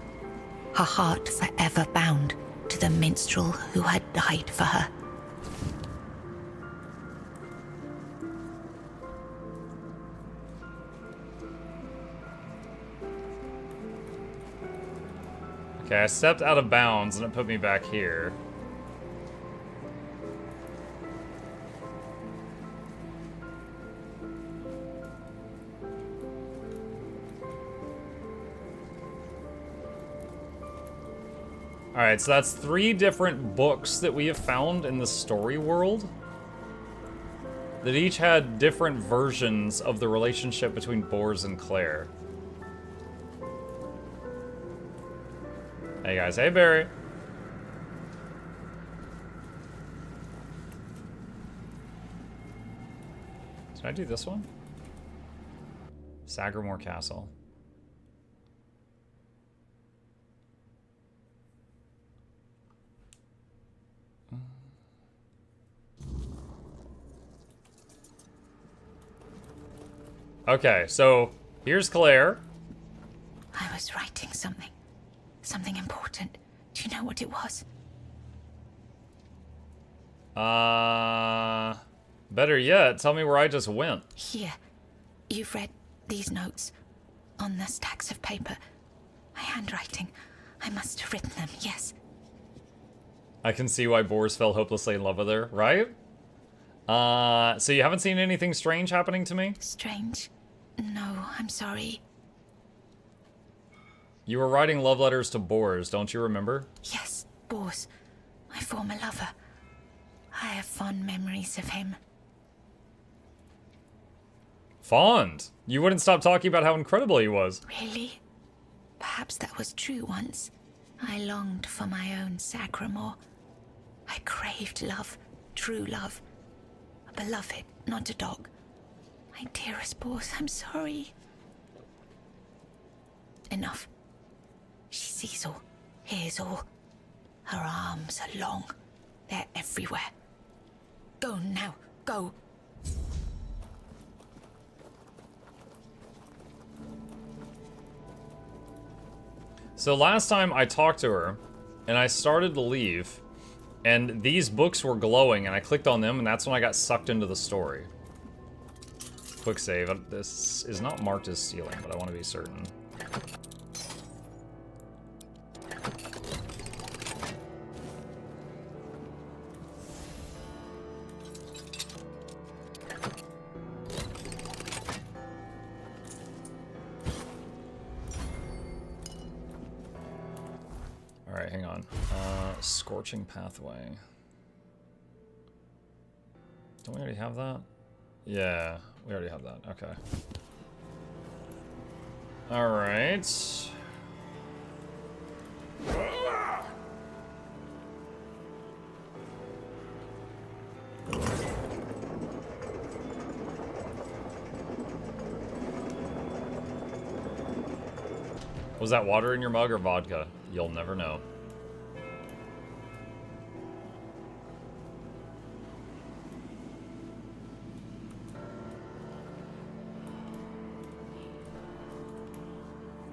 Speaker 6: her heart forever bound to the minstrel who had died for her.
Speaker 1: Okay, I stepped out of bounds and it put me back here. Alright, so that's 3 different books that we have found in the story world that each had different versions of the relationship between Bors and Claire. Hey guys, hey Barry. Did I do this one? Sagramore Castle. Okay, so here's Claire.
Speaker 6: I was writing something. Something important. Do you know what it was?
Speaker 1: Better yet, tell me where I just went.
Speaker 6: Here. You've read these notes on the stacks of paper. My handwriting. I must have written them, yes.
Speaker 1: I can see why Bors fell hopelessly in love with her, right? So you haven't seen anything strange happening to me?
Speaker 6: Strange? No, I'm sorry.
Speaker 1: You were writing love letters to Bors, don't you remember?
Speaker 6: Yes, Bors, my former lover. I have fond memories of him.
Speaker 1: Fond? You wouldn't stop talking about how incredible he was.
Speaker 6: Really? Perhaps that was true once. I longed for my own Sagramore. I craved love, true love. A beloved, not a dog. My dearest Bors, I'm sorry. Enough. She sees all, hears all. Her arms are long. They're everywhere. Go now, go.
Speaker 1: So last time I talked to her, and I started to leave, and these books were glowing, and I clicked on them, and that's when I got sucked into the story. Quick save. This is not marked as stealing, but I want to be certain. Alright, hang on. Scorching Pathway. Don't we already have that? Yeah, we already have that. Okay. Alright. Was that water in your mug or vodka? You'll never know.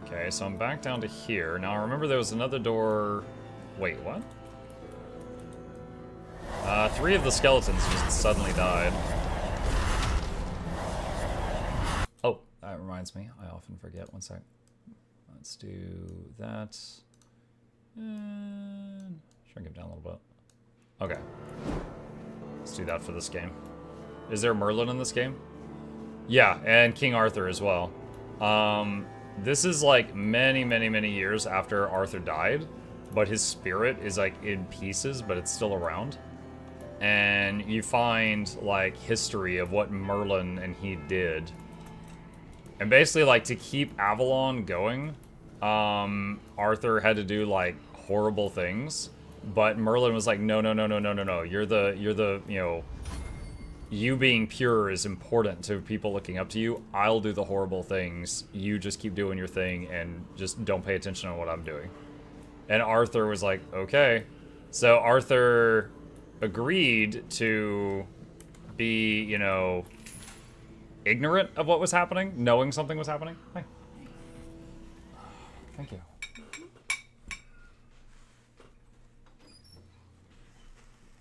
Speaker 1: Okay, so I'm back down to here. Now I remember there was another door... Wait, what? 3 of the skeletons just suddenly died. Oh, that reminds me. I often forget. One sec. Let's do that. And shrink it down a little bit. Okay. Let's do that for this game. Is there Merlin in this game? Yeah, and King Arthur as well. This is like many, many, many years after Arthur died, but his spirit is like in pieces, but it's still around. And you find like history of what Merlin and he did. And basically like to keep Avalon going, Arthur had to do like horrible things, but Merlin was like, no, no, no, no, no, no, no. You're the, you know, you being pure is important to people looking up to you. I'll do the horrible things. You just keep doing your thing and just don't pay attention to what I'm doing. And Arthur was like, okay. So Arthur agreed to be, you know, ignorant of what was happening, knowing something was happening. Hi. Thank you.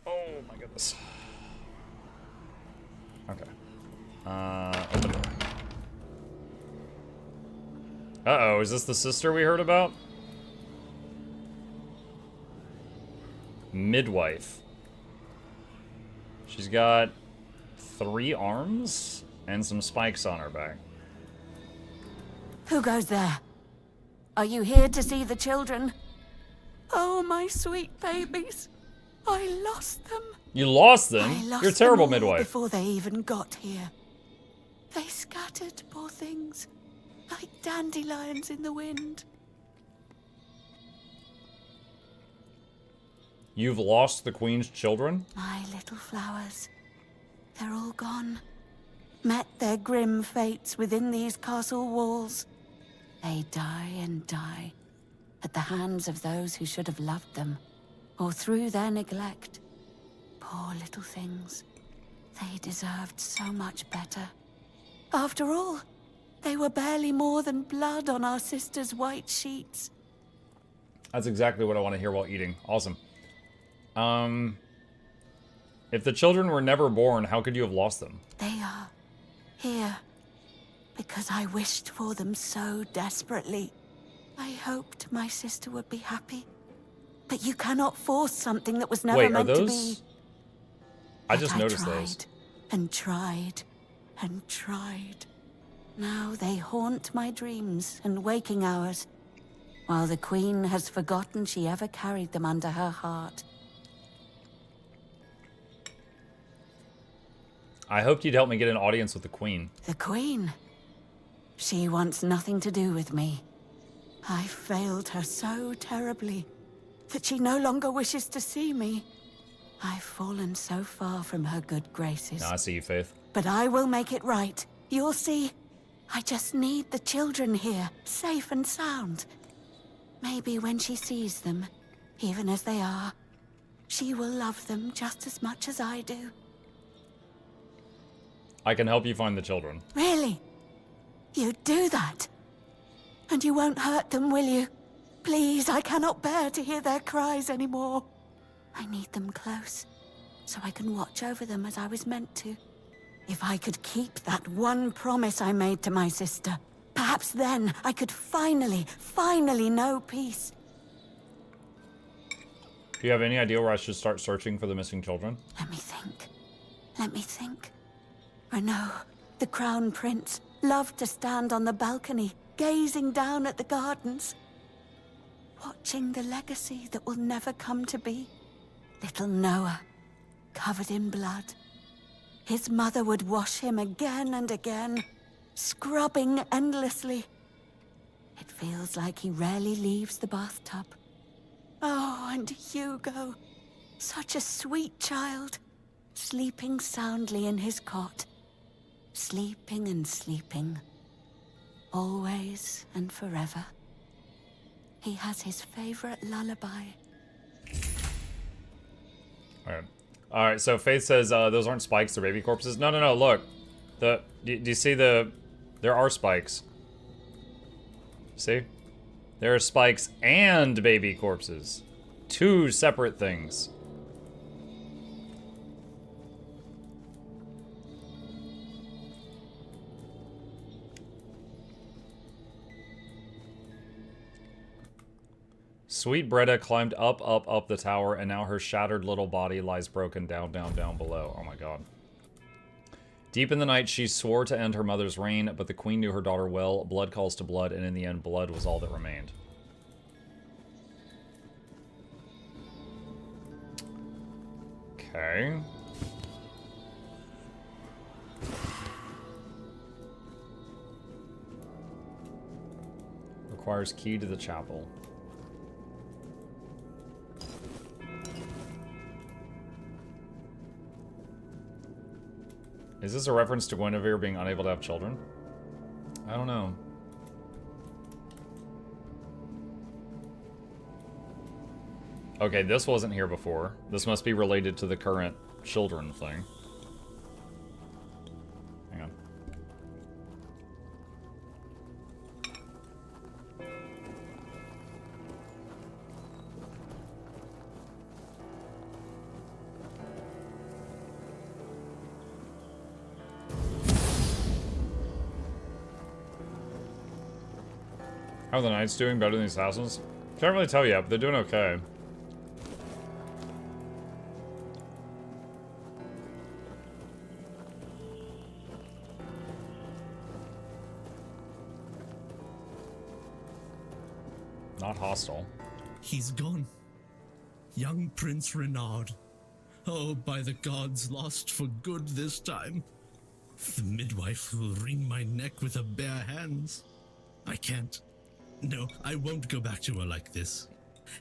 Speaker 1: Oh my goodness. Okay. Open door. Uh-oh, is this the sister we heard about? Midwife. She's got 3 arms and some spikes on her back.
Speaker 6: Who goes there? Are you here to see the children? Oh, my sweet babies. I lost them.
Speaker 1: You lost them?
Speaker 6: I lost
Speaker 1: You're a terrible
Speaker 6: them all
Speaker 1: midwife.
Speaker 6: before they even got here. They scattered, poor things, like dandelions in the wind.
Speaker 1: You've lost the queen's children?
Speaker 6: My little flowers. They're all gone. Met their grim fates within these castle walls. They die and die at the hands of those who should have loved them, or through their neglect. Poor little things. They deserved so much better. After all, they were barely more than blood on our sister's white sheets.
Speaker 1: That's exactly what I want to hear while eating. Awesome. If the children were never born, how could you have lost them?
Speaker 6: They are here because I wished for them so desperately. I hoped my sister would be happy. But you cannot force something that was never
Speaker 1: Wait, are
Speaker 6: meant to be.
Speaker 1: those... I just noticed those.
Speaker 6: Tried and tried and tried. Now they haunt my dreams and waking hours, while the Queen has forgotten she ever carried them under her heart.
Speaker 1: I hoped you'd help me get an audience with the Queen.
Speaker 6: The Queen? She wants nothing to do with me. I failed her so terribly that she no longer wishes to see me. I've fallen so far from her good graces.
Speaker 1: No, I see you, Faith.
Speaker 6: But I will make it right. You'll see. I just need the children here, safe and sound. Maybe when she sees them, even as they are, she will love them just as much as I do.
Speaker 1: I can help you find the children.
Speaker 6: Really? You'd do that? And you won't hurt them, will you? Please, I cannot bear to hear their cries anymore. I need them close, so I can watch over them as I was meant to. If I could keep that one promise I made to my sister, perhaps then I could finally know peace.
Speaker 1: Do you have any idea where I should start searching for the missing children?
Speaker 6: Let me think. Renaud, the Crown Prince, loved to stand on the balcony, gazing down at the gardens, watching the legacy that will never come to be. Little Noah, covered in blood. His mother would wash him again and again, scrubbing endlessly. It feels like he rarely leaves the bathtub. Oh, and Hugo, such a sweet child, sleeping soundly in his cot. Sleeping and sleeping, always and forever. He has his favorite lullaby.
Speaker 1: Alright, so Faith says those aren't spikes, they're baby corpses. No, look. Do you see there are spikes. See? There are spikes and baby corpses. 2 separate things. Sweet Bretta climbed up the tower, and now her shattered little body lies broken down below. Oh my god. Deep in the night, she swore to end her mother's reign, but the queen knew her daughter well. Blood calls to blood, and in the end, blood was all that remained. Okay. Requires key to the chapel. Is this a reference to Guinevere being unable to have children? I don't know. Okay, this wasn't here before. This must be related to the current children thing. Hang on. How are the Knights doing? Better than the Assassins? Can't really tell yet, but they're doing okay. Not hostile.
Speaker 7: He's gone. Young Prince Renard. Oh, by the gods, lost for good this time. The midwife will wring my neck with her bare hands. I can't. No, I won't go back to her like this.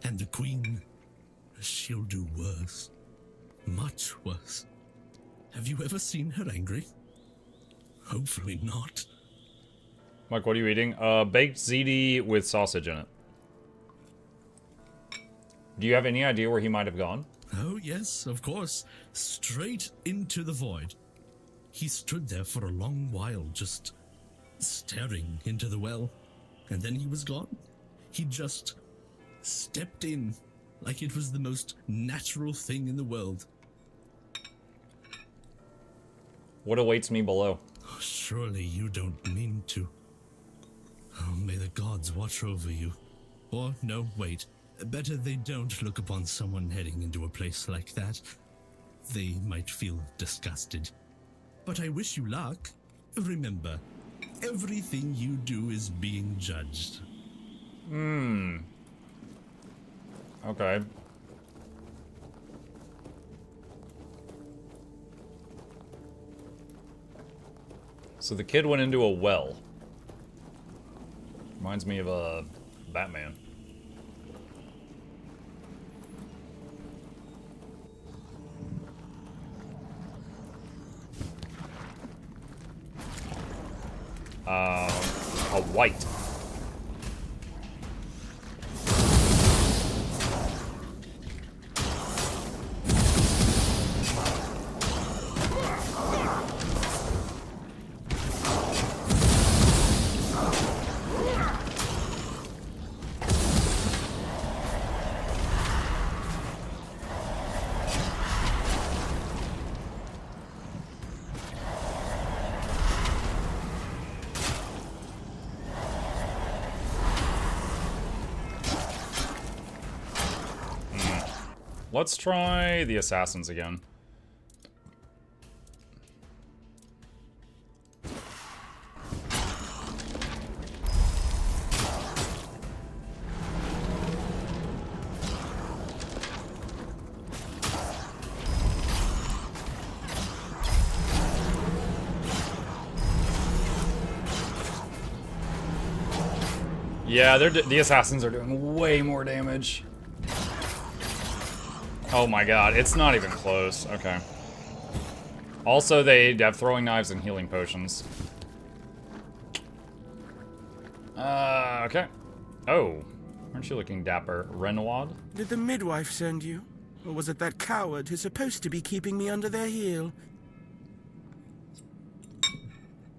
Speaker 7: And the queen, she'll do worse. Much worse. Have you ever seen her angry? Hopefully not.
Speaker 1: Mike, what are you eating? Baked ziti with sausage in it. Do you have any idea where he might have gone?
Speaker 7: Oh, yes, of course. Straight into the void. He stood there for a long while, just staring into the well. And then he was gone. He just stepped in like it was the most natural thing in the world.
Speaker 1: What awaits me below?
Speaker 7: Oh, surely you don't mean to. Oh, may the gods watch over you. Or, no, wait. Better they don't look upon someone heading into a place like that. They might feel disgusted. But I wish you luck. Remember, everything you do is being judged.
Speaker 1: Okay. So the kid went into a well. Reminds me of a Batman. A white. Let's try the assassins again. Yeah, the assassins are doing way more damage. Oh my god, it's not even close. Okay. Also, they have throwing knives and healing potions. Okay. Oh, aren't you looking dapper, Renoir?
Speaker 8: Did the midwife send you? Or was it that coward who's supposed to be keeping me under their heel?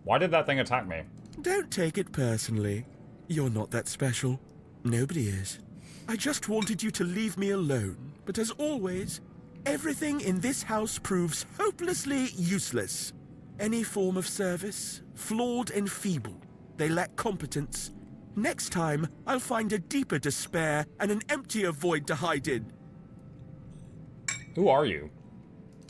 Speaker 1: Why did that thing attack me?
Speaker 8: Don't take it personally. You're not that special. Nobody is. I just wanted you to leave me alone. But as always, everything in this house proves hopelessly useless. Any form of service, flawed and feeble. They lack competence. Next time, I'll find a deeper despair and an emptier void to hide in.
Speaker 1: Who are you?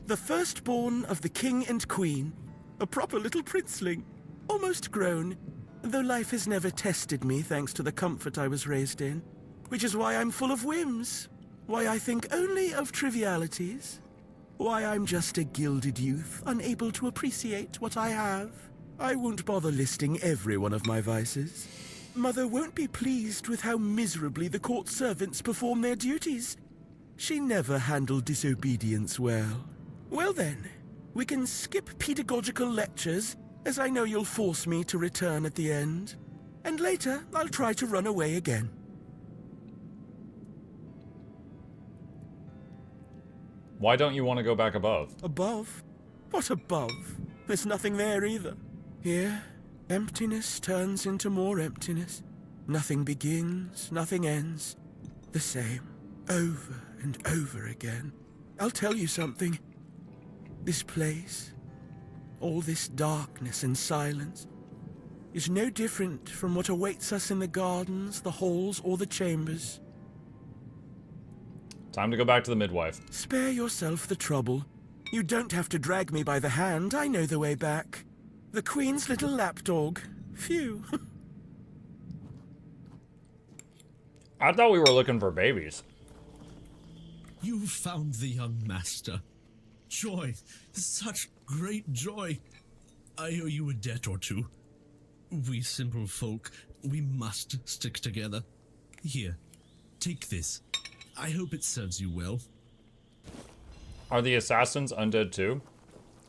Speaker 8: The firstborn of the king and queen. A proper little princeling. Almost grown, though life has never tested me thanks to the comfort I was raised in. Which is why I'm full of whims. Why I think only of trivialities. Why I'm just a gilded youth, unable to appreciate what I have. I won't bother listing every one of my vices. Mother won't be pleased with how miserably the court servants perform their duties. She never handled disobedience well. Well then, we can skip pedagogical lectures, as I know you'll force me to return at the end. And later, I'll try to run away again.
Speaker 1: Why don't you want to go back above?
Speaker 8: Above? What above? There's nothing there either. Here, emptiness turns into more emptiness. Nothing begins, nothing ends. The same, over and over again. I'll tell you something. This place, all this darkness and silence, is no different from what awaits us in the gardens, the halls, or the chambers.
Speaker 1: Time to go back to the midwife.
Speaker 8: Spare yourself the trouble. You don't have to drag me by the hand. I know the way back. The Queen's little lapdog. Phew.
Speaker 1: I thought we were looking for babies.
Speaker 7: You found the young master. Joy, such great joy. I owe you a debt or two. We simple folk, we must stick together. Here, take this. I hope it serves you well.
Speaker 1: Are the assassins undead too?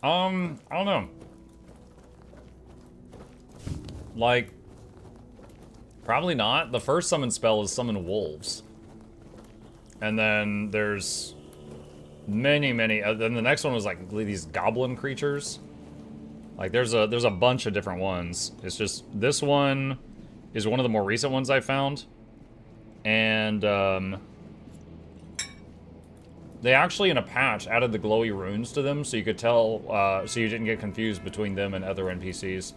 Speaker 1: I don't know. Like, probably not. The first summon spell is summon wolves. And then there's many, then the next one was like these goblin creatures. Like there's a bunch of different ones. It's just, this one is one of the more recent ones I found. And, they actually, in a patch, added the glowy runes to them so you could tell, so you didn't get confused between them and other NPCs.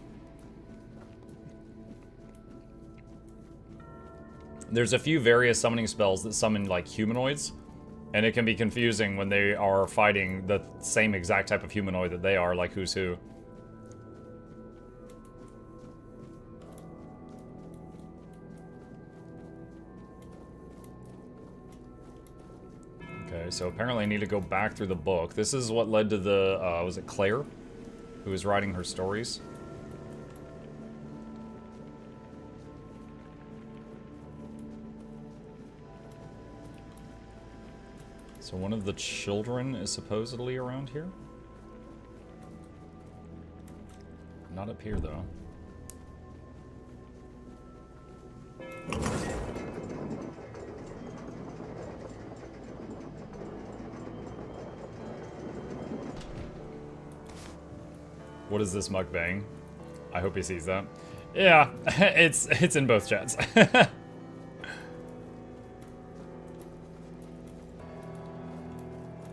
Speaker 1: There's a few various summoning spells that summon, like, humanoids, and it can be confusing when they are fighting the same exact type of humanoid that they are, like who's who. Okay, so apparently I need to go back through the book. This is what led to the, was it Claire? Who was writing her stories? So one of the children is supposedly around here? Not up here, though. What is this mukbang? I hope he sees that. Yeah, it's in both chats.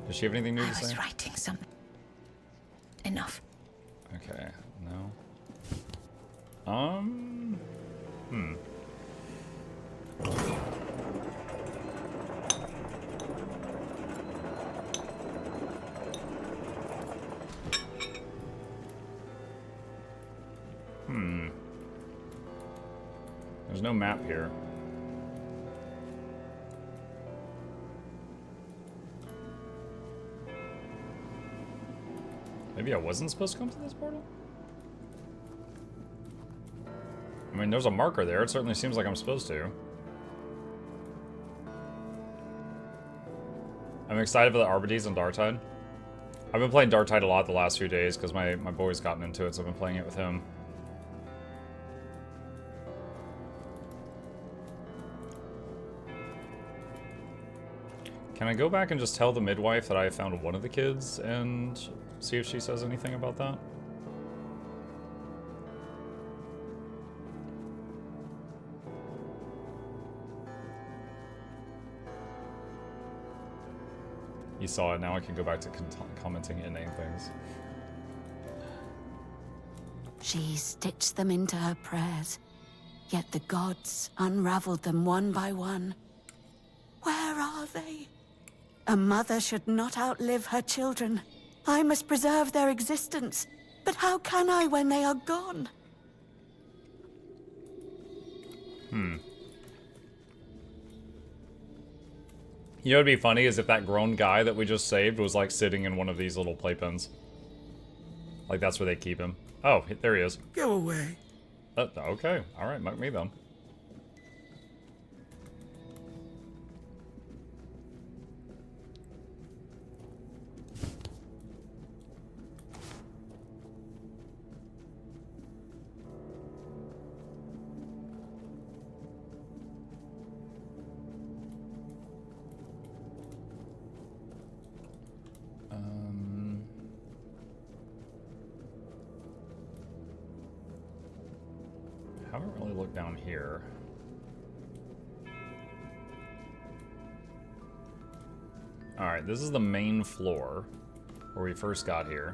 Speaker 1: Does she have anything new to say?
Speaker 6: I was writing something. Enough.
Speaker 1: Okay, no. There's no map here. Maybe I wasn't supposed to come to this portal? I mean, there's a marker there. It certainly seems like I'm supposed to. I'm excited for the Arbides and Dartide. I've been playing Dartide a lot the last few days because my boy's gotten into it, so I've been playing it with him. Can I go back and just tell the midwife that I found one of the kids and see if she says anything about that? You saw it, now I can go back to commenting inane things.
Speaker 9: She stitched them into her prayers, yet the gods unraveled them one by one. Where are they? A mother should not outlive her children. I must preserve their existence. But how can I when they are gone?
Speaker 1: You know what'd be funny is if that grown guy that we just saved was like sitting in one of these little playpens. Like that's where they keep him. Oh, there he is.
Speaker 8: Go away.
Speaker 1: Okay, alright, mug me then. I haven't really looked down here. Alright, this is the main floor where we first got here.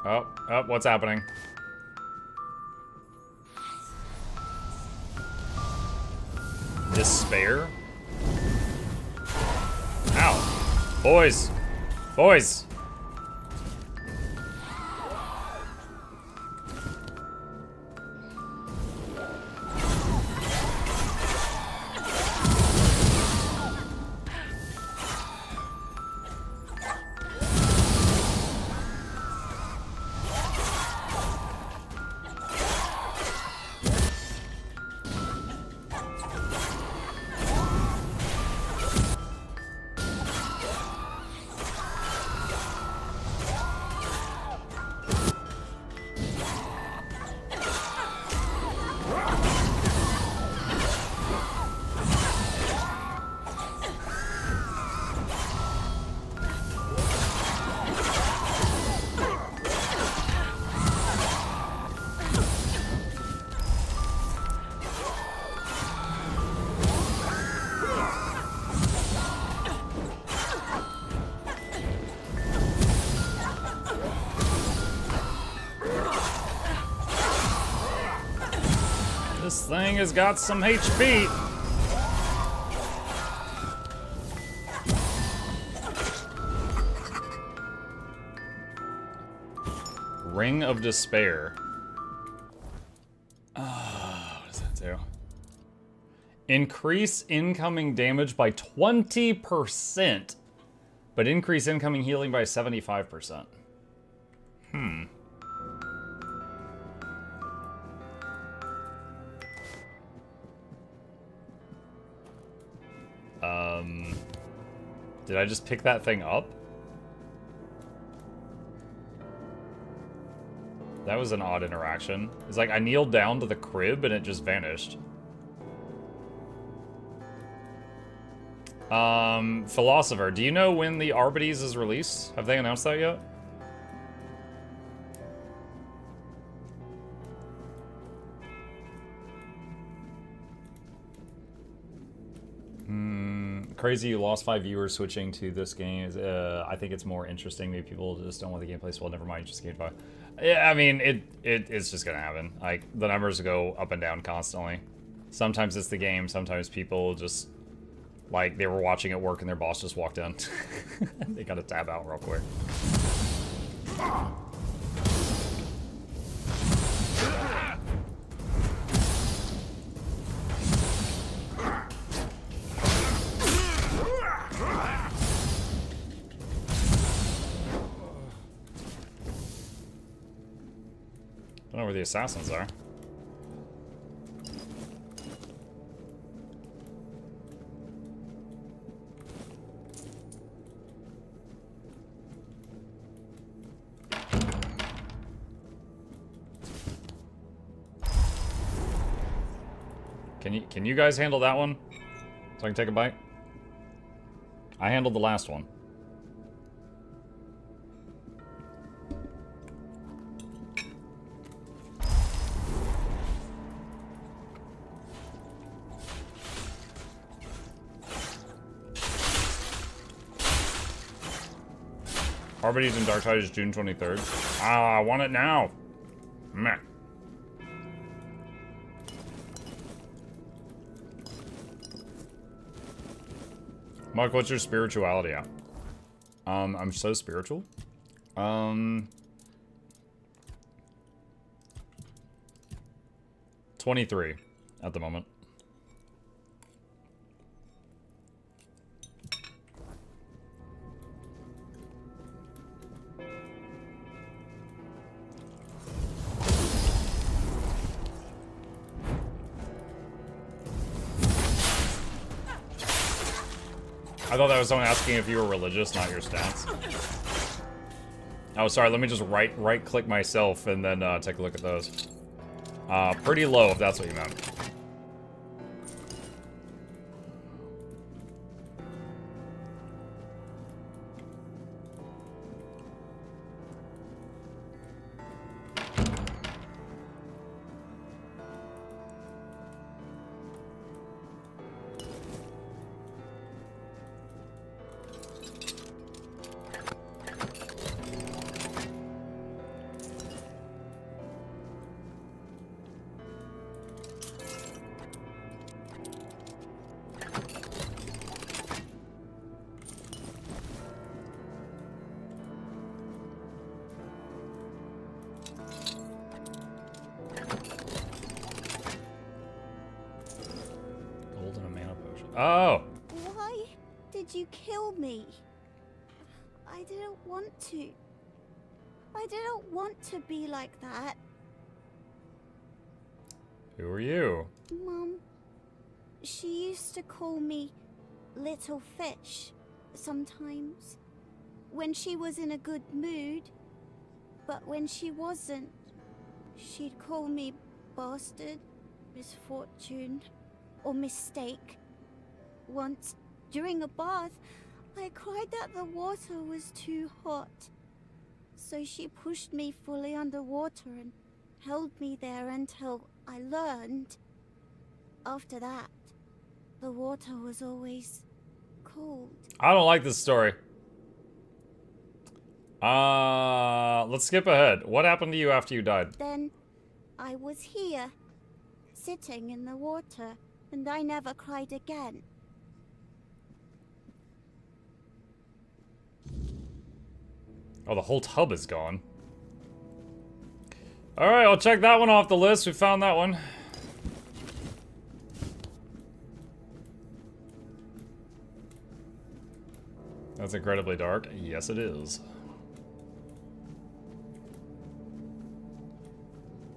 Speaker 1: Oh, what's happening? Despair? Ow. Boys. Boys. This thing has got some HP. Ring of Despair. What does that do? Increase incoming damage by 20%, but increase incoming healing by 75%. Did I just pick that thing up? That was an odd interaction. It's like I kneeled down to the crib and it just vanished. Philosopher, do you know when the Arbites is released? Have they announced that yet? Crazy you lost 5 viewers switching to this game. I think it's more interesting. Maybe people just don't want the gameplay, so well, never mind, just gameplay. Yeah, I mean, it's just gonna happen. Like, the numbers go up and down constantly. Sometimes it's the game, sometimes people just, like, they were watching at work and their boss just walked in. They gotta tab out real quick. I don't know where the assassins are. Can you guys handle that one? So I can take a bite? I handled the last one. Arbites and Darktide is June 23rd. Ah, I want it now. Meh. Mike, what's your spirituality at? I'm so spiritual. 23 at the moment. I thought that was someone asking if you were religious, not your stats. Oh, sorry, let me just right-click myself and then take a look at those. Pretty low, if that's what you meant. Oh.
Speaker 10: Why did you kill me? I didn't want to. I didn't want to be like that.
Speaker 1: Who are you?
Speaker 10: Mum, she used to call me Little Fish sometimes. When she was in a good mood. But when she wasn't, she'd call me bastard, misfortune, or mistake. Once, during a bath, I cried that the water was too hot. So she pushed me fully underwater and held me there until I learned. After that, the water was always cold.
Speaker 1: I don't like this story. Let's skip ahead. What happened to you after you died?
Speaker 10: Then I was here, sitting in the water, and I never cried again.
Speaker 1: Oh, the whole tub is gone. Alright, I'll check that one off the list. We found that one. That's incredibly dark. Yes, it is.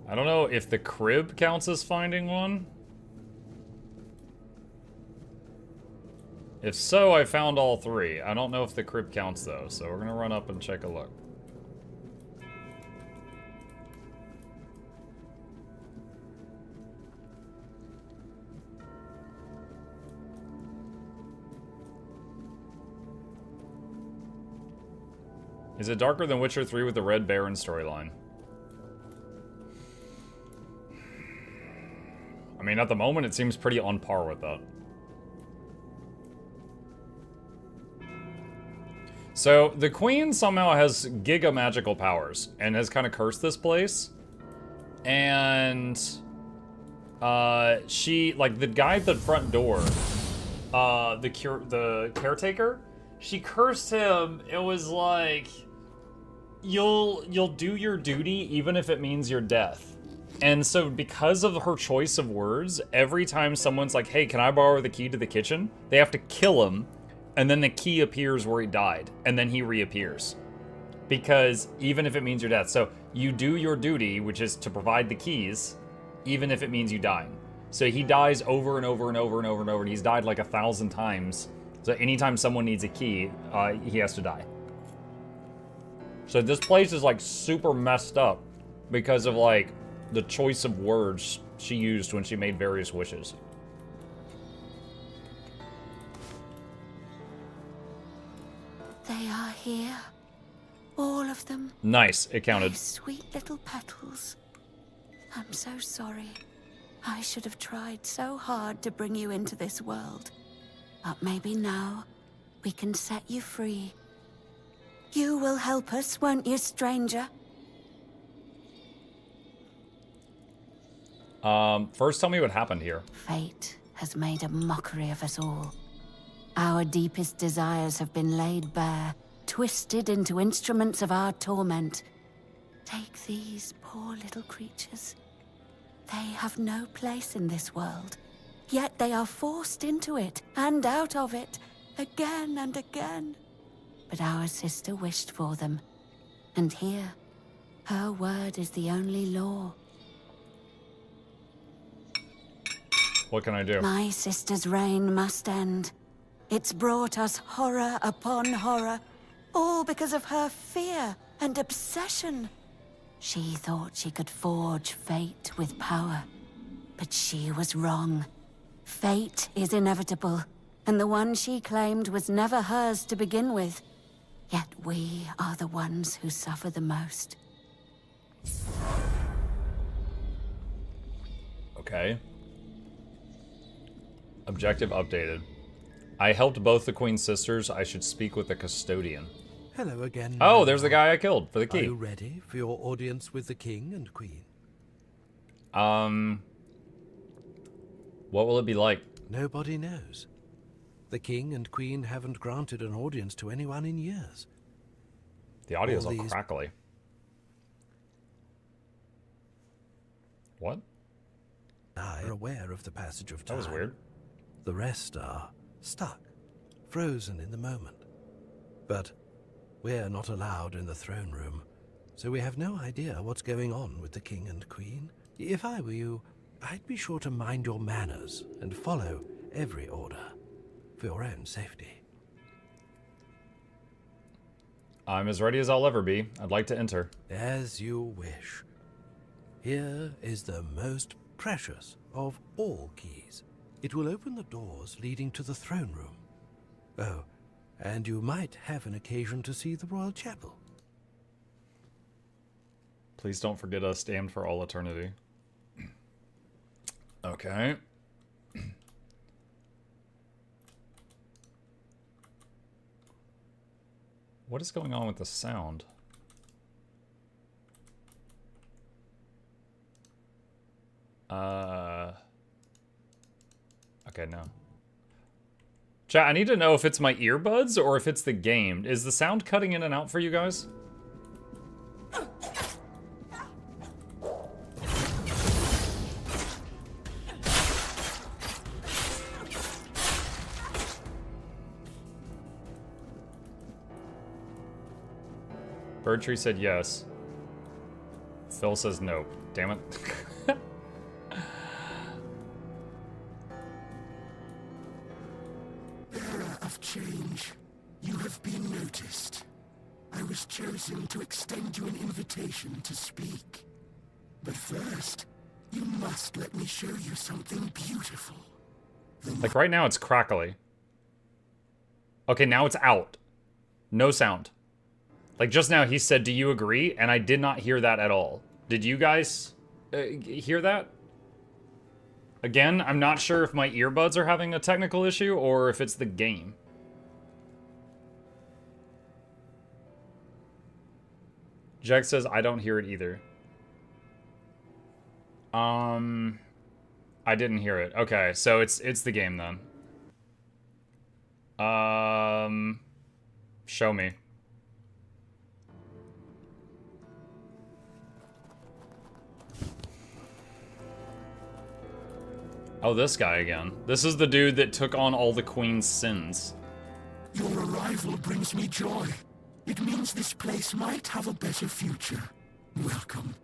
Speaker 1: I don't know if the crib counts as finding one. If so, I found all three. I don't know if the crib counts though, so we're gonna run up and check a look. Is it darker than Witcher 3 with the Red Baron storyline? I mean, at the moment, it seems pretty on par with that. So, the Queen somehow has giga magical powers, and has kind of cursed this place. And, she, like, the guy at the front door, the caretaker, she cursed him. It was like, you'll do your duty even if it means your death. And so because of her choice of words, every time someone's like, hey, can I borrow the key to the kitchen? They have to kill him, and then the key appears where he died, and then he reappears. Because even if it means your death. So you do your duty, which is to provide the keys, even if it means you dying. So he dies over and over and over and over and over, and he's died like 1,000 times. So anytime someone needs a key, he has to die. So this place is like super messed up because of like the choice of words she used when she made various wishes.
Speaker 9: They are here. All of them.
Speaker 1: Nice, it counted.
Speaker 9: My sweet little petals. I'm so sorry. I should have tried so hard to bring you into this world. But maybe now we can set you free. You will help us, won't you, stranger?
Speaker 1: First tell me what happened here.
Speaker 9: Fate has made a mockery of us all. Our deepest desires have been laid bare, twisted into instruments of our torment. Take these poor little creatures. They have no place in this world, yet they are forced into it and out of it, again and again. But our sister wished for them, and here, her word is the only law.
Speaker 1: What can I do?
Speaker 9: My sister's reign must end. It's brought us horror upon horror, all because of her fear and obsession. She thought she could forge fate with power, but she was wrong. Fate is inevitable, and the one she claimed was never hers to begin with. Yet we are the ones who suffer the most.
Speaker 1: Okay. Objective updated. I helped both the Queen's sisters. I should speak with the custodian.
Speaker 11: Hello again.
Speaker 1: Oh, there's the guy I killed for the key.
Speaker 11: Are you ready for your audience with the King and Queen?
Speaker 1: What will it be like?
Speaker 11: Nobody knows. The King and Queen haven't granted an audience to anyone in years.
Speaker 1: The audio's all crackly. What?
Speaker 11: I are aware of the passage of time.
Speaker 1: That was weird.
Speaker 11: The rest are stuck, frozen in the moment. But we're not allowed in the throne room, so we have no idea what's going on with the king and queen. If I were you, I'd be sure to mind your manners and follow every order for your own safety.
Speaker 1: I'm as ready as I'll ever be. I'd like to enter.
Speaker 11: As you wish. Here is the most precious of all keys. It will open the doors leading to the throne room. Oh, and you might have an occasion to see the royal chapel.
Speaker 1: Please don't forget us, damned for all eternity. Okay. What is going on with the sound? Okay, no. Chat, I need to know if it's my earbuds or if it's the game. Is the sound cutting in and out for you guys? Birdtree said yes. Phil says no. Damn it.
Speaker 8: Bearer of change, you have been noticed. I was chosen to extend you an invitation to speak. But first, you must let me show you something beautiful.
Speaker 1: Like right now it's crackly. Okay, now it's out. No sound. Like just now he said, do you agree? And I did not hear that at all. Did you guys hear that? Again, I'm not sure if my earbuds are having a technical issue or if it's the game. Jack says, I don't hear it either. I didn't hear it. Okay, so it's the game then. Show me. Oh, this guy again. This is the dude that took on all the Queen's sins.
Speaker 8: Your arrival brings me joy. It means this place might have a better future. Welcome.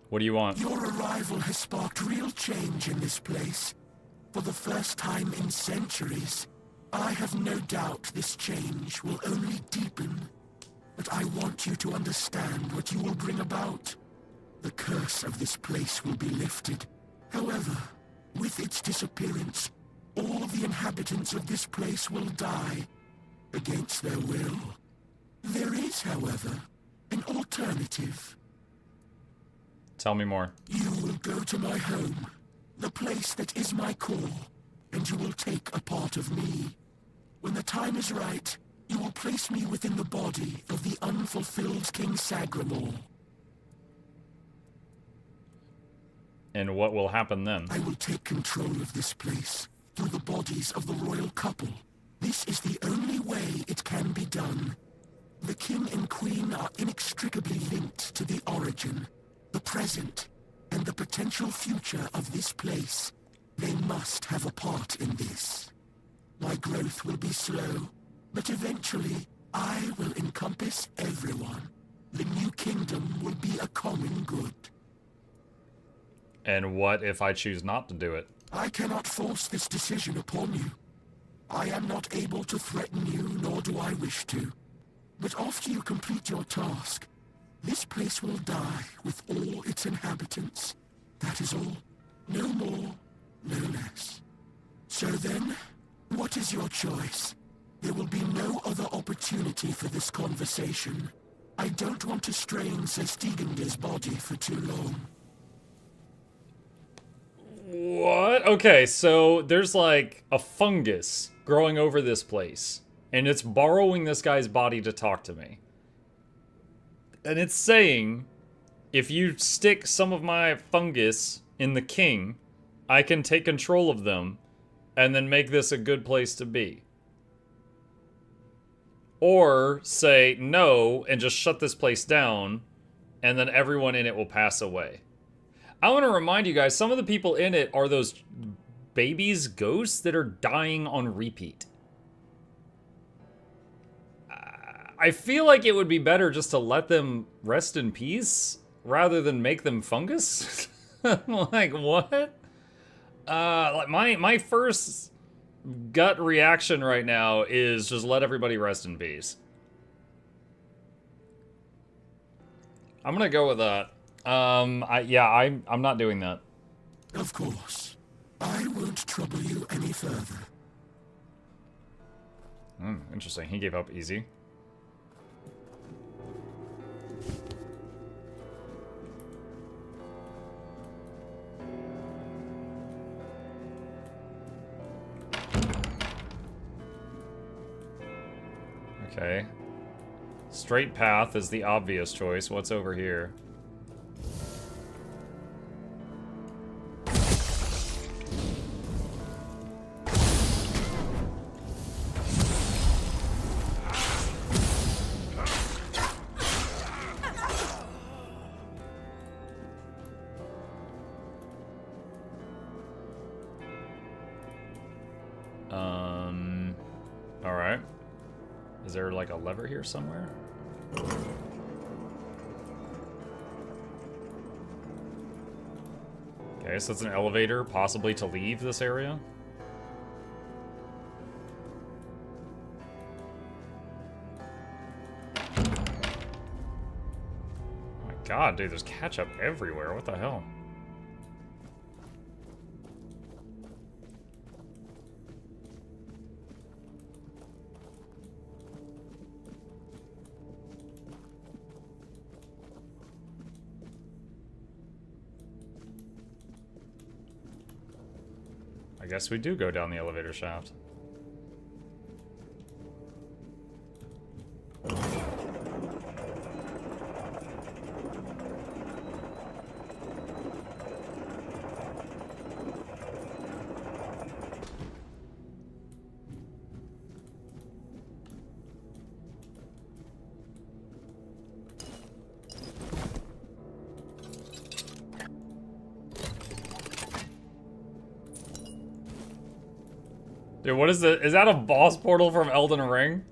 Speaker 1: What do you want?
Speaker 8: Your arrival has sparked real change in this place. For the first time in centuries, I have no doubt this change will only deepen. But I want you to understand what you will bring about. The curse of this place will be lifted. However, with its disappearance, all the inhabitants of this place will die, against their will. There is, however, an alternative.
Speaker 1: Tell me more.
Speaker 8: You will go to my home, the place that is my core, and you will take a part of me. When the time is right, you will place me within the body of the unfulfilled King Sagramor.
Speaker 1: And what will happen then?
Speaker 8: I will take control of this place through the bodies of the royal couple. This is the only way it can be done. The king and queen are inextricably linked to the origin, the present, and the potential future of this place. They must have a part in this. My growth will be slow, but eventually I will encompass everyone. The new kingdom will be a common good.
Speaker 1: And what if I choose not to do it?
Speaker 8: I cannot force this decision upon you. I am not able to threaten you, nor do I wish to. But after you complete your task, this place will die with all its inhabitants. That is all. No more, no less. So then, what is your choice? There will be no other opportunity for this conversation. I don't want to strain Sir Stegender's body for too long.
Speaker 1: What? Okay, so there's like a fungus growing over this place, and it's borrowing this guy's body to talk to me. And it's saying, if you stick some of my fungus in the king, I can take control of them and then make this a good place to be. Or say no and just shut this place down, and then everyone in it will pass away. I want to remind you guys, some of the people in it are those babies ghosts that are dying on repeat. I feel like it would be better just to let them rest in peace rather than make them fungus. Like, what? Like my first gut reaction right now is just let everybody rest in peace. I'm gonna go with that. I'm not doing that.
Speaker 8: Of course. I won't trouble you any further.
Speaker 1: Interesting. He gave up easy. Okay. Straight path is the obvious choice. What's over here? Alright. Is there like a lever here somewhere? Okay, so it's an elevator, possibly to leave this area. Oh my god, dude, there's ketchup everywhere. What the hell? I guess we do go down the elevator shaft. Dude, what is it? Is that a boss portal from Elden Ring?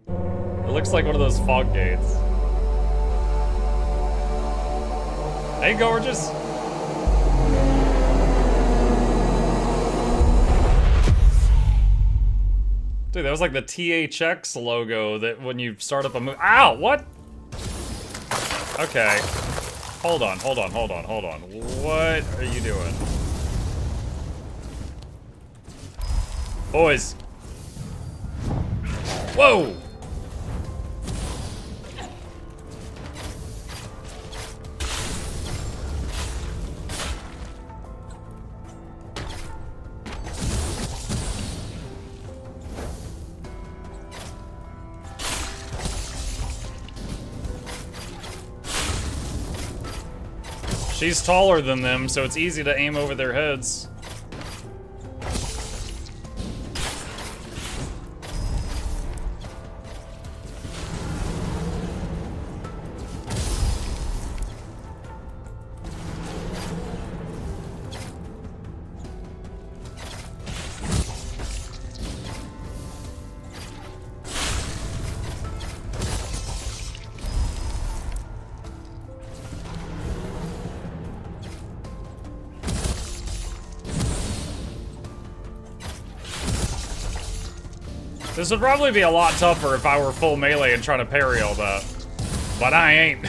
Speaker 1: It looks like one of those fog gates. Hey, gorgeous. Dude, that was like the THX logo that when you start up a move. Ow, what? Okay. Hold on. What are you doing? Boys. Whoa! She's taller than them, so it's easy to aim over their heads. This would probably be a lot tougher if I were full melee and trying to parry all that. But I ain't.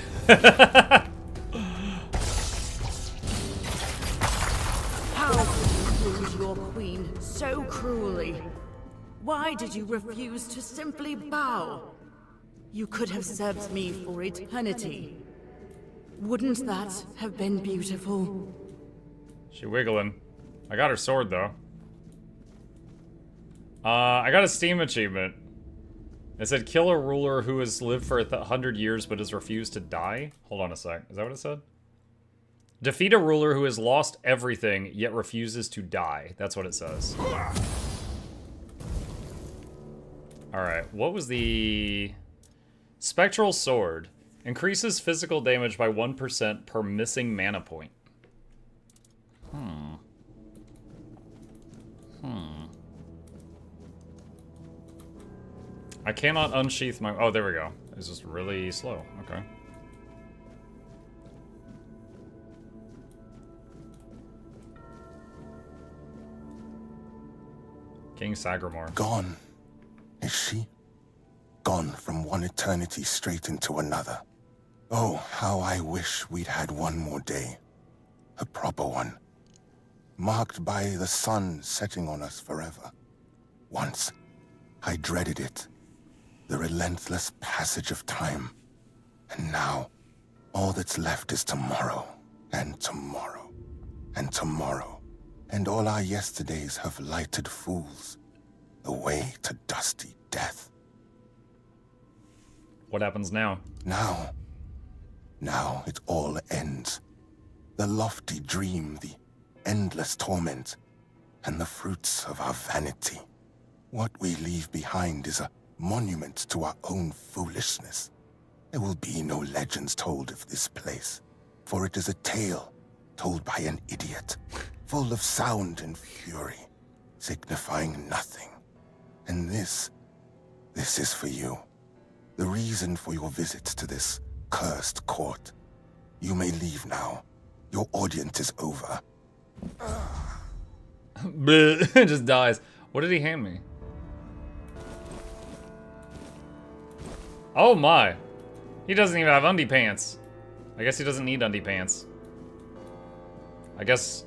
Speaker 12: How could you lose your queen so cruelly? Why did you refuse to simply bow? You could have served me for eternity. Wouldn't that have been beautiful?
Speaker 1: She wiggling. I got her sword though. I got a Steam achievement. It said, kill a ruler who has lived for 100 years but has refused to die. Hold on a sec. Is that what it said? Defeat a ruler who has lost everything yet refuses to die. That's what it says. Alright, what was the... Spectral Sword. Increases physical damage by 1% per missing mana point. I cannot unsheath my... Oh, there we go. It's just really slow. Okay. King Sagramore.
Speaker 13: Gone. Is she? Gone from one eternity straight into another. Oh, how I wish we'd had one more day. A proper one. Marked by the sun setting on us forever. Once, I dreaded it. The relentless passage of time. And now, all that's left is tomorrow, and tomorrow, and tomorrow. And all our yesterdays have lighted fools. The way to dusty death.
Speaker 1: What happens now?
Speaker 13: Now it all ends. The lofty dream, the endless torment, and the fruits of our vanity. What we leave behind is a monument to our own foolishness. There will be no legends told of this place, for it is a tale told by an idiot, full of sound and fury, signifying nothing. And this is for you. The reason for your visit to this cursed court. You may leave now. Your audience is over.
Speaker 1: It just dies. What did he hand me? Oh my. He doesn't even have undie pants. I guess he doesn't need undie pants. I guess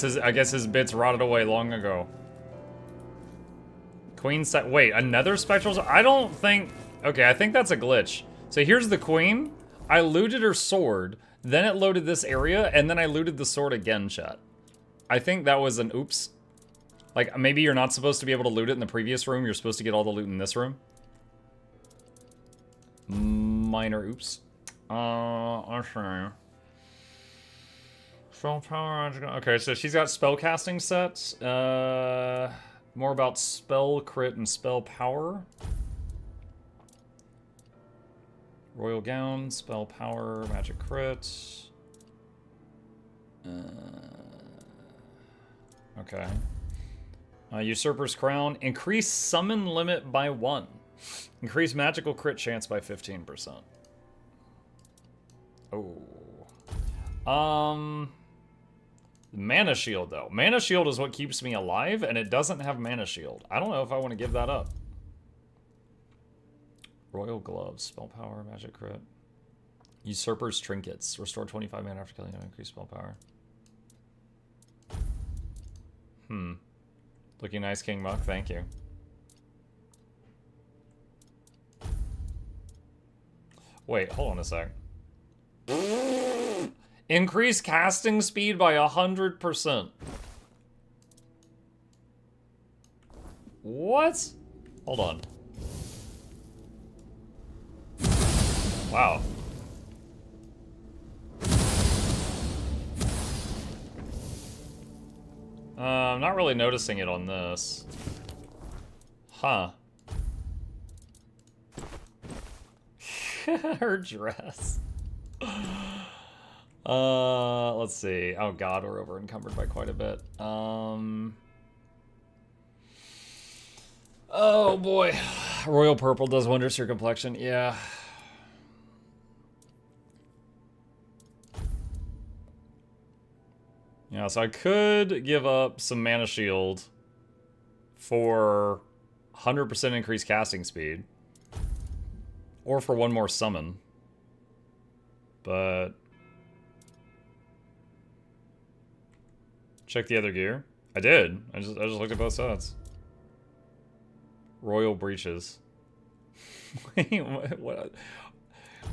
Speaker 1: his bits rotted away long ago. Queen set. Wait, another spectral? I don't think. Okay, I think that's a glitch. So here's the queen. I looted her sword, then it loaded this area, and then I looted the sword again, chat. I think that was an oops. Like, maybe you're not supposed to be able to loot it in the previous room. You're supposed to get all the loot in this room. Minor oops. Let's see. Spell power. Okay, so she's got spell casting sets. More about spell crit and spell power. Royal gown, spell power, magic crit. Okay. Usurper's crown. Increase summon limit by 1. Increase magical crit chance by 15%. Oh. Mana shield, though. Mana shield is what keeps me alive, and it doesn't have mana shield. I don't know if I want to give that up. Royal gloves, spell power, magic crit. Usurper's trinkets. Restore 25 mana after killing him. Increase spell power. Looking nice, King Muck. Thank you. Wait, hold on a sec. Increase casting speed by 100%. What? Hold on. Wow. I'm not really noticing it on this. Huh. Her dress. Let's see. Oh god, we're over encumbered by quite a bit. Oh boy. Royal purple does wonders for your complexion. Yeah. Yeah, so I could give up some mana shield for 100% increased casting speed. Or for one more summon. But check the other gear. I did. I just looked at both sides. Royal breeches. Wait, what?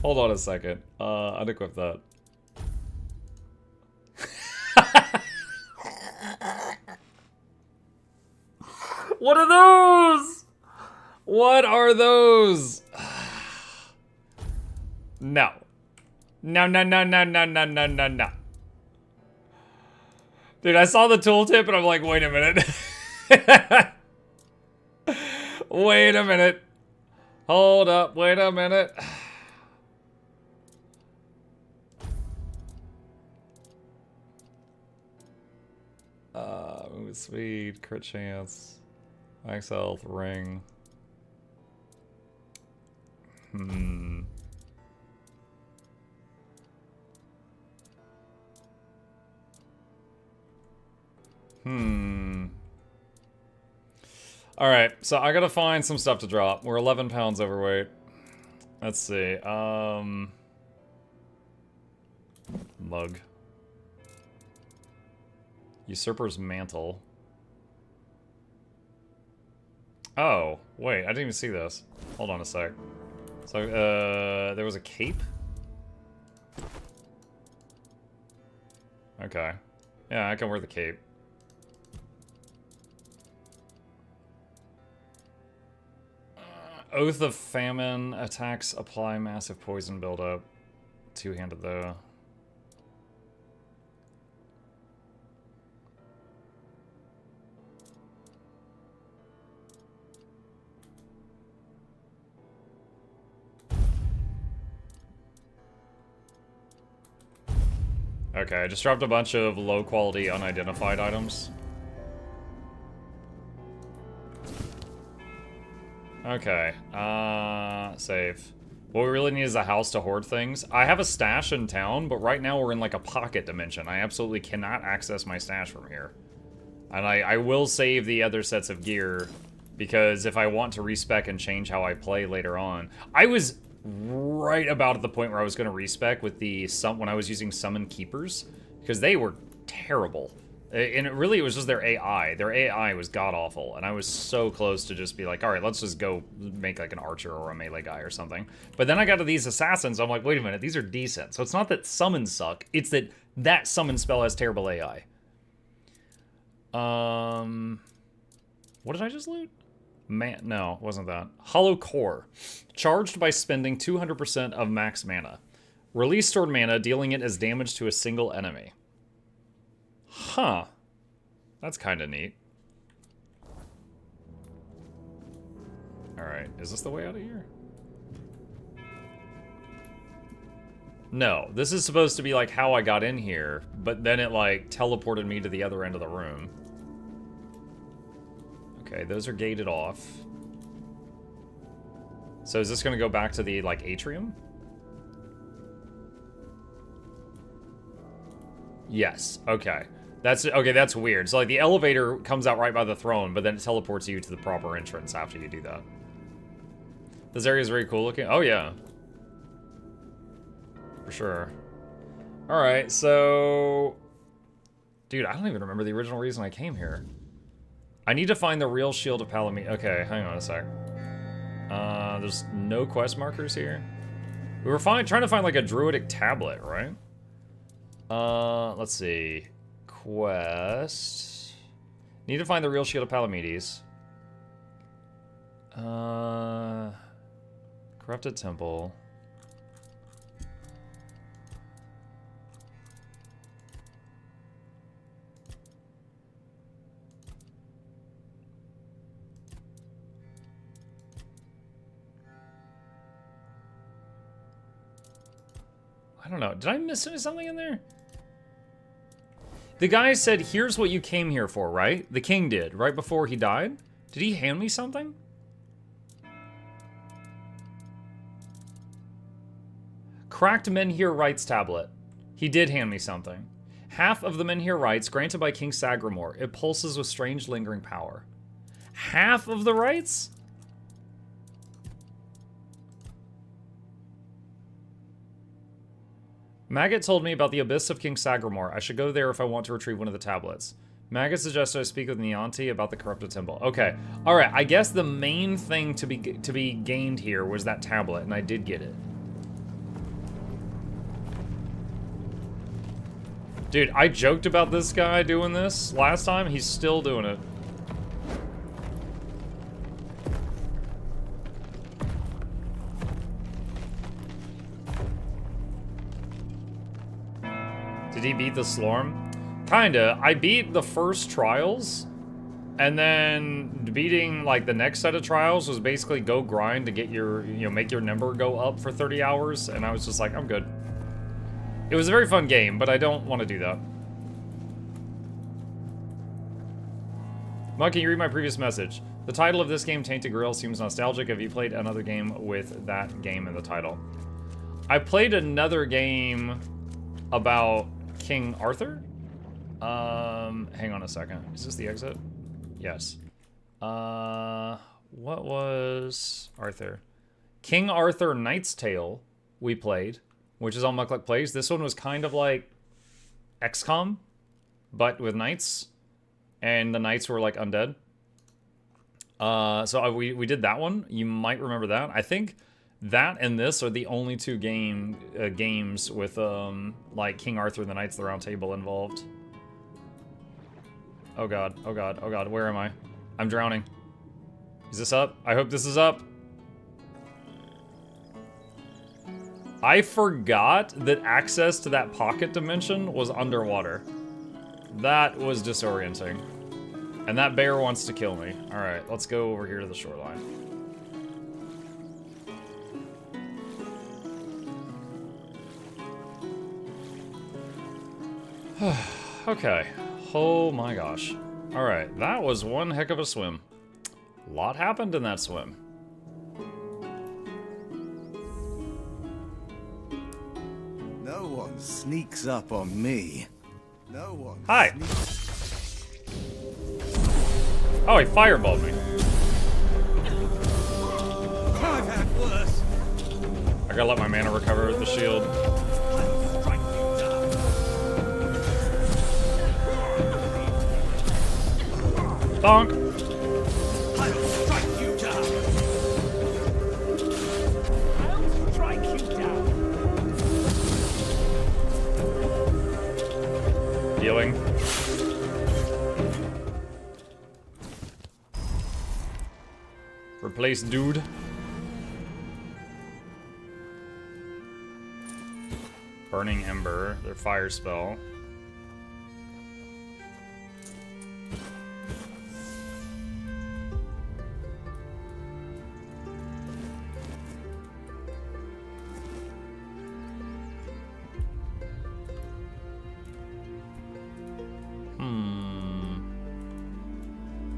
Speaker 1: Hold on a second. Unequip that. What are those? What are those? No. No, no, no, no, no, no, no, no, no. Dude, I saw the tooltip and I'm like, wait a minute. Wait a minute. Hold up, wait a minute. Move speed, crit chance, max health, ring. Alright, so I gotta find some stuff to drop. We're 11 pounds overweight. Let's see, Mug. Usurper's Mantle. Oh, wait, I didn't even see this. Hold on a sec. So, there was a cape? Okay. Yeah, I can wear the cape. Oath of Famine. Attacks apply massive poison buildup. Two-handed though. Okay, I just dropped a bunch of low-quality unidentified items. Okay, save. What we really need is a house to hoard things. I have a stash in town, but right now we're in like a pocket dimension. I absolutely cannot access my stash from here. And I will save the other sets of gear, because if I want to respec and change how I play later on. I was right about at the point where I was going to respec with the when I was using Summon Keepers, because they were terrible. And it was just their AI. Their AI was god-awful, and I was so close to just be like, alright, let's just go make like an archer or a melee guy or something. But then I got to these assassins, I'm like, wait a minute, these are decent. So it's not that summons suck, it's that that summon spell has terrible AI. What did I just loot? Man, no, it wasn't that. Hollow Core. Charged by spending 200% of max mana. Release stored mana, dealing it as damage to a single enemy. Huh. That's kind of neat. Alright, is this the way out of here? No, this is supposed to be like how I got in here, but then it like teleported me to the other end of the room. Okay, those are gated off. So is this gonna go back to the like atrium? Yes, okay. That's weird. So like the elevator comes out right by the throne, but then it teleports you to the proper entrance after you do that. This area is very cool looking. Oh yeah. For sure. Alright, so... Dude, I don't even remember the original reason I came here. I need to find the real Shield of Palamede. Okay, hang on a sec. There's no quest markers here. We were trying to find like a druidic tablet, right? Let's see. Quest. Need to find the real Shield of Palamedes. Corrupted Temple. I don't know. Did I miss something in there? The guy said, here's what you came here for, right? The king did, right before he died? Did he hand me something? Cracked Menhir Rights tablet. He did hand me something. Half of the Menhir Rights granted by King Sagramor. It pulses with strange lingering power. Half of the rights? Maggot told me about the Abyss of King Sagramor. I should go there if I want to retrieve one of the tablets. Maggot suggested I speak with Nianti about the Corrupted Temple. Okay. Alright, I guess the main thing to be gained here was that tablet, and I did get it. Dude, I joked about this guy doing this last time. He's still doing it. Did he beat the Slorm? Kinda. I beat the first trials, and then beating like the next set of trials was basically go grind to get your, make your number go up for 30 hours, and I was just like, I'm good. It was a very fun game, but I don't want to do that. Mug, can you read my previous message? The title of this game, Tainted Grail, seems nostalgic. Have you played another game with that game in the title? I played another game about King Arthur. Hang on a second. Is this the exit? Yes. What was Arthur? King Arthur Knight's Tale we played, which is on Mukluk Plays. This one was kind of like XCOM, but with knights. And the knights were like undead. So we did that one. You might remember that. I think that and this are the only two games with like King Arthur and the Knights of the Round Table involved. Oh god, oh god, oh god, where am I? I'm drowning. Is this up? I hope this is up. I forgot that access to that pocket dimension was underwater. That was disorienting. And that bear wants to kill me. Alright, let's go over here to the shoreline. Okay. Oh my gosh. Alright, that was one heck of a swim. A lot happened in that swim.
Speaker 14: No one sneaks up on me. No one.
Speaker 1: Hi. Oh, he fireballed me.
Speaker 14: I've had worse.
Speaker 1: I gotta let my mana recover with the shield. Bonk.
Speaker 14: I'll strike you down.
Speaker 3: I'll strike you down.
Speaker 1: Healing. Replace dude. Burning Ember, their fire spell.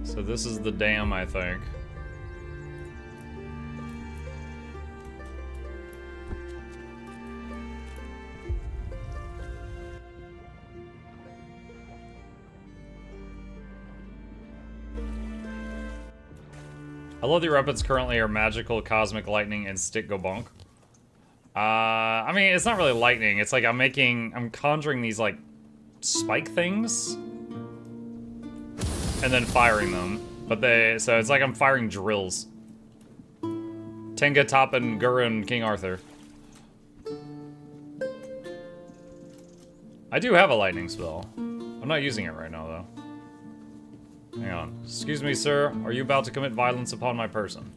Speaker 1: So this is the dam, I think. I love the weapons currently are magical, cosmic, lightning, and stick go bonk. I mean, it's not really lightning. It's like I'm conjuring these like spike things and then firing them. So it's like I'm firing drills. Tenga, Toppin, Gurren, King Arthur. I do have a lightning spell. I'm not using it right now though. Hang on. Excuse me, sir. Are you about to commit violence upon my person?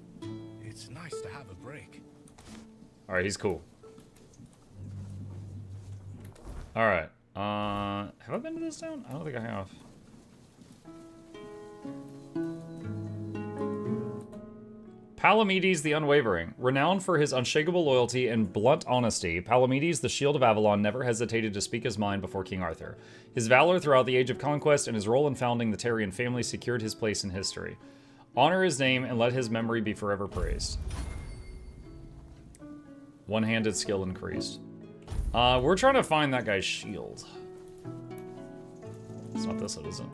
Speaker 14: It's nice to have a break.
Speaker 1: Alright, he's cool. Alright. Have I been to this town? I don't think I have. Palamedes the Unwavering. Renowned for his unshakable loyalty and blunt honesty, Palamedes, the Shield of Avalon, never hesitated to speak his mind before King Arthur. His valor throughout the Age of Conquest and his role in founding the Taryon family secured his place in history. Honor his name and let his memory be forever praised. One-handed skill increased. We're trying to find that guy's shield. It's not this, is it?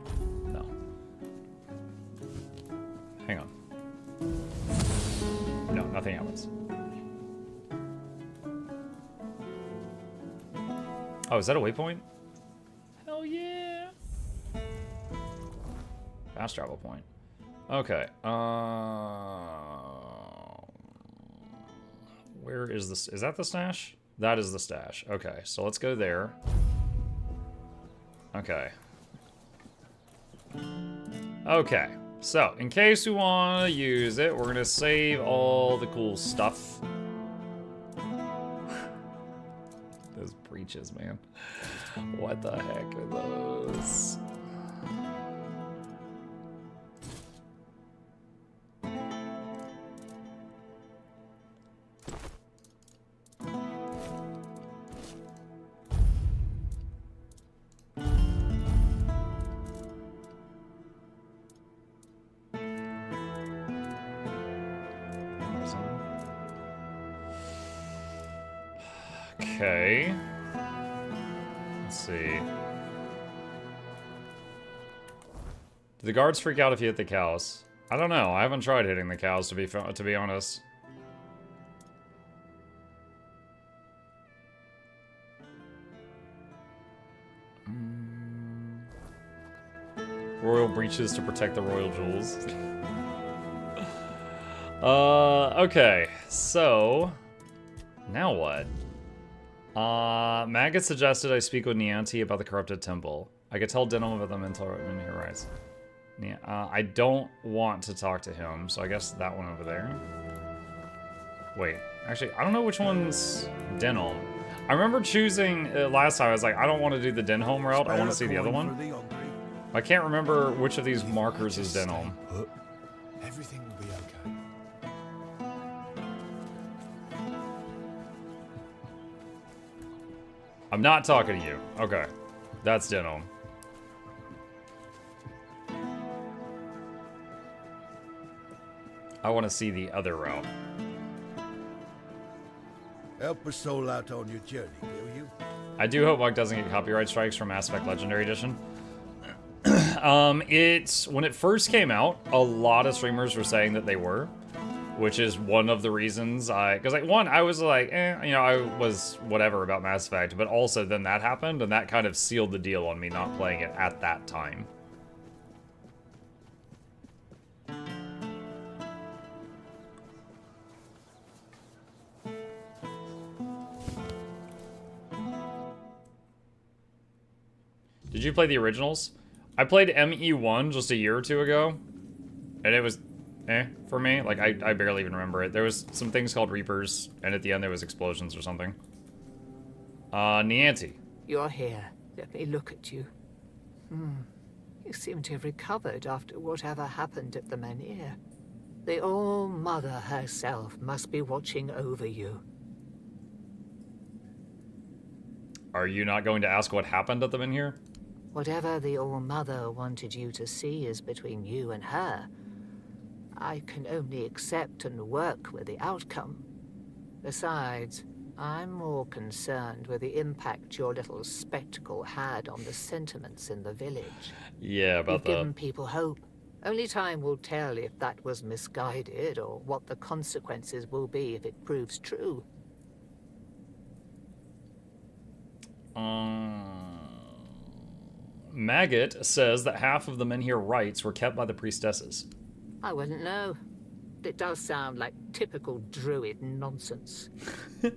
Speaker 1: No. Hang on. No, nothing happens. Oh, is that a waypoint? Hell yeah! Fast travel point. Okay. Where is this? Is that the stash? That is the stash. Okay, so let's go there. Okay. Okay. So, in case we want to use it, we're going to save all the cool stuff. Those breaches, man. What the heck are those? Okay. Let's see. Do the guards freak out if you hit the cows? I don't know. I haven't tried hitting the cows, to be honest. Royal breaches to protect the royal jewels. Okay. So, now what? Maggot suggested I speak with Nianti about the corrupted temple. I could tell Denim about the mental in here, right? Yeah, I don't want to talk to him, so I guess that one over there. Wait, actually, I don't know which one's Denholm. I remember choosing last time. I was like, I don't want to do the Denholm route. I want to see the other one. I can't remember which of these markers is Denholm.
Speaker 15: Everything will be okay.
Speaker 1: I'm not talking to you. Okay, that's Denholm. I want to see the other route.
Speaker 15: Help a soul out on your journey, will you?
Speaker 1: I do hope Mug doesn't get copyright strikes from Mass Effect Legendary Edition. When it first came out, a lot of streamers were saying that they were, which is one of the reasons because like one, I was like, you know, I was whatever about Mass Effect, but also then that happened and that kind of sealed the deal on me not playing it at that time. Did you play the originals? I played ME1 just a year or two ago, and it was for me. Like, I barely even remember it. There was some things called Reapers, and at the end there was explosions or something. Nianti.
Speaker 16: You're here. Let me look at you. You seem to have recovered after whatever happened at the Menhir. The All-Mother herself must be watching over you.
Speaker 1: Are you not going to ask what happened at the Menhir?
Speaker 16: Whatever the All-Mother wanted you to see is between you and her. I can only accept and work with the outcome. Besides, I'm more concerned with the impact your little spectacle had on the sentiments in the village.
Speaker 1: Yeah, about
Speaker 16: You've given people hope. Only time will tell if that was misguided or what the consequences will be if it proves true.
Speaker 1: Maggot says that half of the Menhir rites were kept by the priestesses.
Speaker 16: I wouldn't know. It does sound like typical druid nonsense.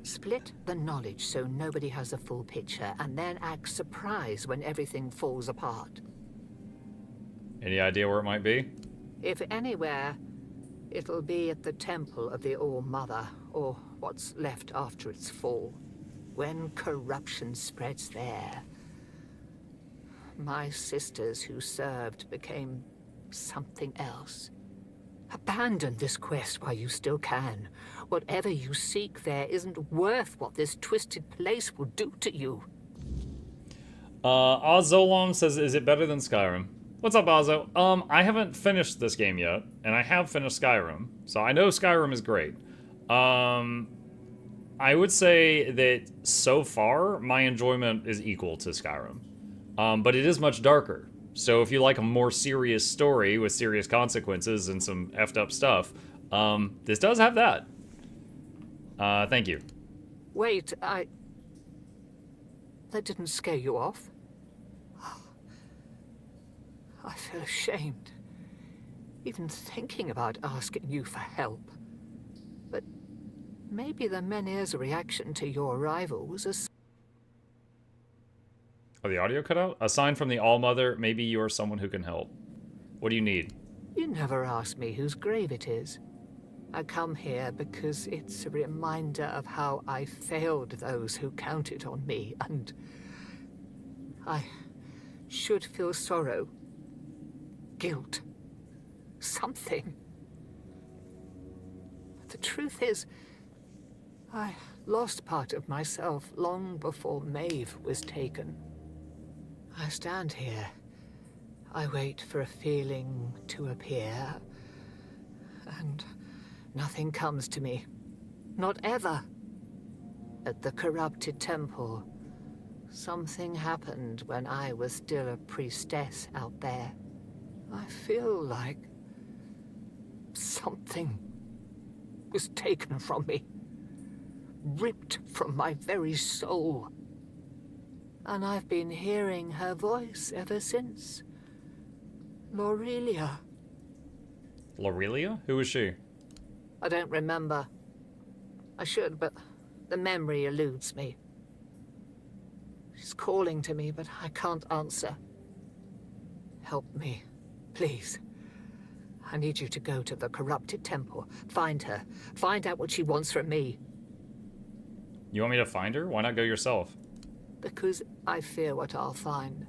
Speaker 16: Split the knowledge so nobody has a full picture, and then act surprised when everything falls apart.
Speaker 1: Any idea where it might be?
Speaker 16: If anywhere, it'll be at the Temple of the All-Mother, or what's left after its fall. When corruption spreads there, my sisters who served became something else. Abandon this quest while you still can. Whatever you seek there isn't worth what this twisted place will do to you.
Speaker 1: Ozolam says, is it better than Skyrim? What's up, Ozo? I haven't finished this game yet, and I have finished Skyrim, so I know Skyrim is great. I would say that so far, my enjoyment is equal to Skyrim. But it is much darker. So if you like a more serious story with serious consequences and some effed up stuff, this does have that. Thank you.
Speaker 16: Wait, that didn't scare you off? I feel ashamed, even thinking about asking you for help. But maybe the Menhir's reaction to your arrival was a...
Speaker 1: Oh, the audio cut out? A sign from the All-Mother, maybe you are someone who can help. What do you need?
Speaker 16: You never asked me whose grave it is. I come here because it's a reminder of how I failed those who counted on me, and I should feel sorrow, guilt, something. But the truth is, I lost part of myself long before Maeve was taken. I stand here. I wait for a feeling to appear, and nothing comes to me. Not ever. at the corrupted temple. Something happened when I was still a priestess out there. I feel like something was taken from me, ripped from my very soul. And I've been hearing her voice ever since. Lorelia.
Speaker 1: Lorelia? Who is she?
Speaker 16: I don't remember. I should, but the memory eludes me. She's calling to me, but I can't answer. Help me, please. I need you to go to the corrupted temple. Find her. Find out what she wants from me.
Speaker 1: You want me to find her? Why not go yourself?
Speaker 16: Because I fear what I'll find.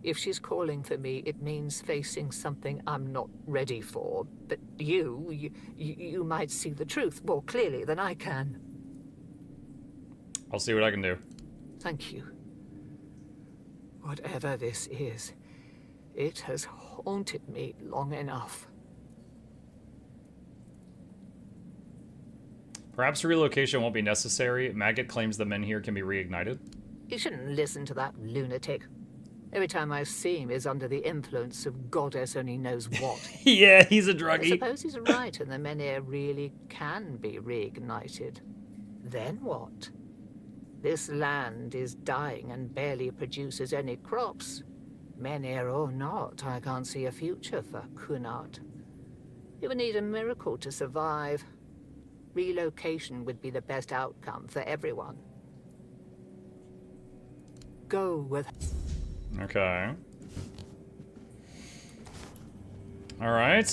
Speaker 16: If she's calling for me, it means facing something I'm not ready for. But you might see the truth more clearly than I can.
Speaker 1: I'll see what I can do.
Speaker 16: Thank you. Whatever this is, it has haunted me long enough.
Speaker 1: Perhaps relocation won't be necessary. Maggot claims the men here can be reignited.
Speaker 16: You shouldn't listen to that lunatic. Every time I see him is under the influence of goddess only knows what.
Speaker 1: Yeah, he's a druggie.
Speaker 16: I suppose he's right, and the Menhir really can be reignited. Then what? This land is dying and barely produces any crops. Menhir or not, I can't see a future for Kunart. It would need a miracle to survive. Relocation would be the best outcome for everyone. Go with...
Speaker 1: Okay. Alright.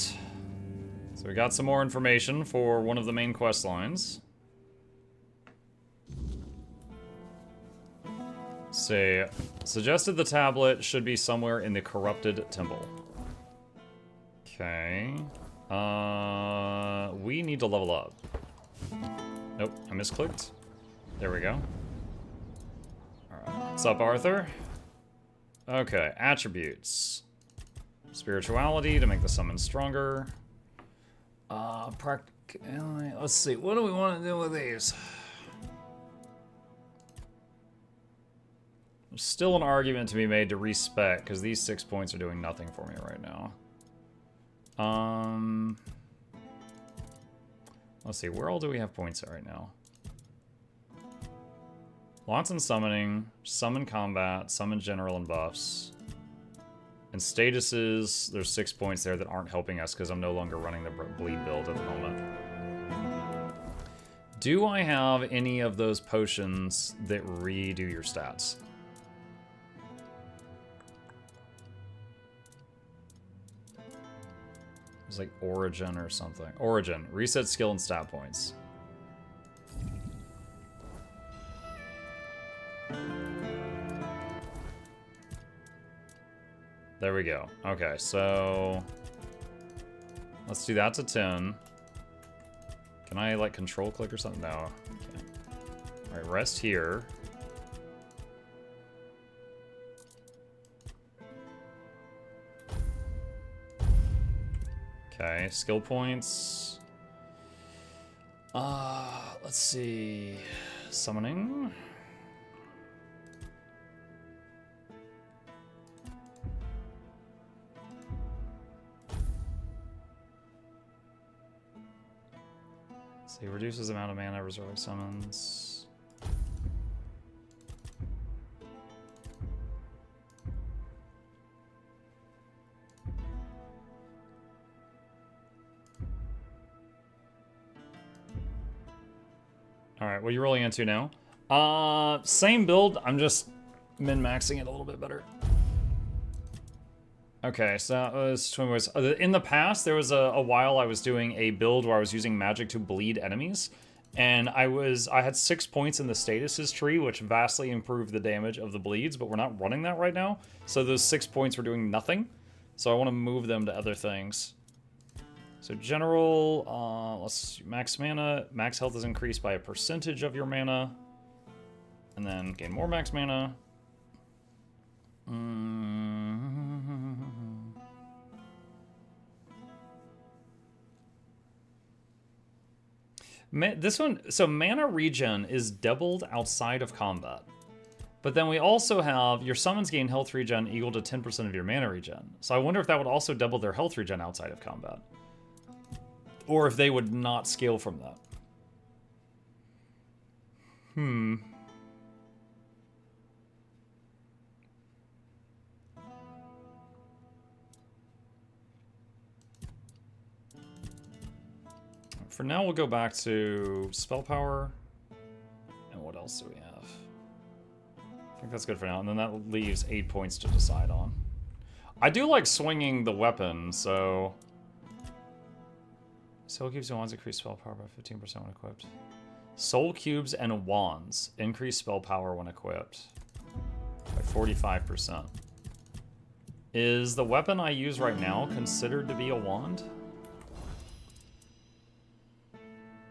Speaker 1: So we got some more information for one of the main quest lines. Let's see. Suggested the tablet should be somewhere in the corrupted temple. Okay. We need to level up. Nope, I misclicked. There we go. Alright. What's up, Arthur? Okay, attributes. Spirituality to make the summon stronger. Let's see, what do we want to do with these? There's still an argument to be made to respec, because these 6 points are doing nothing for me right now. Let's see, where all do we have points at right now? Lots in summoning, summon combat, summon general and buffs. And statuses, there's 6 points there that aren't helping us because I'm no longer running the bleed build at the moment. Do I have any of those potions that redo your stats? It's like Origin or something. Origin, reset skill and stat points. There we go. Okay, so let's do that to 10. Can I like control click or something? No. Okay. All right, rest here. Okay, skill points. Let's see. Summoning. See, reduces the amount of mana reserve summons. Alright, what are you rolling into now? Same build, I'm just min-maxing it a little bit better. Okay, so that was 20 ways. In the past, there was a while I was doing a build where I was using magic to bleed enemies, and I had 6 points in the statuses tree, which vastly improved the damage of the bleeds, but we're not running that right now, so those 6 points were doing nothing, so I want to move them to other things. So general, let's see, max mana, max health is increased by a percentage of your mana, and then gain more max mana. This one, so mana regen is doubled outside of combat. But then we also have your summons gain health regen equal to 10% of your mana regen. So I wonder if that would also double their health regen outside of combat. Or if they would not scale from that. For now, we'll go back to spell power. And what else do we have? I think that's good for now. And then that leaves 8 points to decide on. I do like swinging the weapon, so... Soul Cubes and Wands increase spell power by 15% when equipped. Soul Cubes and Wands increase spell power when equipped by 45%. Is the weapon I use right now considered to be a wand?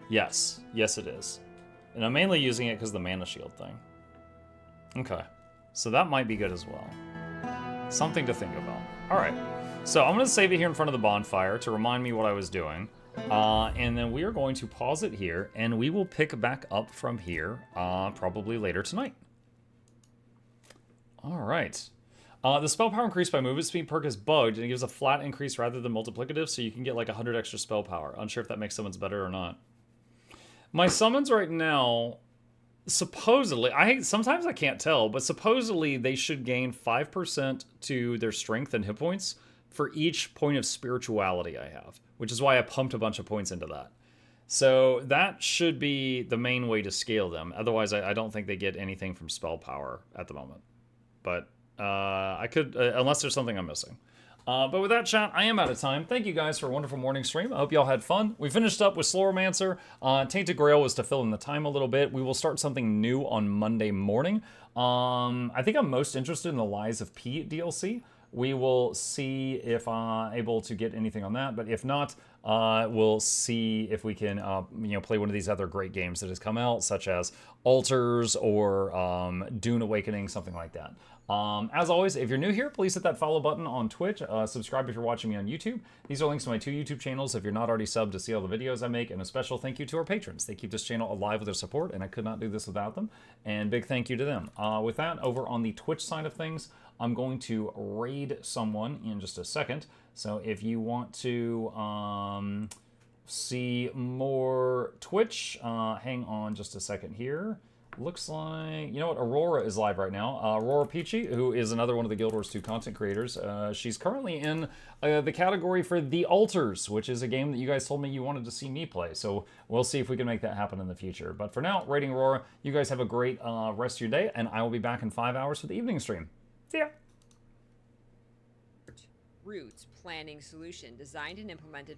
Speaker 1: Yes. Yes, it is. And I'm mainly using it because of the mana shield thing. Okay. So that might be good as well. Something to think about. Alright. So I'm going to save it here in front of the bonfire to remind me what I was doing. And then we are going to pause it here, and we will pick back up from here probably later tonight. Alright. The spell power increased by movement speed perk is bugged, and it gives a flat increase rather than multiplicative, so you can get like 100 extra spell power. Unsure if that makes summons better or not. My summons right now, supposedly, sometimes I can't tell, but supposedly they should gain 5% to their strength and hit points for each point of spirituality I have, which is why I pumped a bunch of points into that. So that should be the main way to scale them. Otherwise, I don't think they get anything from spell power at the moment. But I could, unless there's something I'm missing. But with that, chat, I am out of time. Thank you guys for a wonderful morning stream. I hope y'all had fun. We finished up with Slormancer. Tainted Grail was to fill in the time a little bit. We will start something new on Monday morning. I think I'm most interested in the Lies of P DLC. We will see if I'm able to get anything on that. But if not, we'll see if we can play one of these other great games that has come out, such as Altars or Dune Awakening, something like that. As always, if you're new here, please hit that follow button on Twitch. Subscribe if you're watching me on YouTube. These are links to my 2 YouTube channels if you're not already subbed to see all the videos I make. And a special thank you to our patrons. They keep this channel alive with their support, and I could not do this without them. And big thank you to them. With that, over on the Twitch side of things, I'm going to raid someone in just a second. So if you want to see more Twitch, hang on just a second here. Looks like, you know what, Aurora is live right now. Aurora Peachy, who is another one of the Guild Wars 2 content creators. She's currently in the category for The Altars, which is a game that you guys told me you wanted to see me play. So we'll see if we can make that happen in the future. But for now, rating Aurora, you guys have a great rest of your day, and I will be back in 5 hours for the evening stream. See ya!
Speaker 17: Roots planning solution designed and implemented